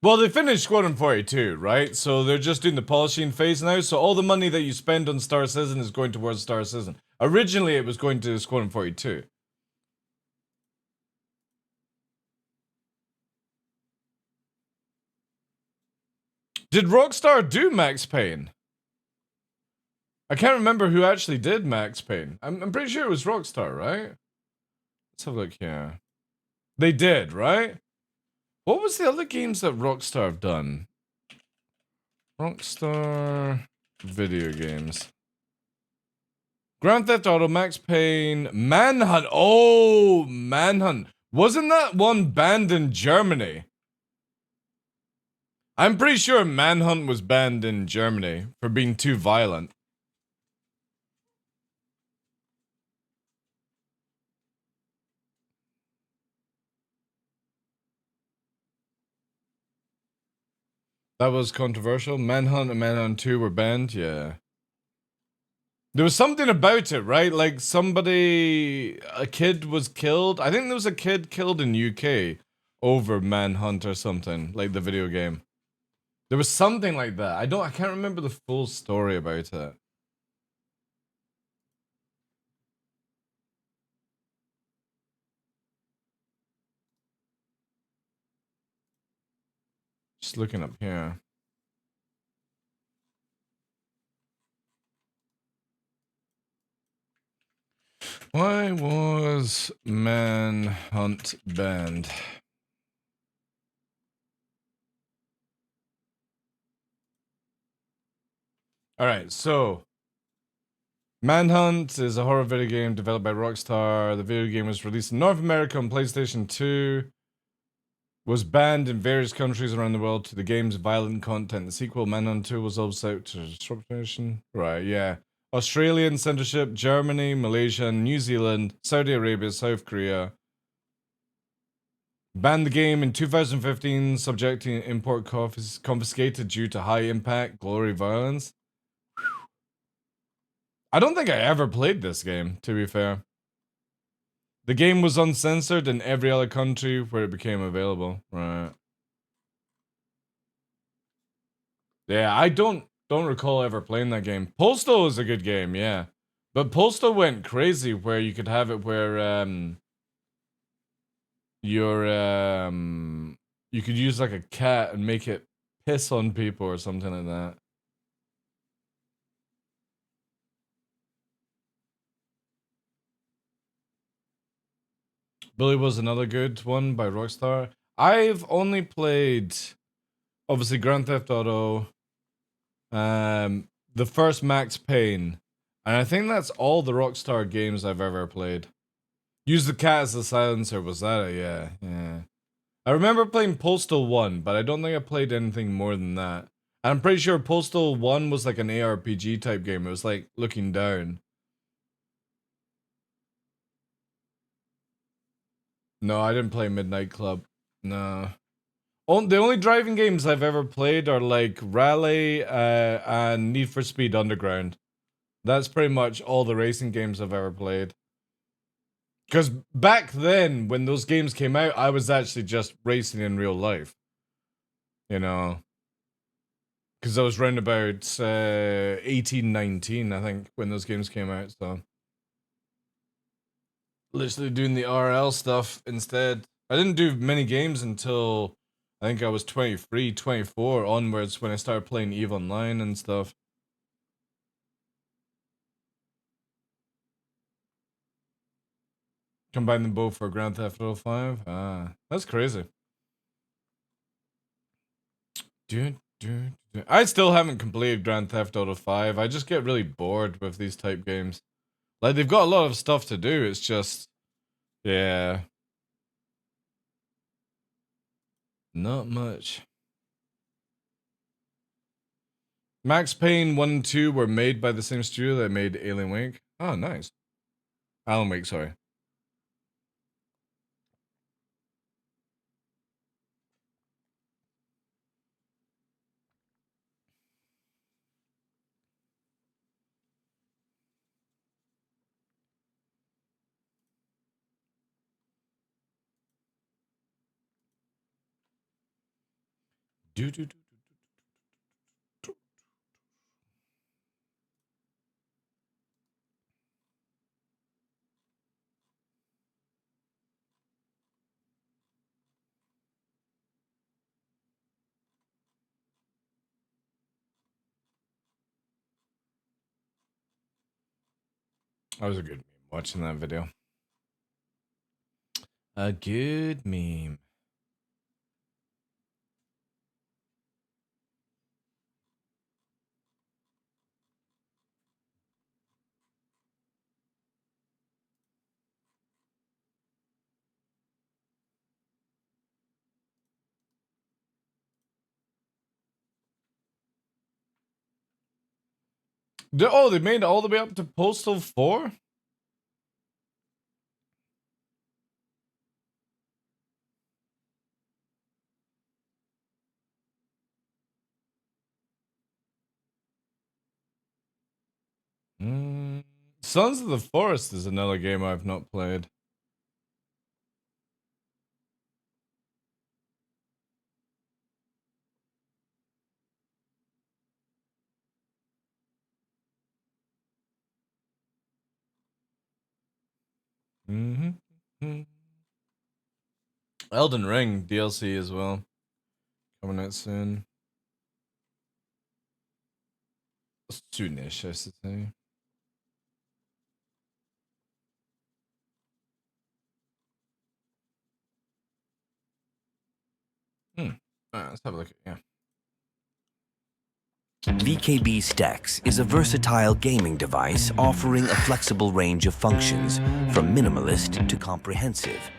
Well, they finished Squadron 42, right? So they're just doing the polishing phase now. So all the money that you spend on Star Citizen is going towards Star Citizen. Originally, it was going to Squadron 42. Did Rockstar do Max Payne? I can't remember who actually did Max Payne. I'm pretty sure it was Rockstar, right? Let's have a look here. They did, right? What was the other games that Rockstar have done? Rockstar video games. Grand Theft Auto, Max Payne, Manhunt. Oh, Manhunt. Wasn't that one banned in Germany? I'm pretty sure Manhunt was banned in Germany for being too violent. That was controversial. Manhunt and Manhunt 2 were banned, yeah. There was something about it, right? Like a kid was killed. I think there was a kid killed in UK over Manhunt or something, like the video game. There was something like that. I can't remember the full story about it. Just looking up here. Why was Manhunt banned? Alright, so Manhunt is a horror video game developed by Rockstar. The video game was released in North America on PlayStation 2. Was banned in various countries around the world to the game's violent content. The sequel, Manhunt 2, was also out to disruption. Right, yeah. Australian censorship, Germany, Malaysia, New Zealand, Saudi Arabia, South Korea. Banned the game in 2015, subjecting import confiscated due to high impact, glory violence. I don't think I ever played this game, to be fair. The game was uncensored in every other country where it became available. Right. Yeah, I don't recall ever playing that game. Postal is a good game, yeah. But Postal went crazy where you could have it where you could use like a cat and make it piss on people or something like that. Billy was another good one by Rockstar. I've only played obviously Grand Theft Auto, the first Max Payne, and I think that's all the Rockstar games I've ever played. Use the Cat as a silencer, was that it? Yeah, yeah. I remember playing Postal 1, but I don't think I played anything more than that. And I'm pretty sure Postal 1 was like an ARPG type game. It was like looking down. No, I didn't play Midnight Club. No. The only driving games I've ever played are like Rally and Need for Speed Underground. That's pretty much all the racing games I've ever played. Because back then, when those games came out, I was actually just racing in real life. You know. Because I was around about 18, 19, I think, when those games came out, so. Literally doing the RL stuff instead. I didn't do many games until I think I was 23, 24 onwards when I started playing EVE Online and stuff. Combine them both for Grand Theft Auto 5? Ah, that's crazy. I still haven't completed Grand Theft Auto 5. I just get really bored with these type games. Like, they've got a lot of stuff to do, it's just... yeah. Not much. Max Payne 1 and 2 were made by the same studio that made Alien Wake. Oh, nice. Alan Wake, sorry. That was a good meme watching that video. A good meme. Oh, they made it all the way up to Postal 4? Sons of the Forest is another game I've not played. Elden Ring DLC as well. Coming out soon. Soonish, I should say. Alright, let's have a look at yeah. VKB Stacks is a versatile gaming device offering a flexible range of functions, from minimalist to comprehensive.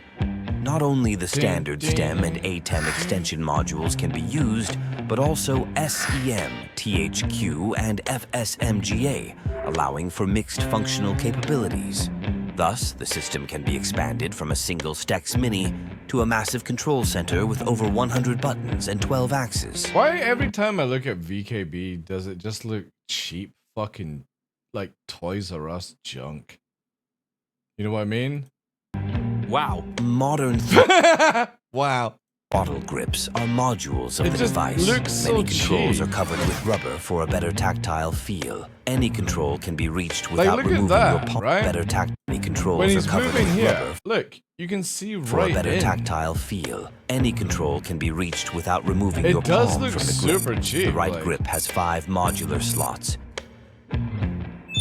Not only the standard STEM and ATEM extension modules can be used, but also SEM, THQ, and FSMGA, allowing for mixed functional capabilities. Thus, the system can be expanded from a single Stax Mini to a massive control center with over 100 buttons and 12 axes. Why every time I look at VKB does it just look cheap fucking like Toys R Us junk? You know what I mean? Wow. Modern wow. Bottle grips are modules of It the just device. looks so Many controls cheap. are covered with rubber for a better tactile feel. Any control can be reached Like, without look at removing that, your palm. right? Better tactile controls When are he's covered moving with here, rubber look, you can see for right a better in. tactile feel. Any control can be reached without removing It your does palm look from the grip. super cheap, The right like- grip has 5 modular slots.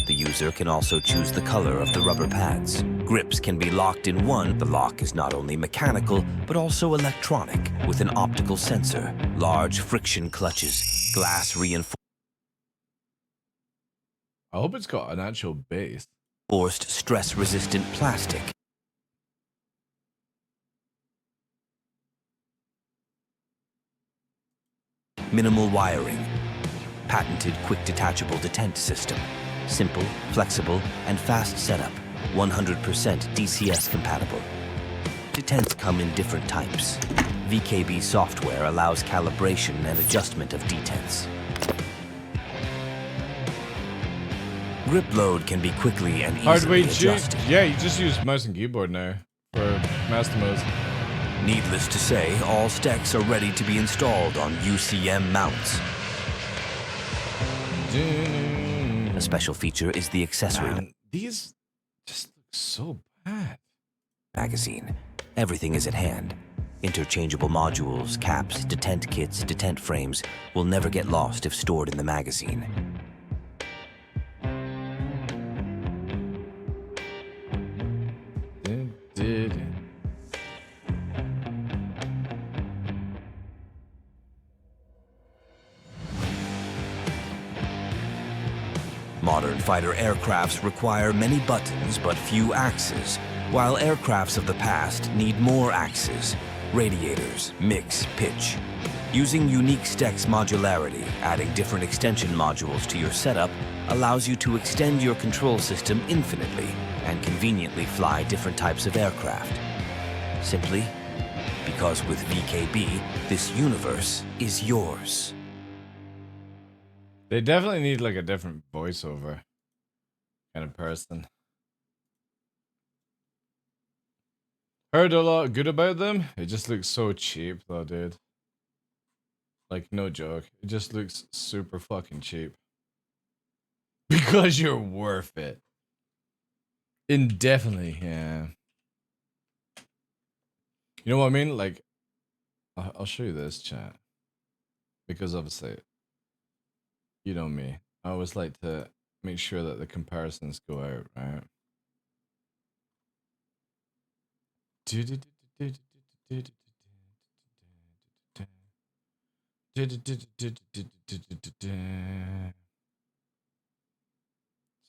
The user can also choose the color of the rubber pads. Grips can be locked in one. The lock is not only mechanical, but also electronic, with an optical sensor, large friction clutches, glass reinforced I hope it's got an actual base. stress-resistant plastic. Minimal wiring. Patented quick detachable detent system. Simple, flexible, and fast setup. 100% DCS compatible. Detents come in different types. VKB software allows calibration and adjustment of detents. Grip load can be quickly and Hard easily weight shoot? adjusted. Yeah, you just use mouse and keyboard now for master modes. Needless to say, all stacks are ready to be installed on UCM mounts. A special feature is the accessory Man, these just look so bad. magazine. Everything is at hand. Interchangeable modules, caps, detent kits, detent frames will never get lost if stored in the magazine. Modern fighter aircrafts require many buttons but few axes, while aircrafts of the past need more axes, radiators, mix, pitch. Using unique Stex modularity, adding different extension modules to your setup allows you to extend your control system infinitely and conveniently fly different types of aircraft. Simply because with VKB, this universe is yours. They definitely need like a different voiceover kind of person. Heard a lot good about them. It just looks so cheap though, dude. Like, no joke. It just looks super fucking cheap. Because you're worth it. Indefinitely, yeah. You know what I mean? Like, I'll show you this, chat. Because obviously, you know me. I always like to make sure that the comparisons go out, right?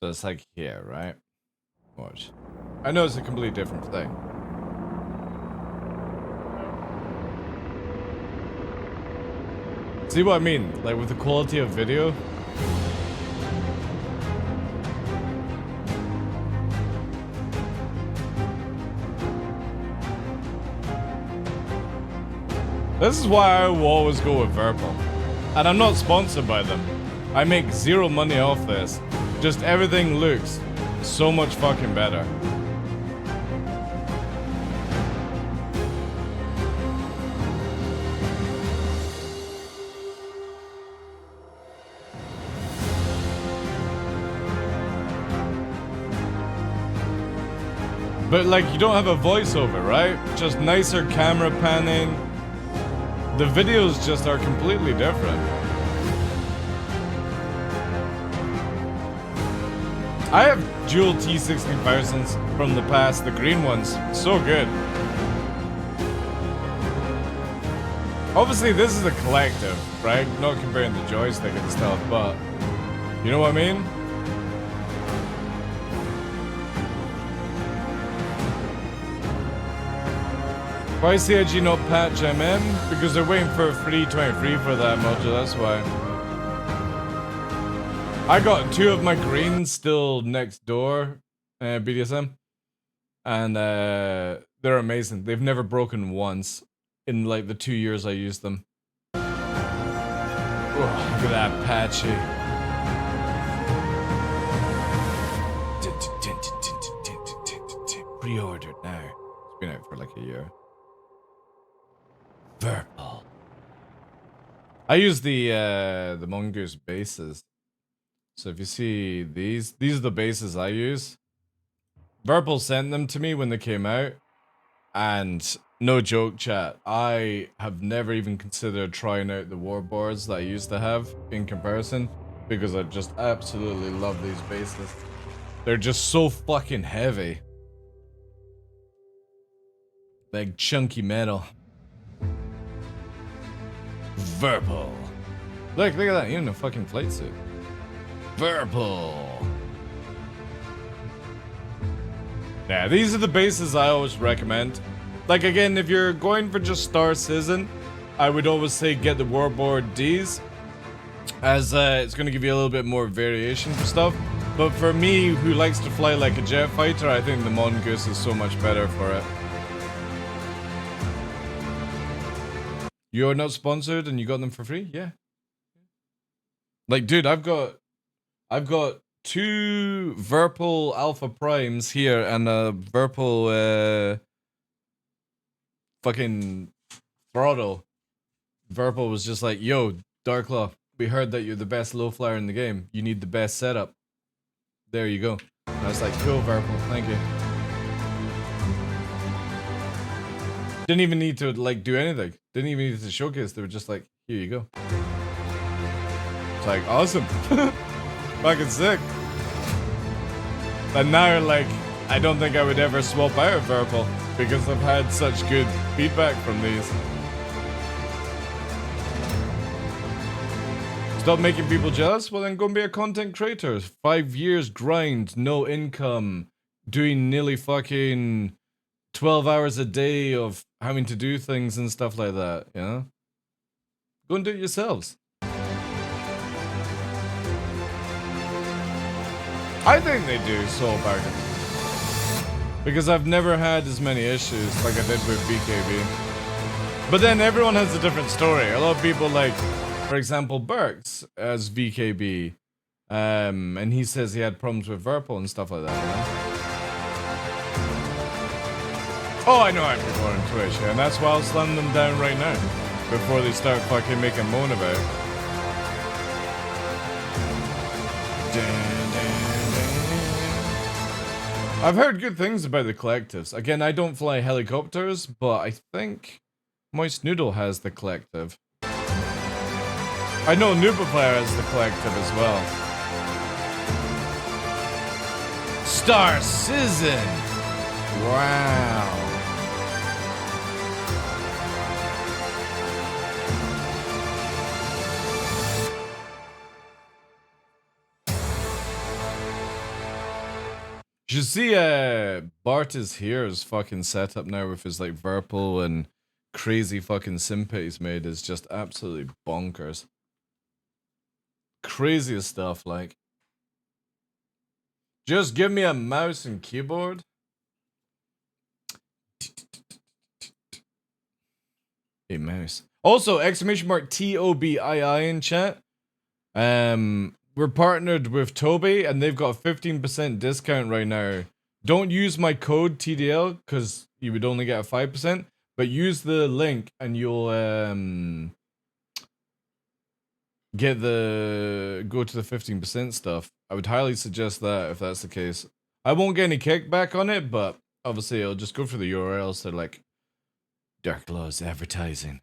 So it's like here, right? Watch. I know it's a completely different thing. See what I mean? Like with the quality of video? This is why I will always go with Verpal. And I'm not sponsored by them. I make zero money off this. Just everything looks so much fucking better. But like, you don't have a voiceover, right? Just nicer camera panning. The videos just are completely different. I have dual T6000s from the past, the green ones. So good. Obviously, this is a collective, right? Not comparing the joystick and stuff, but you know what I mean? Why is CIG not patch MM? Because they're waiting for a free 23 for that module, that's why. I got 2 of my greens still next door, BDSM. And they're amazing. They've never broken once in like the 2 years I used them. Oh, look at that patchy. Pre-ordered now. It's been out for like a year. Verpal. I use the Mongoose bases. So if you see these are the bases I use. Verpal sent them to me when they came out. And no joke, chat, I have never even considered trying out the warboards that I used to have in comparison. Because I just absolutely love these bases. They're just so fucking heavy. Big chunky metal. Verpal. Look at that. You're in a fucking flight suit. Verpal. Yeah, these are the bases I always recommend. Like, again, if you're going for just Star Citizen, I would always say get the Warboard Ds, as it's going to give you a little bit more variation for stuff. But for me, who likes to fly like a jet fighter, I think the Mongoose is so much better for it. You're not sponsored and you got them for free? Yeah. Like, dude, I've got 2 Verpal Alpha Primes here and a Verpal fucking throttle. Verpal was just like, yo, DarkLaw, we heard that you're the best low flyer in the game. You need the best setup. There you go. And I was like, cool, Verpal, thank you. Didn't even need to, like, do anything. Didn't even need to showcase. They were just like, here you go. It's like, awesome. Fucking sick. And now, like, I don't think I would ever swap out of Verpal because I've had such good feedback from these. Stop making people jealous? Well, then go and be a content creator. 5 years grind, no income, doing nearly fucking 12 hours a day of having to do things and stuff like that, you know? Go and do it yourselves. I think they do Soul Bargain. Because I've never had as many issues like I did with VKB. But then everyone has a different story. A lot of people like, for example, Burks as VKB. And he says he had problems with Verpal and stuff like that, you know? Oh, I know how people are on Twitch, yeah, and that's why I'll slam them down right now. Before they start fucking making moan about it. I've heard good things about the collectives. Again, I don't fly helicopters, but I think Moist Noodle has the collective. I know Noobaplayer has the collective as well. Star Citizen! Wow. You see, Bart is here is fucking setup now with his like Verpal and crazy fucking simpet he's made is just absolutely bonkers. Craziest stuff, like. Just give me a mouse and keyboard. A mouse. Also, exclamation mark TOBII in chat. We're partnered with Toby, and they've got a 15% discount right now. Don't use my code TDL, because you would only get a 5%, but use the link, and you'll get go to the 15% stuff. I would highly suggest that, if that's the case. I won't get any kickback on it, but obviously I'll just go for the URL, so like, DarkLaw's advertising.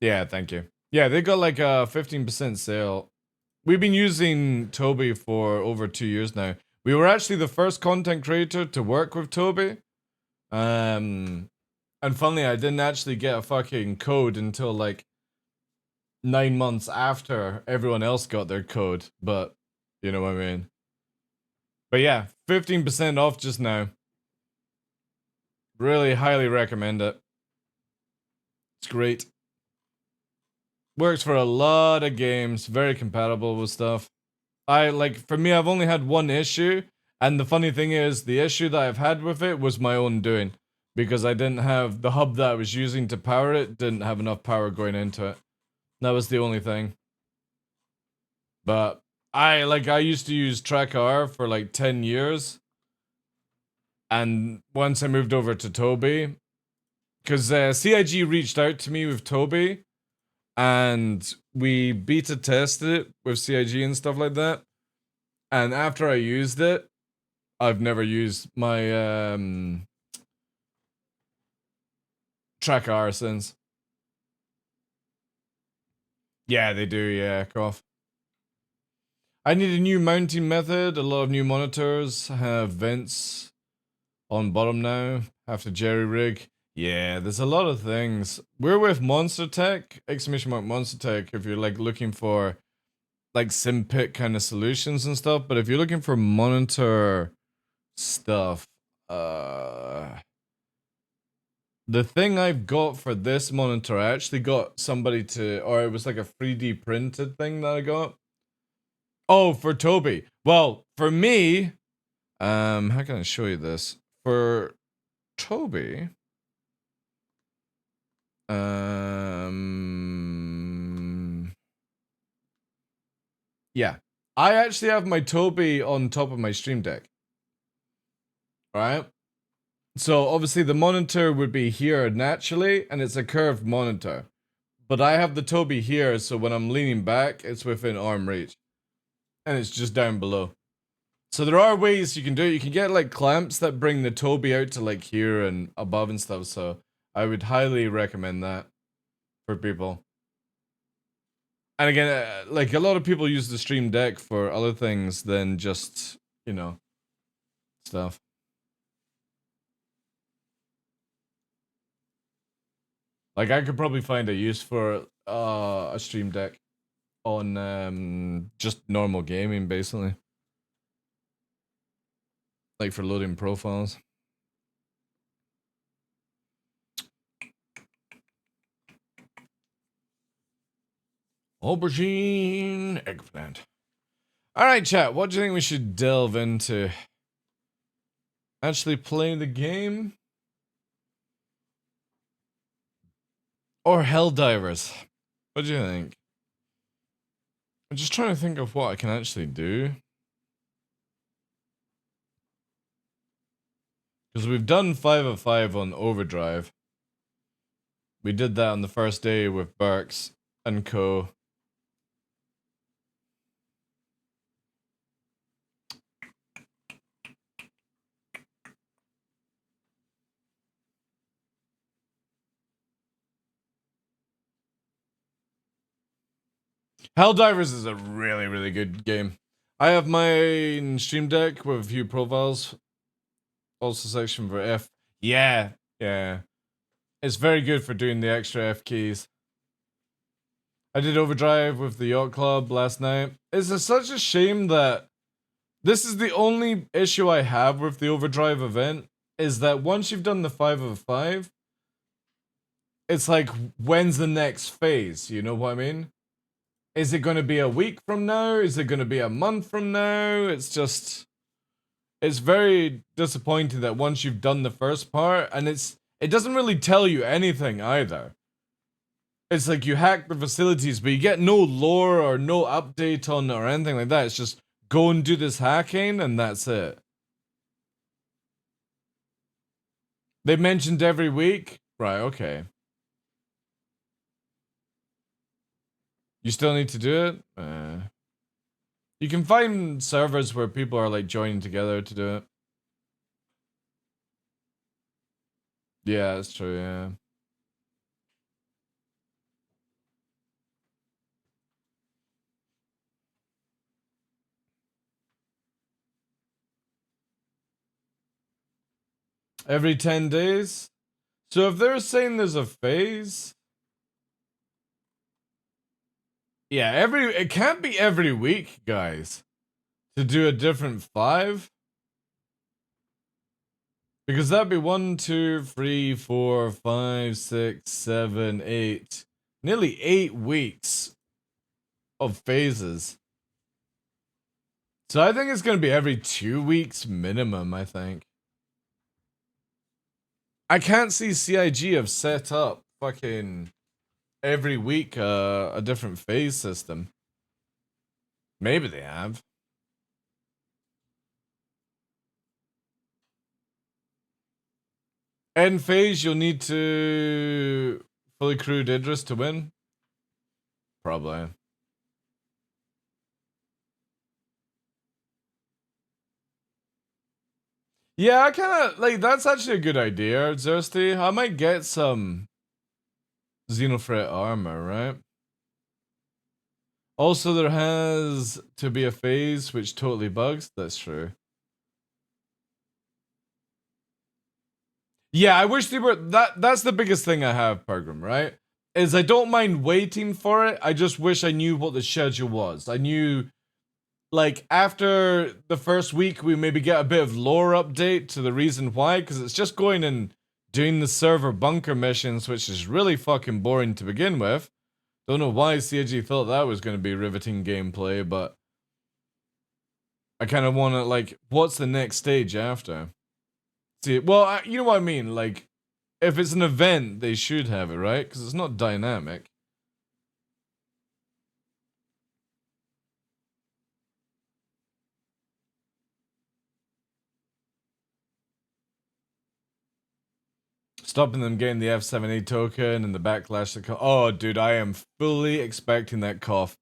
Yeah, thank you. Yeah, they got like a 15% sale. We've been using Toby for over 2 years now. We were actually the first content creator to work with Toby. And funnily, I didn't actually get a fucking code until like 9 months after everyone else got their code. But, you know what I mean. But yeah, 15% off just now. Really highly recommend it. It's great. Works for a lot of games, very compatible with stuff. For me, I've only had one issue, and the funny thing is, the issue that I've had with it was my own doing, because I didn't have, the hub that I was using to power it, didn't have enough power going into it. That was the only thing. But, I used to use TrackR for like 10 years, and once I moved over to Toby, because CIG reached out to me with Toby, and we beta tested it with CIG and stuff like that. And after I used it, I've never used my TrackR since. Yeah, they do, yeah, cough. I need a new mounting method. A lot of new monitors have vents on bottom now. Have to jerry rig. Yeah, there's a lot of things. We're with Monster Tech, exclamation mark Monster Tech, if you're like looking for like SimPit kind of solutions and stuff. But if you're looking for monitor stuff, the thing I've got for this monitor, I actually got somebody to, or it was like a 3D printed thing that I got. Oh, for Toby. Well, for me, how can I show you this? For Toby, yeah, I actually have my Toby on top of my Stream Deck. Right? So obviously the monitor would be here naturally, and it's a curved monitor. But I have the Toby here, so when I'm leaning back, it's within arm reach. And it's just down below. So there are ways you can do it. You can get like clamps that bring the Toby out to like here and above and stuff. So I would highly recommend that for people. And again, like a lot of people use the Stream Deck for other things than just, you know, stuff. Like I could probably find a use for a Stream Deck on just normal gaming, basically. Like for loading profiles. Aubergine, eggplant. Alright, chat, what do you think we should delve into? Actually play the game? Or Helldivers? What do you think? I'm just trying to think of what I can actually do. Because we've done 5 of 5 on Overdrive. We did that on the first day with Burks and co. Helldivers is a really, really good game. I have my Stream Deck with a few profiles. Also section for F. Yeah, yeah. It's very good for doing the extra F keys. I did Overdrive with the Yacht Club last night. It's such a shame that this is the only issue I have with the Overdrive event, is that once you've done the 5 of 5, it's like, when's the next phase? You know what I mean? Is it going to be a week from now? Is it going to be a month from now? It's just... It's very disappointing that once you've done the first part, and it doesn't really tell you anything either. It's like you hack the facilities, but you get no lore or no update on it or anything like that. It's just go and do this hacking, and that's it. They mentioned every week? Right, okay. You still need to do it? You can find servers where people are like joining together to do it. Yeah, that's true, yeah. Every 10 days? So if they're saying there's a phase... Yeah, it can't be every week, guys. To do a different 5. Because that'd be 1, 2, 3, 4, 5, 6, 7, 8. Nearly 8 weeks of phases. So I think it's going to be every 2 weeks minimum, I think. I can't see CIG have set up fucking every week a different phase system. Maybe they have. End phase, you'll need to fully crewed Idris to win? Probably. Yeah, I kind of, like, that's actually a good idea, Zersty. I might get some Xenofret armor, right? Also, there has to be a phase which totally bugs. That's true. Yeah, I wish they were. That's the biggest thing I have, Pilgrim, right? Is I don't mind waiting for it. I just wish I knew what the schedule was. I knew, like, after the first week, we maybe get a bit of lore update to the reason why, because it's just going and doing the server bunker missions, which is really fucking boring to begin with. Don't know why CIG thought that was going to be riveting gameplay, but I kind of want to, like, what's the next stage after? See, well, you know what I mean? Like, if it's an event, they should have it, right? Because it's not dynamic. Stopping them getting the F7A token and the backlash that oh, dude, I am fully expecting that cough.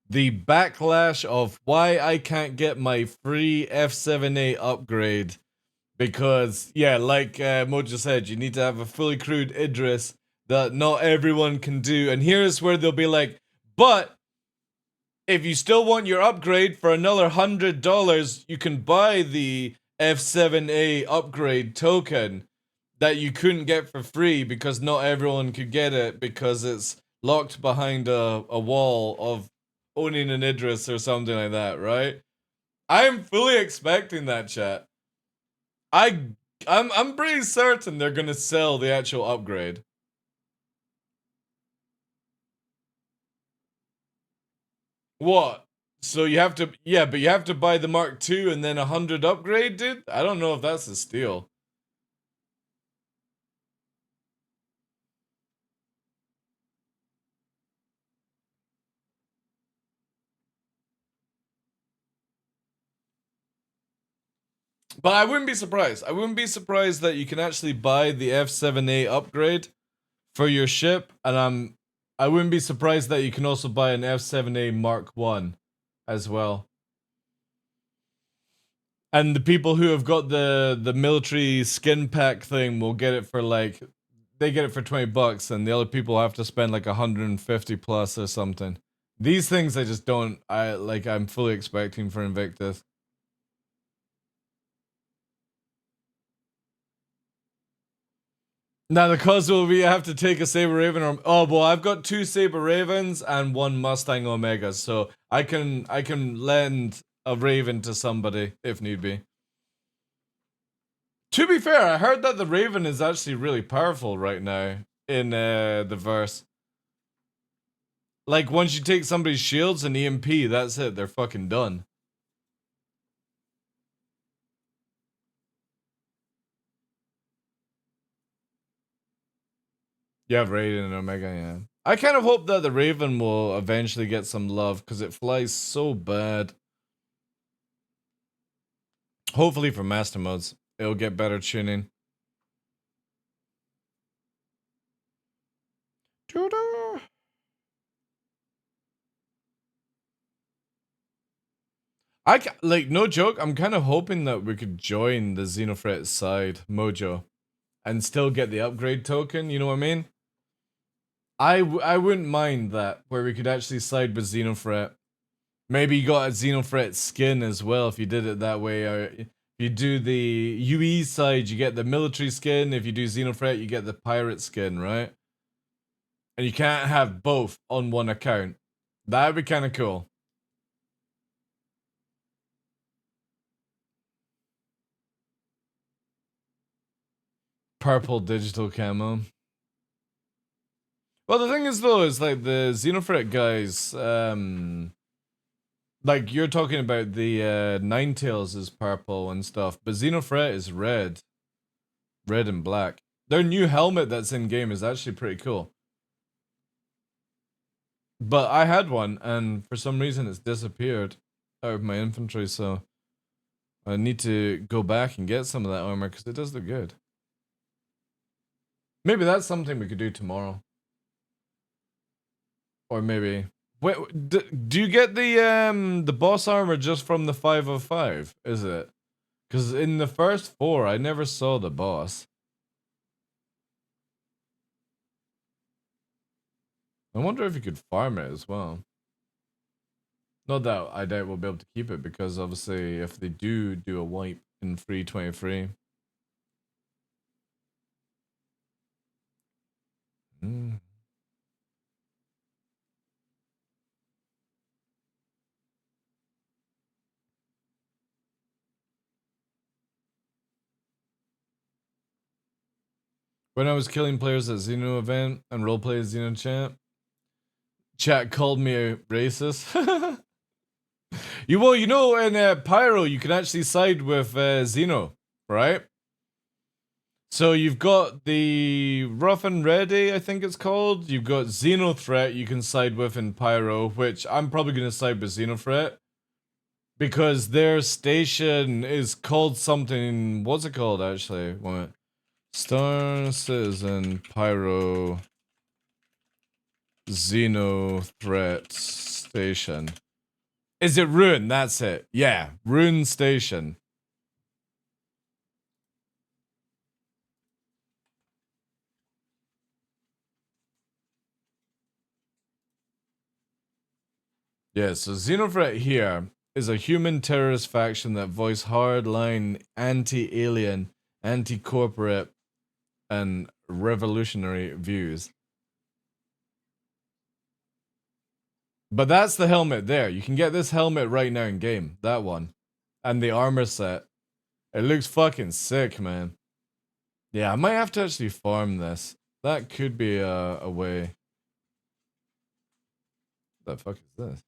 The backlash of why I can't get my free F7A upgrade. Because, yeah, like Mojo said, you need to have a fully crewed Idris that not everyone can do. And here's where they'll be like, but if you still want your upgrade for another $100, you can buy the F7A upgrade token that you couldn't get for free because not everyone could get it because it's locked behind a wall of owning an Idris or something like that, right? I'm fully expecting that, chat. I'm pretty certain they're gonna sell the actual upgrade. What? So you have to, yeah, but you have to buy the Mark II and then 100 upgrade, dude? I don't know if that's a steal. But I wouldn't be surprised. I wouldn't be surprised that you can actually buy the F7A upgrade for your ship, and I wouldn't be surprised that you can also buy an F7A Mark I as well. And the people who have got the military skin pack thing will get it for like, they get it for $20, and the other people have to spend like 150 plus or something. These things I just don't, I'm fully expecting for Invictus. Now the cause will be I have to take a Saber Raven or well, I've got 2 Saber Ravens and 1 Mustang Omega, so I can lend a Raven to somebody if need be. To be fair, I heard that the Raven is actually really powerful right now in the verse. Like once you take somebody's shields and EMP, that's it, they're fucking done. You have Raiden and Omega, yeah. I kind of hope that the Raven will eventually get some love because it flies so bad. Hopefully for master modes, it'll get better tuning. Like, no joke, I'm kind of hoping that we could join the Xenofret side, Mojo, and still get the upgrade token, you know what I mean? I wouldn't mind that, where we could actually side with Xenofret. Maybe you got a Xenofret skin as well if you did it that way, or if you do the UE side, you get the military skin, if you do Xenofret, you get the pirate skin, right? And you can't have both on one account. That'd be kind of cool. Purple digital camo. Well, the thing is though, is like the Xenofret guys, like you're talking about the Ninetales is purple and stuff, but Xenofret is red. Red and black. Their new helmet that's in game is actually pretty cool. But I had one, and for some reason it's disappeared out of my inventory, so I need to go back and get some of that armor, because it does look good. Maybe that's something we could do tomorrow. Or maybe... Wait, do you get the boss armor just from the 505, is it? Because in the first 4, I never saw the boss. I wonder if you could farm it as well. Not that I doubt we'll be able to keep it, because obviously if they do a wipe in 323. Mm. When I was killing players at Xeno event and roleplay Xeno chat called me a racist. You know, in Pyro, you can actually side with Xeno, right? So you've got the Rough and Ready, I think it's called. You've got Xenothreat you can side with in Pyro, which I'm probably going to side with Xenothreat. Because their station is called something... What's it called, actually? What? Star Citizen Pyro Xenothreat Station. Is it Ruin? That's it. Yeah, Ruin Station. Yeah, so Xenothreat here is a human terrorist faction that voice hardline anti-alien, anti-corporate, and revolutionary views. But that's the helmet there. You can get this helmet right now in game. That one. And the armor set. It looks fucking sick, man. Yeah, I might have to actually farm this. That could be a way. What the fuck is this?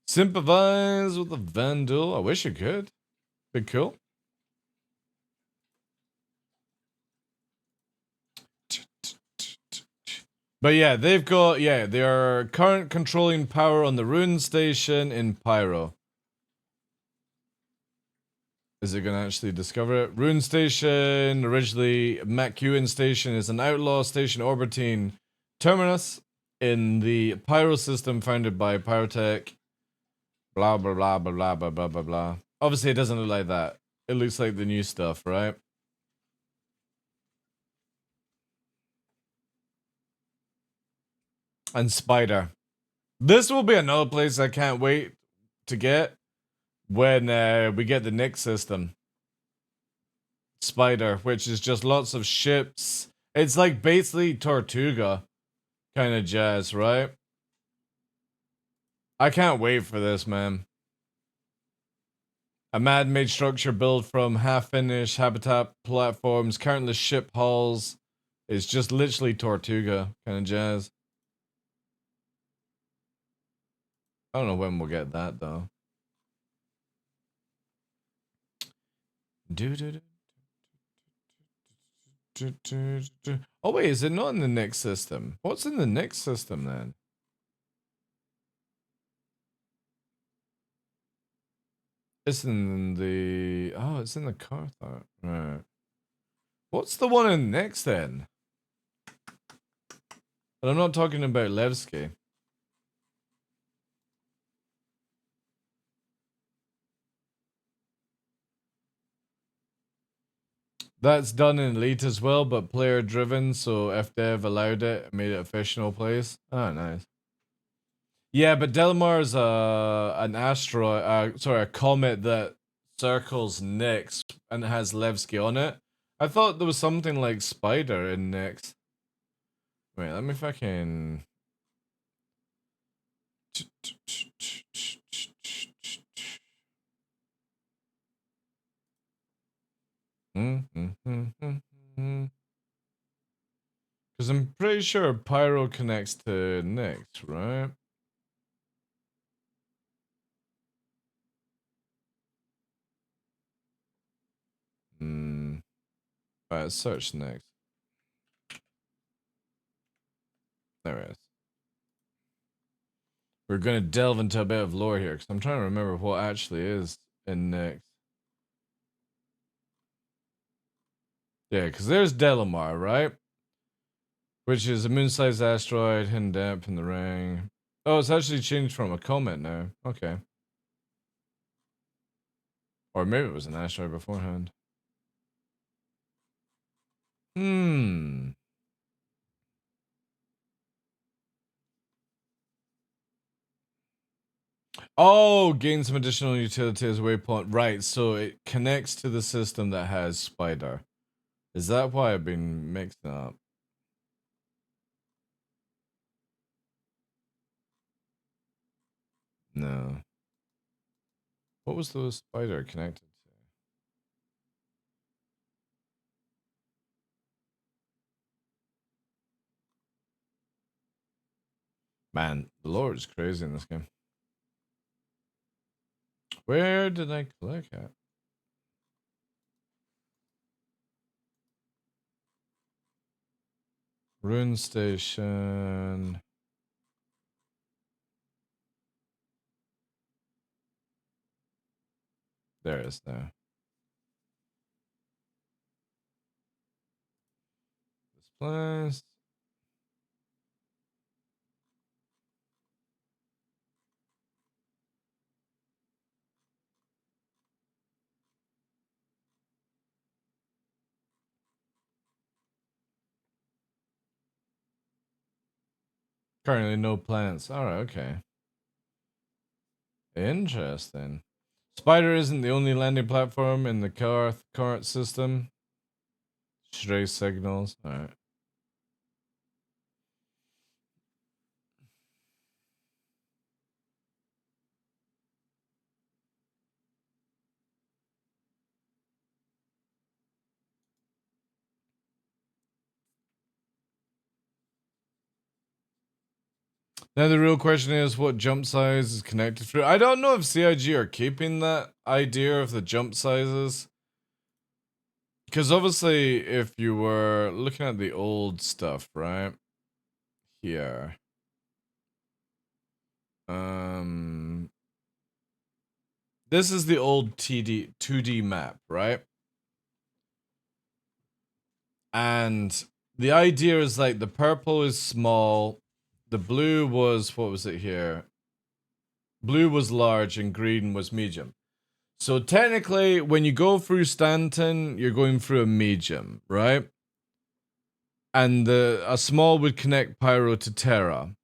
Sympathize with the Vandal. I wish you could. Be cool. But yeah, they've got, they are current controlling power on the Rune Station in Pyro. Is it going to actually discover it? Rune Station, originally MacEwan Station, is an outlaw station orbiting Terminus in the Pyro system founded by Pyrotech. Blah, blah, blah, blah, blah, blah, blah, blah, blah. Obviously, it doesn't look like that. It looks like the new stuff, right? And Spider. This will be another place I can't wait to get when we get the Nick system. Spider, which is just lots of ships. It's like basically Tortuga kind of jazz, right? I can't wait for this, man. A man-made structure built from half-finished habitat platforms, countless ship hulls. It's just literally Tortuga kind of jazz. I don't know when we'll get that, though. Oh, wait, is it not in the next system? What's in the next system, then? It's in the... Oh, it's in the Carthar. Right. What's the one in next, then? But I'm not talking about Levski. That's done in Elite as well, but player driven, so if they've allowed it, made it a fictional place. Oh, nice. Yeah, but Delmar's an asteroid, a comet that circles Nyx and it has Levski on it. I thought there was something like Spider in Nyx. Wait, let me fucking... Because I'm pretty sure Pyro connects to Nyx, right? Alright, search Nyx. There it is. We're gonna delve into a bit of lore here, because I'm trying to remember what actually is in Nyx. Yeah, because there's Delamar, right? Which is a moon-sized asteroid, hidden depth in the ring. Oh, it's actually changed from a comet now. Okay. Or maybe it was an asteroid beforehand. Oh, gain some additional utility as a waypoint. Right, so it connects to the system that has Spider. Is that why I've been mixing up? No. What was the spider connected to? Man, the lore is crazy in this game. Where did I click at? Rune Station. There it is there. This place. Currently no plants. Alright, okay. Interesting. Spider isn't the only landing platform in the current system. Stray signals. Alright. Now the real question is what jump size is connected through. I don't know if CIG are keeping that idea of the jump sizes. Because obviously if you were looking at the old stuff, right? Here. This is the old 2D map, right? And the idea is like the purple is small, the blue was, what was it here? Blue was large and green was medium. So technically, when you go through Stanton, you're going through a medium, right? And a small would connect Pyro to Terra.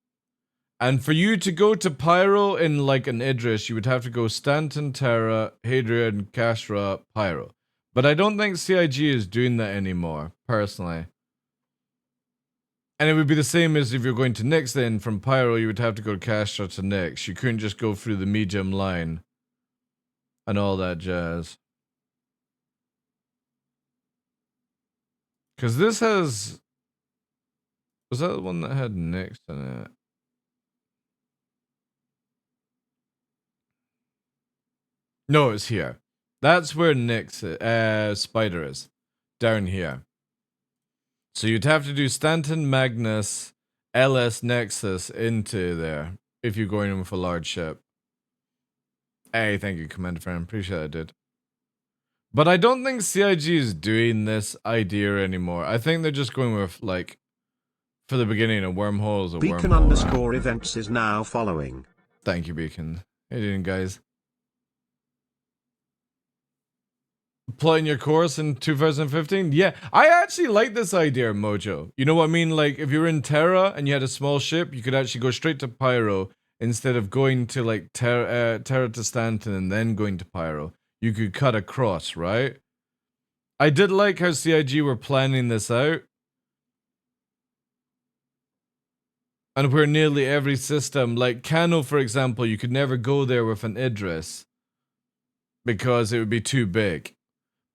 And for you to go to Pyro in like an Idris, you would have to go Stanton, Terra, Hadrian, Kashra, Pyro. But I don't think CIG is doing that anymore, personally. And it would be the same as if you're going to Nyx then, from Pyro you would have to go Kashra to Nyx. You couldn't just go through the medium line. And all that jazz. Because this has... Was that the one that had Nyx in it? No, it's here. That's where Nyx, Spider is. Down here. So you'd have to do Stanton, Magnus, LS, Nexus into there. If you're going in with a large ship. Hey, thank you, Commander Friend. Pretty sure I did. But I don't think CIG is doing this idea anymore. I think they're just going with, like, for the beginning, a wormhole is a Beacon wormhole. underscore events is now following. Thank you, Beacon. How you doing, guys? Plotting your course in 2015? Yeah, I actually like this idea, Mojo. You know what I mean? Like, if you're in Terra and you had a small ship, you could actually go straight to Pyro instead of going to, like, Terra to Stanton and then going to Pyro. You could cut across, right? I did like how CIG were planning this out. And where nearly every system, like Kano, for example, you could never go there with an Idris because it would be too big.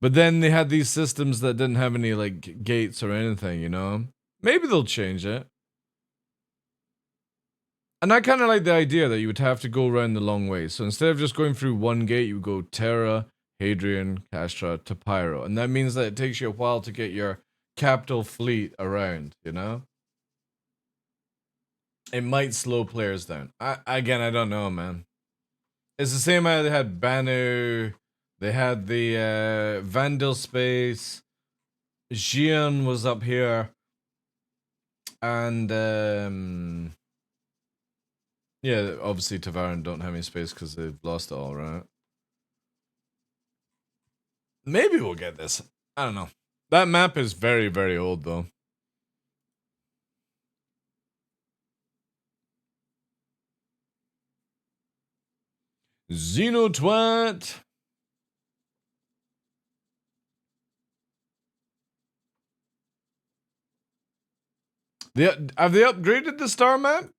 But then they had these systems that didn't have any, like, gates or anything, you know? Maybe they'll change it. And I kind of like the idea that you would have to go around the long way. So instead of just going through one gate, you would go Terra, Hadrian, Castra to Pyro. And that means that it takes you a while to get your capital fleet around, you know? It might slow players down. Again, I don't know, man. It's the same way they had Banu, they had the Vandal Space, Xian was up here, and yeah, obviously Tavaran don't have any space because they've lost it all, right? Maybe we'll get this. I don't know. That map is very, very old, though. Xenotwat. Have they upgraded the star map?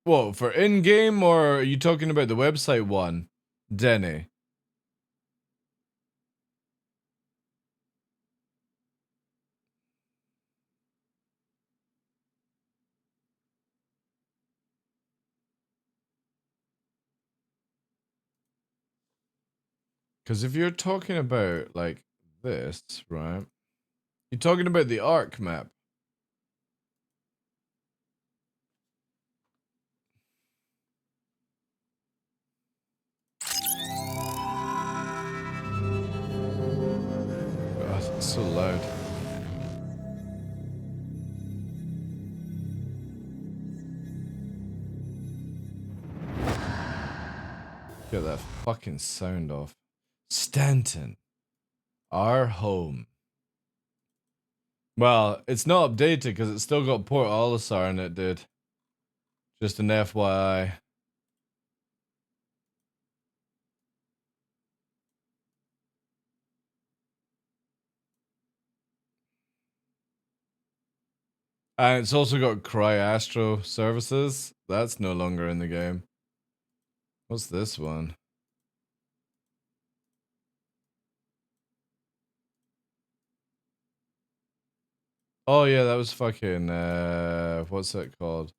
Whoa, for in-game, or are you talking about the website one, Denny? Because if you're talking about, like, this, right? You're talking about the Arc map. God, it's so loud. Get that fucking sound off. Stanton. Our home. Well, it's not updated because it's still got Port Olisar in it, dude. Just an FYI. And it's also got Cry Astro services. That's no longer in the game. What's this one? Oh yeah, that was fucking what's it called?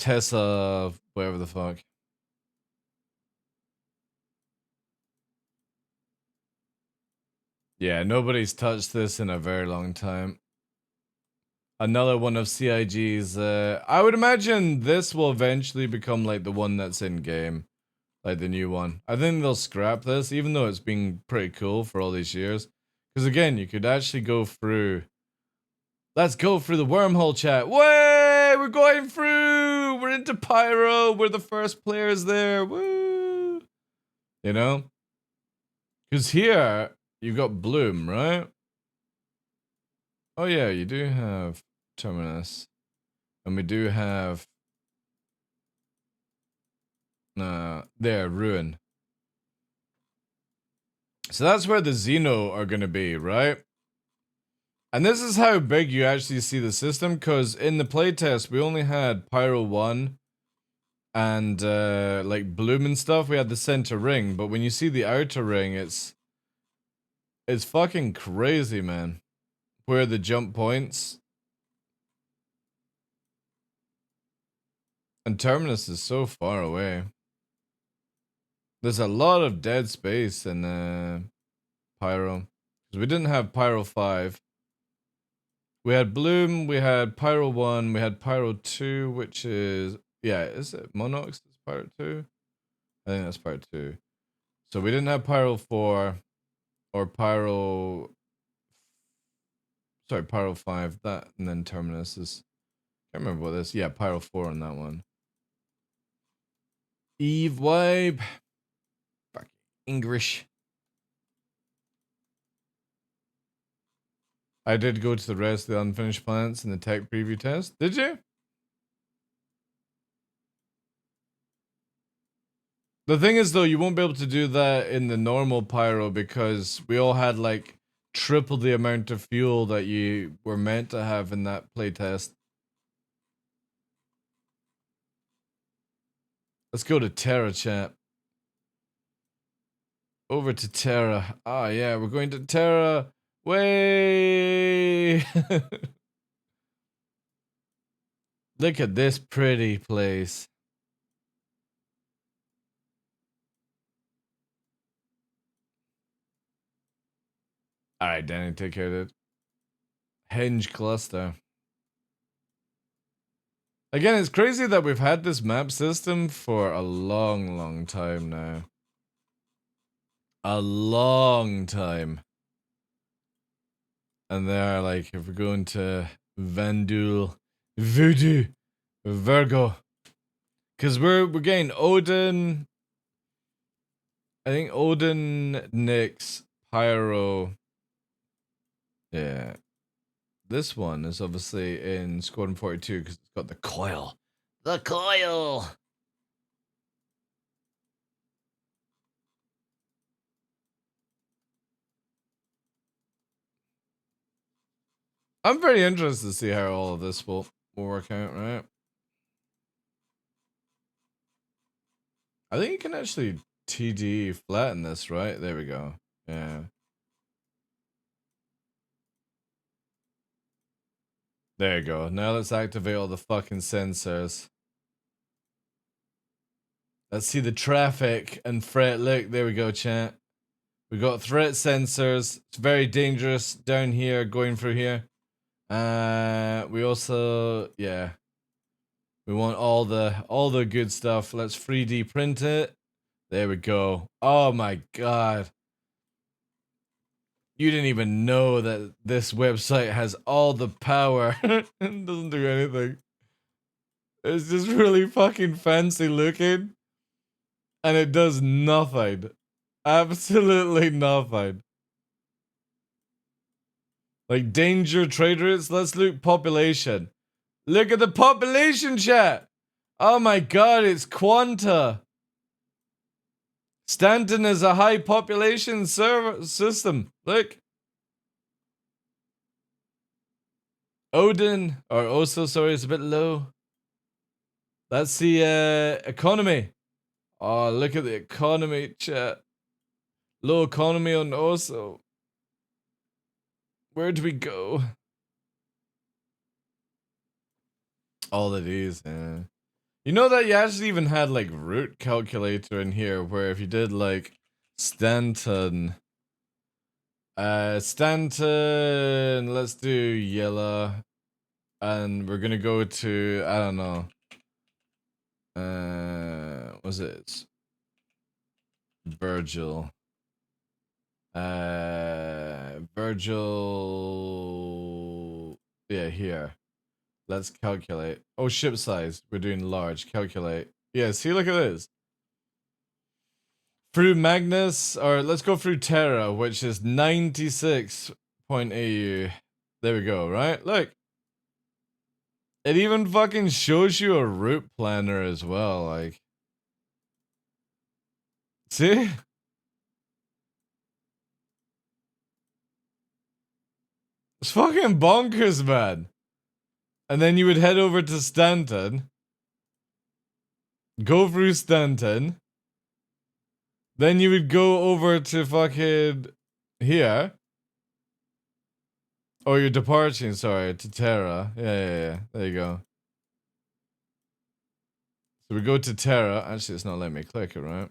Tessa, whatever the fuck. Yeah, nobody's touched this in a very long time. Another one of CIG's, I would imagine this will eventually become like the one that's in game. Like the new one. I think they'll scrap this, even though it's been pretty cool for all these years. Because again, you could actually go through. Let's go through the wormhole chat. Way! We're going through! We're into Pyro! We're the first players there! Woo! You know? Because here, you've got Bloom, right? Oh yeah, you do have Terminus. And we do have... there, Ruin. So that's where the Xeno are going to be, right? And this is how big you actually see the system, because in the playtest, we only had Pyro 1 and like Bloom and stuff. We had the center ring, but when you see the outer ring, it's fucking crazy, man. Where the jump points. And Terminus is so far away. There's a lot of dead space in Pyro. Because we didn't have Pyro 5. We had Bloom, we had Pyro 1, we had Pyro 2, which is... Yeah, is it Monox that's Pyro 2? I think that's Pyro 2. So we didn't have Pyro 4 or Pyro... Sorry, Pyro 5. That, and then Terminus is... Can't remember what this... Yeah, Pyro 4 on that one. Eve Wipe. Fuck. English. I did go to the rest of the unfinished planets in the tech preview test. Did you? The thing is, though, you won't be able to do that in the normal Pyro because we all had, like, triple the amount of fuel that you were meant to have in that playtest. Let's go to Terra, chat. Over to Terra. Ah, yeah, we're going to Terra. Way! Look at this pretty place. Alright, Danny, take care of it. Henge cluster. Again, it's crazy that we've had this map system for a long, long time now. A long time. And they're like, if we're going to Vandul, Voodoo, Virgo. Because we're getting Odin. I think Odin, Nyx, Pyro. Yeah. This one is obviously in Squadron 42 because it's got the coil. The coil! I'm very interested to see how all of this will work out, right? I think you can actually TD flatten this, right? There we go. Yeah. There you go. Now let's activate all the fucking sensors. Let's see the traffic and threat. Look, there we go, chat. We got threat sensors. It's very dangerous down here, going through here. We also, yeah. We want all the good stuff. Let's 3D print it. There we go. Oh my god. You didn't even know that this website has all the power. It doesn't do anything. It's just really fucking fancy looking. And it does nothing. Absolutely nothing. Like danger trade routes. Let's look population. Look at the population, chat. Oh my god, it's Quanta. Stanton is a high population server system. Look. Odin, or Oso, sorry, is a bit low. That's the economy. Oh, look at the economy, chat. Low economy on Oso. Where do we go? All of these, yeah. You know that you actually even had like route calculator in here, where if you did like Stanton, let's do yellow, and we're gonna go to, I don't know, was it Virgil? Virgil, yeah, here. Let's calculate. Oh, ship size. We're doing large. Calculate. Yeah, see, look at this. Through Magnus, or let's go through Terra, which is 96 point AU. There we go, right? Look. It even fucking shows you a route planner as well, like. See? It's fucking bonkers, man. And then you would head over to Stanton. Go through Stanton. Then you would go over to fucking here. Oh, you're departing, sorry, to Terra. Yeah. There you go. So we go to Terra. Actually, it's not letting me click it, right?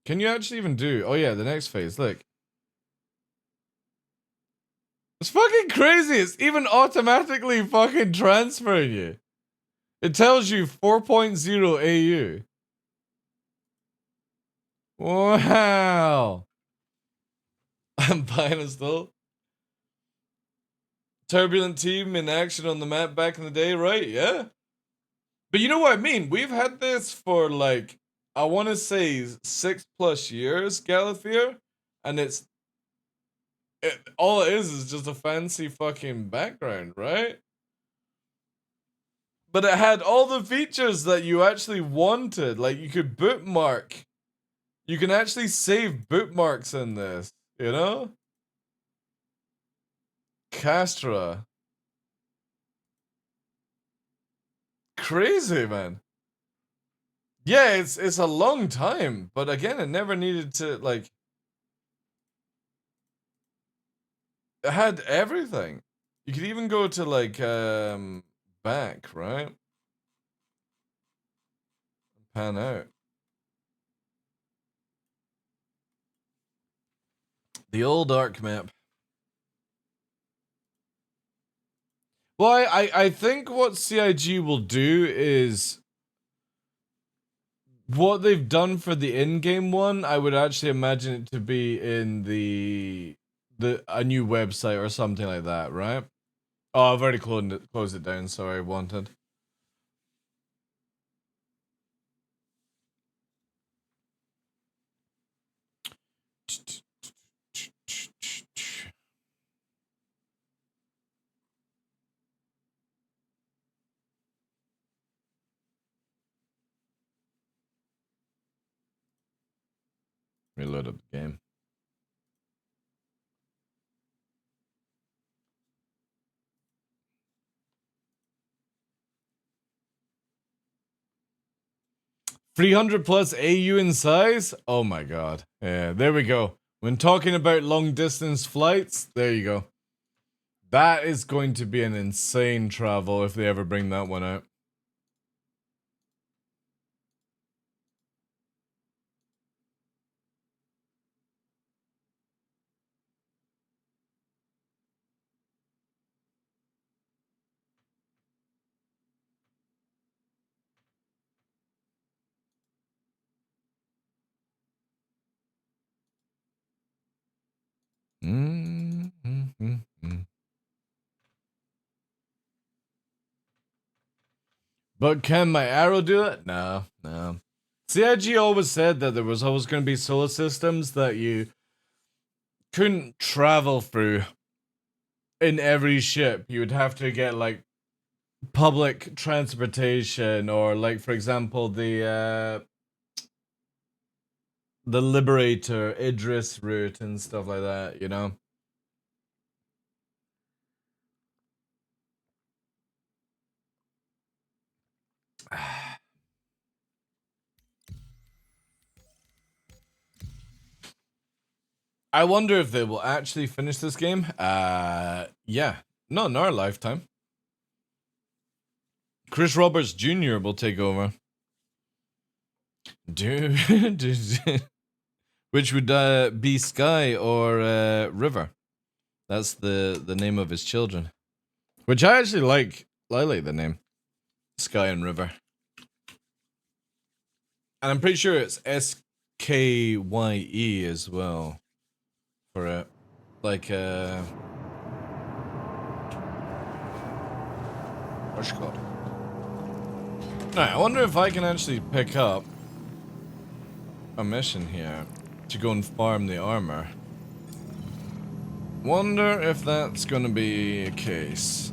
Can you actually even do... Oh, yeah, the next phase. Look. It's fucking crazy. It's even automatically fucking transferring you. It tells you 4.0 AU. Wow. I'm buying it still. Turbulent team in action on the map back in the day, right? Yeah. But you know what I mean? We've had this for like, I want to say 6+ years, Galathir. And all it is just a fancy fucking background, right? But it had all the features that you actually wanted. Like you could bookmark. You can actually save bookmarks in this, you know? Castra. Crazy, man. Yeah, it's a long time, but again, it never needed to, like, it had everything. You could even go to like back, right? Pan out. The old Arc map. Well, I think what CIG will do is what they've done for the in-game one, I would actually imagine it to be in a new website or something like that, right? Oh, I've already closed it down, sorry, wanted. Reload up the game. 300 plus AU in size? Oh my god. Yeah, there we go. When talking about long distance flights, there you go. That is going to be an insane travel if they ever bring that one out. But can my arrow do it? No, no. CIG always said that there was always going to be solar systems that you couldn't travel through in every ship. You would have to get like public transportation, or like, for example, the Liberator Idris route and stuff like that, you know. I wonder if they will actually finish this game. Yeah, not in our lifetime. Chris Roberts Jr. will take over. Dude, which would be Sky or River. That's the name of his children. Which I actually like. I like the name. Sky and River. And I'm pretty sure it's SKYE as well. For it. Like, what's it called? Alright, I wonder if I can actually pick up a mission here to go and farm the armor. Wonder if that's gonna be a case.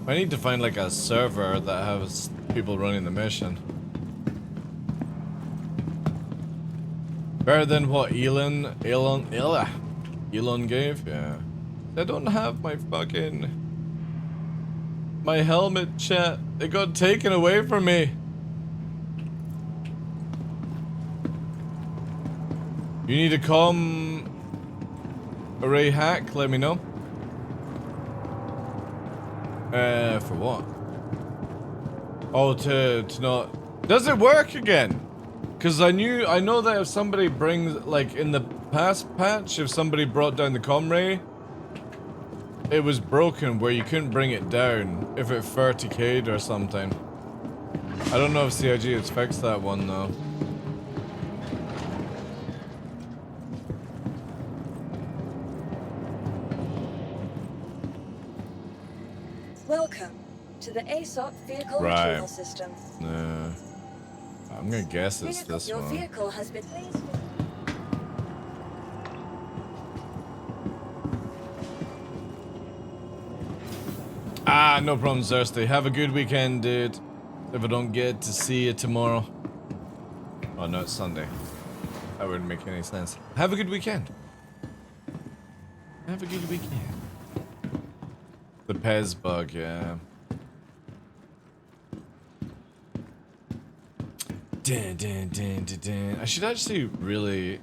I need to find like a server that has people running the mission. Better than what Elon gave? Yeah. I don't have my fucking... my helmet, chat. It got taken away from me. You need a comm array hack? Let me know. For what? Oh, to not... Does it work again? Because I know that if somebody brings, like, in the past patch, if somebody brought down the comm ray, it was broken where you couldn't bring it down if it 30k'd or something. I don't know if CIG has fixed that one, though. Welcome to the ASOP vehicle Right. retrieval system. I'm gonna guess it's this Your one. vehicle has been placed. Ah, no problem, Thirsty. Have a good weekend, dude. If I don't get to see you tomorrow. Oh, no, it's Sunday. That wouldn't make any sense. Have a good weekend. Have a good weekend. The Pez bug, yeah. I should actually really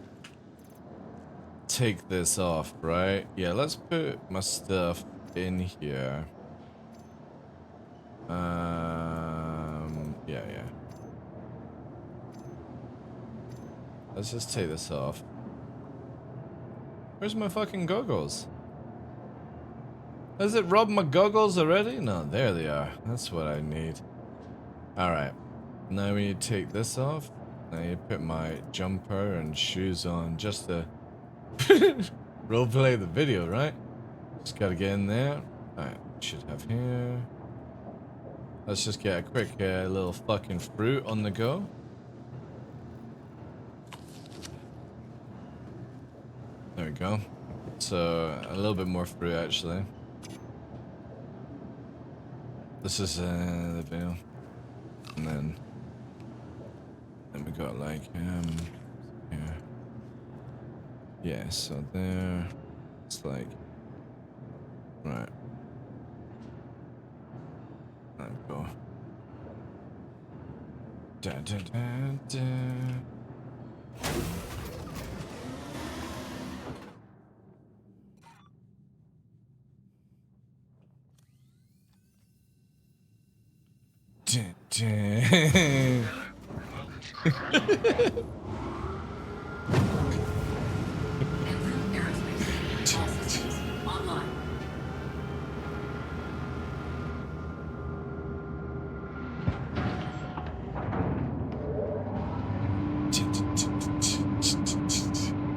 take this off, right? Yeah, let's put my stuff in here. Yeah. Let's just take this off. Where's my fucking goggles? Has it robbed my goggles already? No, there they are. That's what I need. Alright. Now we need to take this off. Now you put my jumper and shoes on just to roleplay the video, right? Just gotta get in there. Alright, should have here. Let's just get a quick little fucking fruit on the go. There we go. So, a little bit more fruit actually. This is the video. And then we got like, here. Yeah, so there. It's like, right. There we go. Dun, dun, dun, dun. Dun, dun.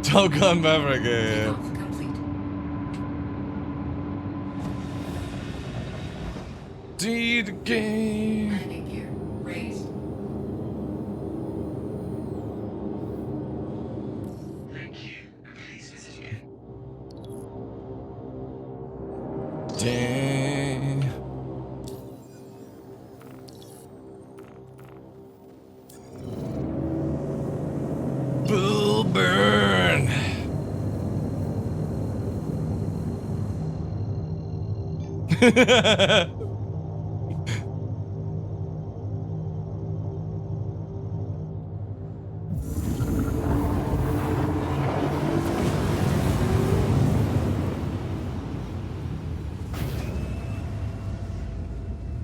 Top Gun Maverick. Deed game. Dang. Bull burn.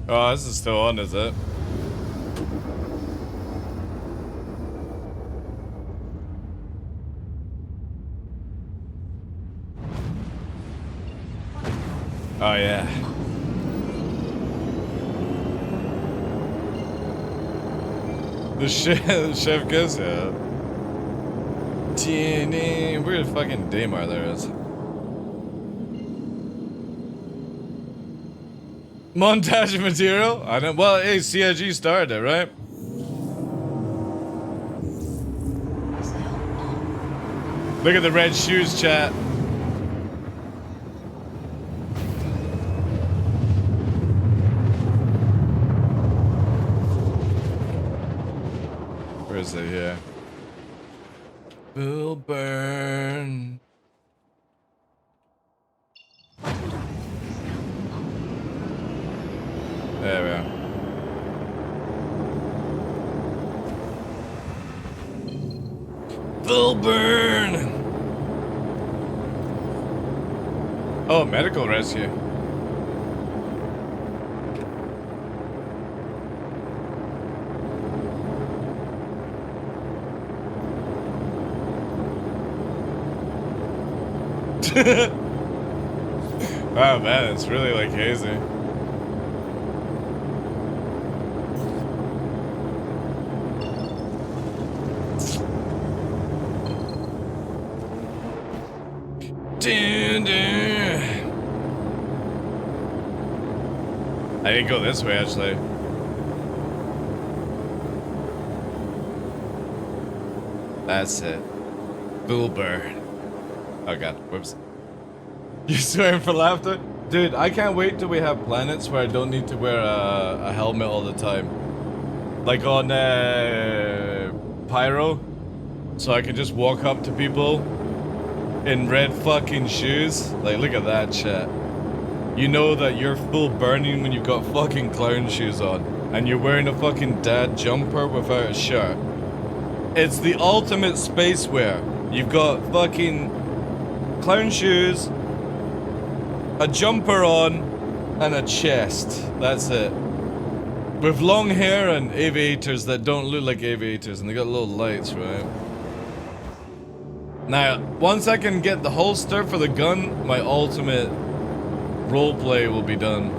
Oh, this is still on, is it? Oh yeah. The chef goes out. TNA, where the fucking Daymar there is. Montage material? I don't. Well, hey, CIG started it, right? Look at the red shoes, chat. Where is it here? Will burn. There we are. Will burn. Oh, medical rescue. Wow, man, it's really like hazy. Dun, dun. I didn't go this way, actually. That's it. Bull burn. Oh god, whoops. You swearing for laughter? Dude, I can't wait till we have planets where I don't need to wear a helmet all the time. Like on Pyro. So I can just walk up to people in red fucking shoes. Like, look at that shit. You know that you're full burning when you've got fucking clown shoes on. And you're wearing a fucking dad jumper without a shirt. It's the ultimate space wear. You've got fucking clown shoes, a jumper on, and a chest. That's it. With long hair and aviators that don't look like aviators, and they got little lights, right? Now, once I can get the holster for the gun, my ultimate roleplay will be done.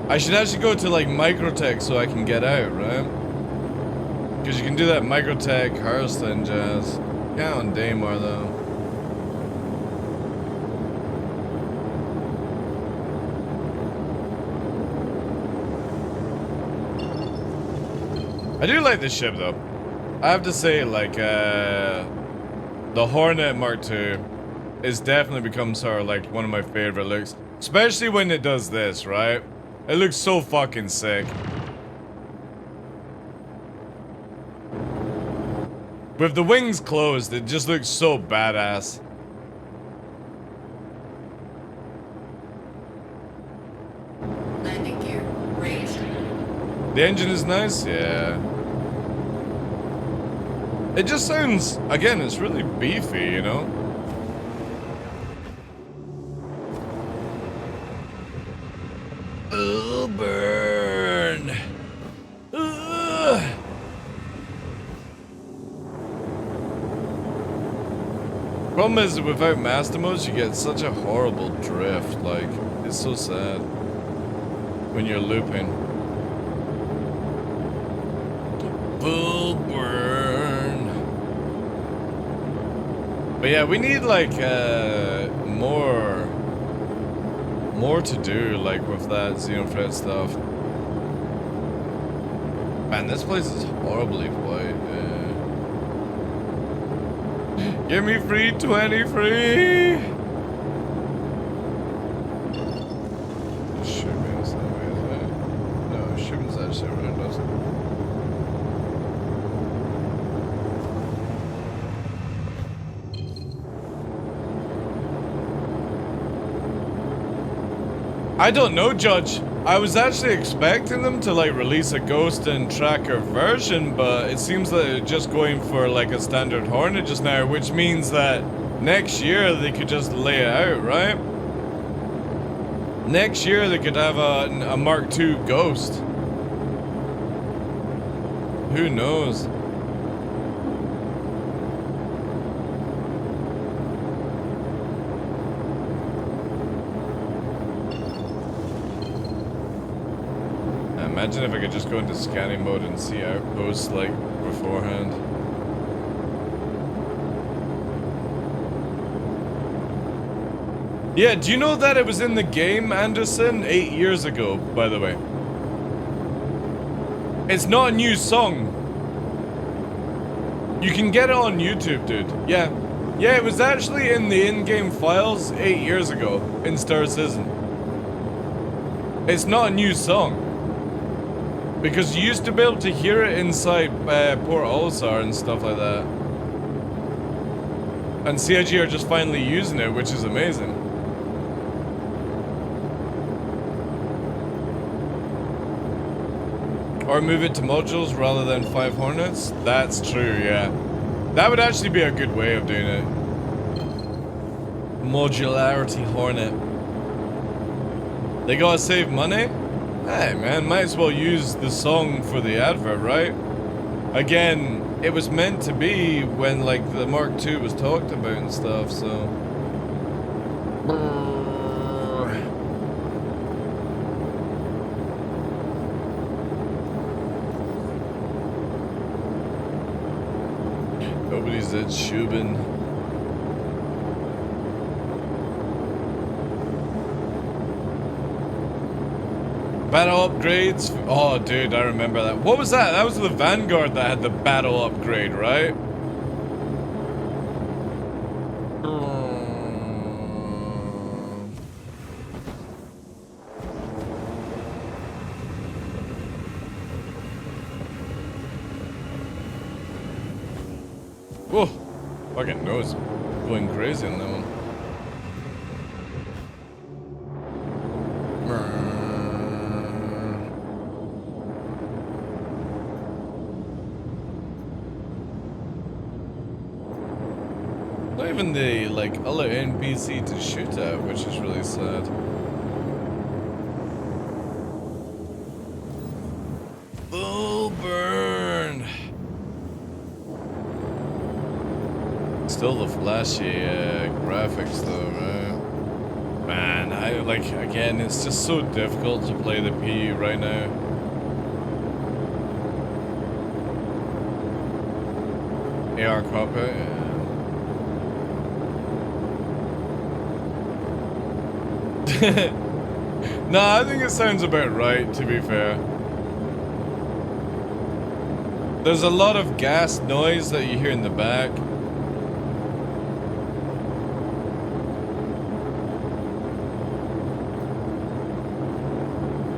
I should actually go to like Microtech so I can get out, right? Because you can do that Microtech, Hearthstone jazz. Yeah, on Daymar though. I do like this ship though. I have to say, like, the Hornet Mark II is definitely become sort of like one of my favorite looks. Especially when it does this, right? It looks so fucking sick. With the wings closed, it just looks so badass. The engine is nice, yeah. It just sounds, again, it's really beefy, you know? Oh, burn. Ugh. Problem is, without master modes, you get such a horrible drift. Like, it's so sad when you're looping. Full burn. But yeah, we need like more to do, like with that Xenofred stuff. Man, this place is horribly white. Give me free 20 free. Shipping's that way, is it? No, shipping's actually around us. I don't know, Judge. I was actually expecting them to like release a Ghost and Tracker version, but it seems that they're just going for like a standard Hornet just now, which means that next year they could just lay it out, right? Next year they could have a Mark II Ghost. Who knows? Imagine if I could just go into scanning mode and see outposts like beforehand. Yeah, do you know that it was in the game, Anderson, 8 years ago, by the way? It's not a new song. You can get it on YouTube, dude. Yeah. Yeah, it was actually in the in-game files 8 years ago in Star Citizen. It's not a new song. Because you used to be able to hear it inside Port Olisar and stuff like that. And CIG are just finally using it, which is amazing. Or move it to modules rather than 5 Hornets? That's true, yeah. That would actually be a good way of doing it. Modularity Hornet. They gotta save money? Hey man, might as well use the song for the advert, right? Again, it was meant to be when like the Mark II was talked about and stuff, so... Nobody's at Shubin. Battle upgrades. Oh, dude, I remember that. What was that? That was the Vanguard that had the battle upgrade, right? Whoa. Fucking nose going crazy on that one. Not even the like other NPC to shoot at, which is really sad. Full burn. Still the flashy graphics though, right? Man, I like, again, it's just so difficult to play the PU right now. AR cockpit, yeah. No, I think it sounds about right, to be fair. There's a lot of gas noise that you hear in the back.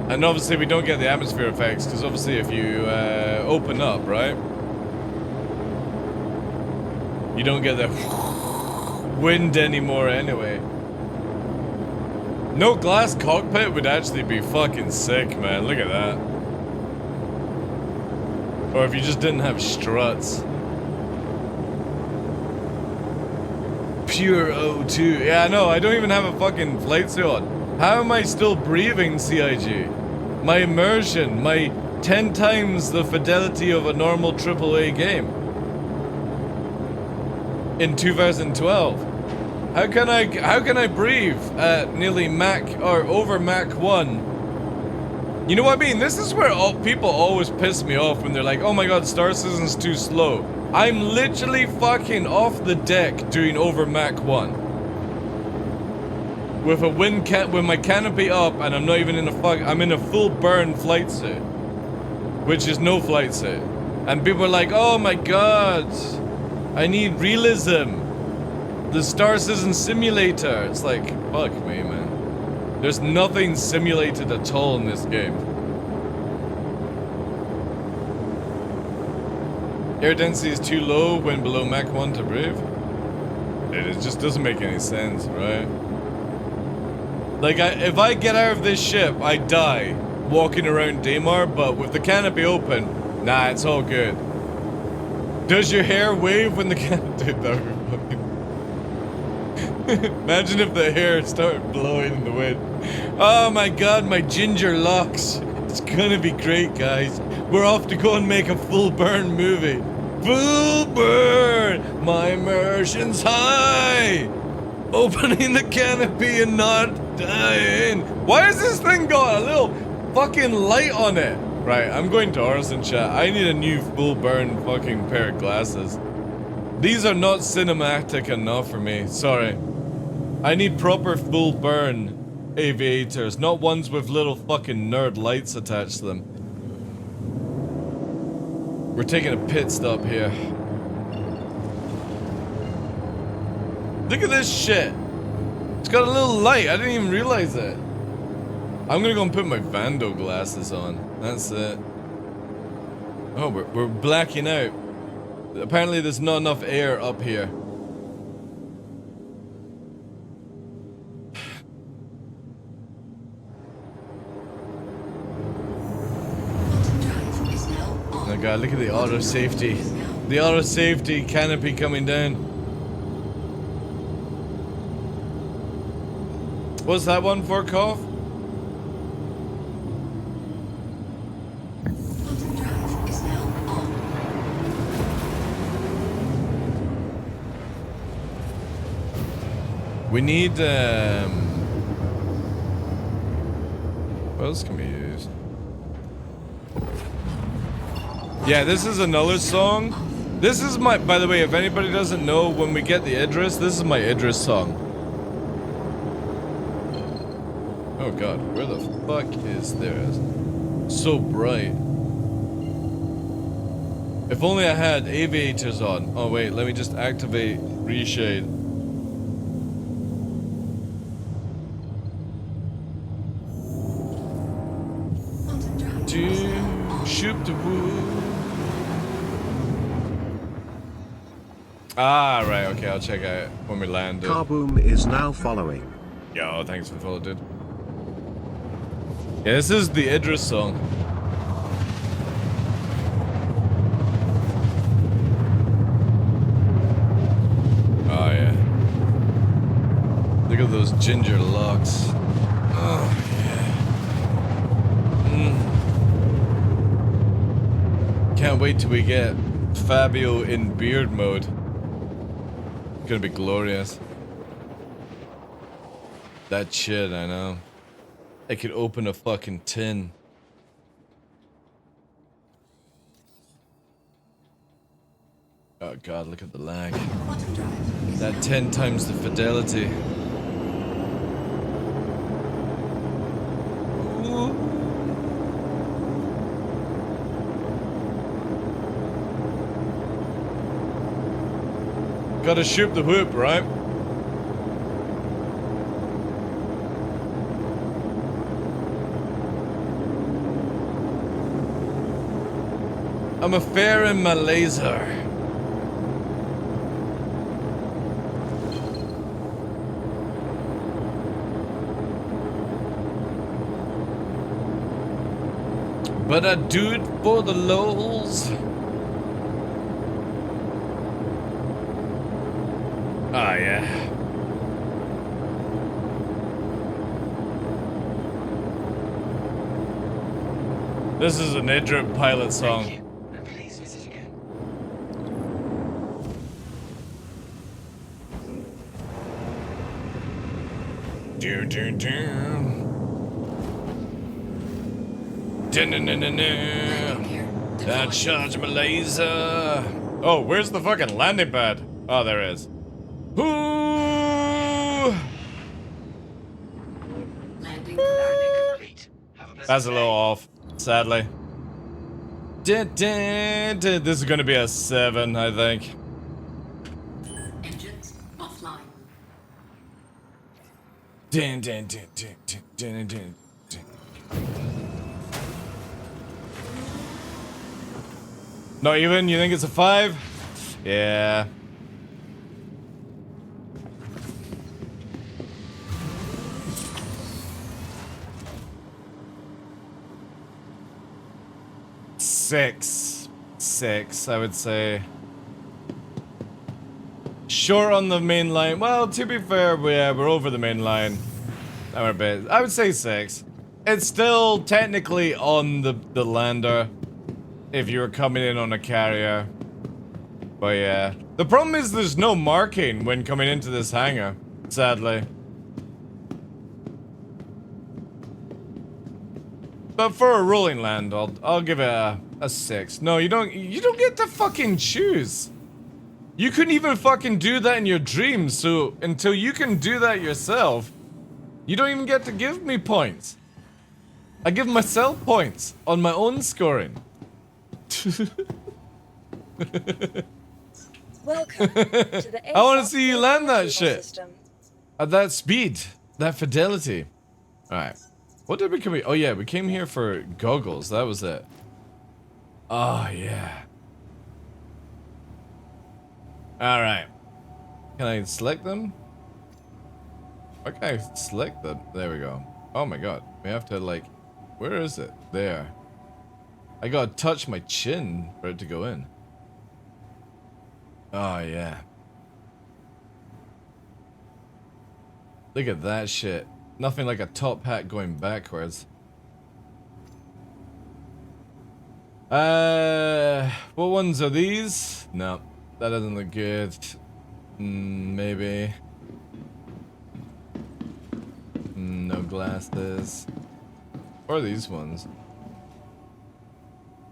And obviously we don't get the atmosphere effects, because obviously if you open up, right? You don't get the wind anymore anyway. No glass cockpit would actually be fucking sick, man. Look at that. Or if you just didn't have struts. Pure O2. Yeah, no, I don't even have a fucking flight suit on. How am I still breathing, CIG? My immersion, my 10 times the fidelity of a normal AAA game. In 2012. How can I breathe at nearly Mach or over Mach 1? You know what I mean? This is where people always piss me off when they're like, oh my god, Star Citizen's too slow. I'm literally fucking off the deck doing over Mach 1. With a with my canopy up, and I'm not even in I'm in a full burn flight suit. Which is no flight suit. And people are like, oh my god, I need realism. The Star Citizen simulator. It's like, fuck me, man. There's nothing simulated at all in this game. Air density is too low when below Mach 1 to breathe. It just doesn't make any sense, right? Like, if I get out of this ship, I die walking around Daymar, but with the canopy open, nah, it's all good. Does your hair wave when the canopy... Dude, that would be fucking... Imagine if the hair started blowing in the wind. Oh my god, my ginger locks. It's gonna be great, guys. We're off to go and make a full burn movie. Full burn! My immersion's high! Opening the canopy and not dying. Why has this thing got a little fucking light on it? Right, I'm going to Orson chat. I need a new full burn fucking pair of glasses. These are not cinematic enough for me. Sorry. I need proper full burn aviators, not ones with little fucking nerd lights attached to them. We're taking a pit stop here. Look at this shit. It's got a little light. I didn't even realize it. I'm gonna go and put my Vando glasses on. That's it. Oh, we're blacking out. Apparently there's not enough air up here. Oh god, look at the auto safety. The auto safety canopy coming down. What's that one for, Cough? We need, what else can we use? Yeah, this is another song. This is my, by the way, if anybody doesn't know, when we get the Idris, this is my Idris song. Oh god, where the fuck is there? So bright. If only I had aviators on. Oh wait, let me just activate reshade. Shoot the wood. Ah, right, okay, I'll check out when we land. Carboom is now following. Yo, thanks for the follow, dude. Yeah, this is the Idris song. Oh, yeah. Look at those ginger locks. Oh, yeah. Can't wait till we get Fabio in beard mode. It's gonna be glorious. That shit, I know. I could open a fucking tin. Oh god, look at the lag. That 10 times the fidelity. Ooh. Gotta shoot the whoop, right? I'm a fair in my laser. but I do it for the lols. Ah, yeah. This is an Idrip pilot song. Please visit again. Do do do. I charge my laser. Oh, where's the fucking landing pad? Oh, there it is. Ooh. Landing complete. That's a little off, sadly. This is gonna be a 7, I think. Engines offline. Not even? You think it's a 5? Yeah. Six, I would say. Short on the main line. Well, to be fair, we're over the main line. We're a bit. I would say 6. It's still technically on the lander if you were coming in on a carrier. But yeah. The problem is there's no marking when coming into this hangar, sadly. But for a rolling land, I'll give it a 6. No, you don't get to fucking choose. You couldn't even fucking do that in your dreams, so until you can do that yourself, you don't even get to give me points. I give myself points on my own scoring. Welcome to the I want to ASOP see you land that vehicle shit. system. At that speed, that fidelity. Alright. What did we come here? Oh yeah, we came here for goggles, that was it. Oh yeah. Alright. Can I select them? Why can't I select them? There we go. Oh my god. We have to like... Where is it? There. I gotta touch my chin for it to go in. Oh yeah. Look at that shit. Nothing like a top hat going backwards. What ones are these? No, that doesn't look good. Maybe. No glasses. Or these ones.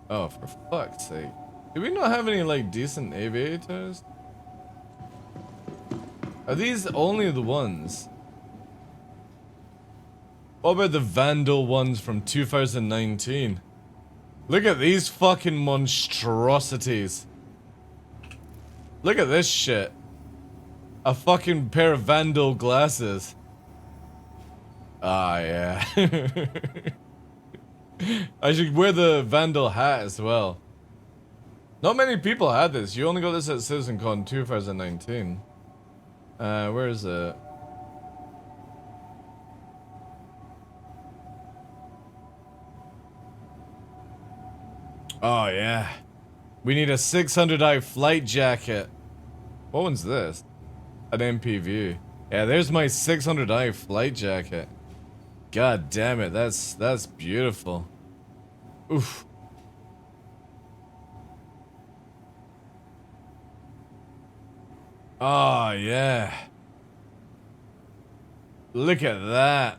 Oh, for fuck's sake. Do we not have any, like, decent aviators? Are these only the ones? What about the Vandal ones from 2019? Look at these fucking monstrosities. Look at this shit. A fucking pair of Vandal glasses. Ah, yeah. I should wear the Vandal hat as well. Not many people had this. You only got this at CitizenCon 2019. Where is it? Oh, yeah. We need a 600i flight jacket. What one's this? An MPV. Yeah, there's my 600i flight jacket. God damn it, that's beautiful. Oof. Oh, yeah. Look at that.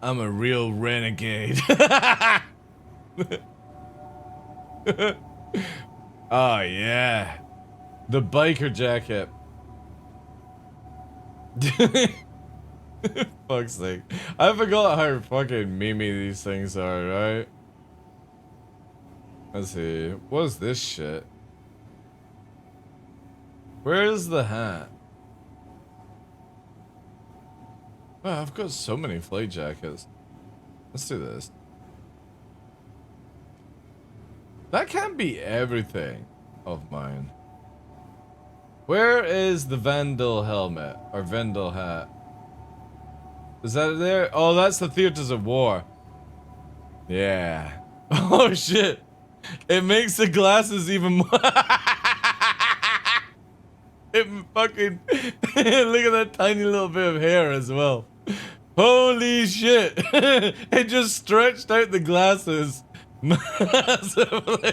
I'm a real renegade. Oh, yeah. The biker jacket. Fuck's sake. I forgot how fucking memey these things are, right? Let's see. What's this shit? Where's the hat? Wow, I've got so many flight jackets. Let's do this. That can't be everything of mine. Where is the Vandal helmet? Or Vandal hat? Is that there? Oh, that's the Theaters of War. Yeah. Oh shit. It makes the glasses even more. It fucking. Look at that tiny little bit of hair as well. Holy shit. It just stretched out the glasses massively.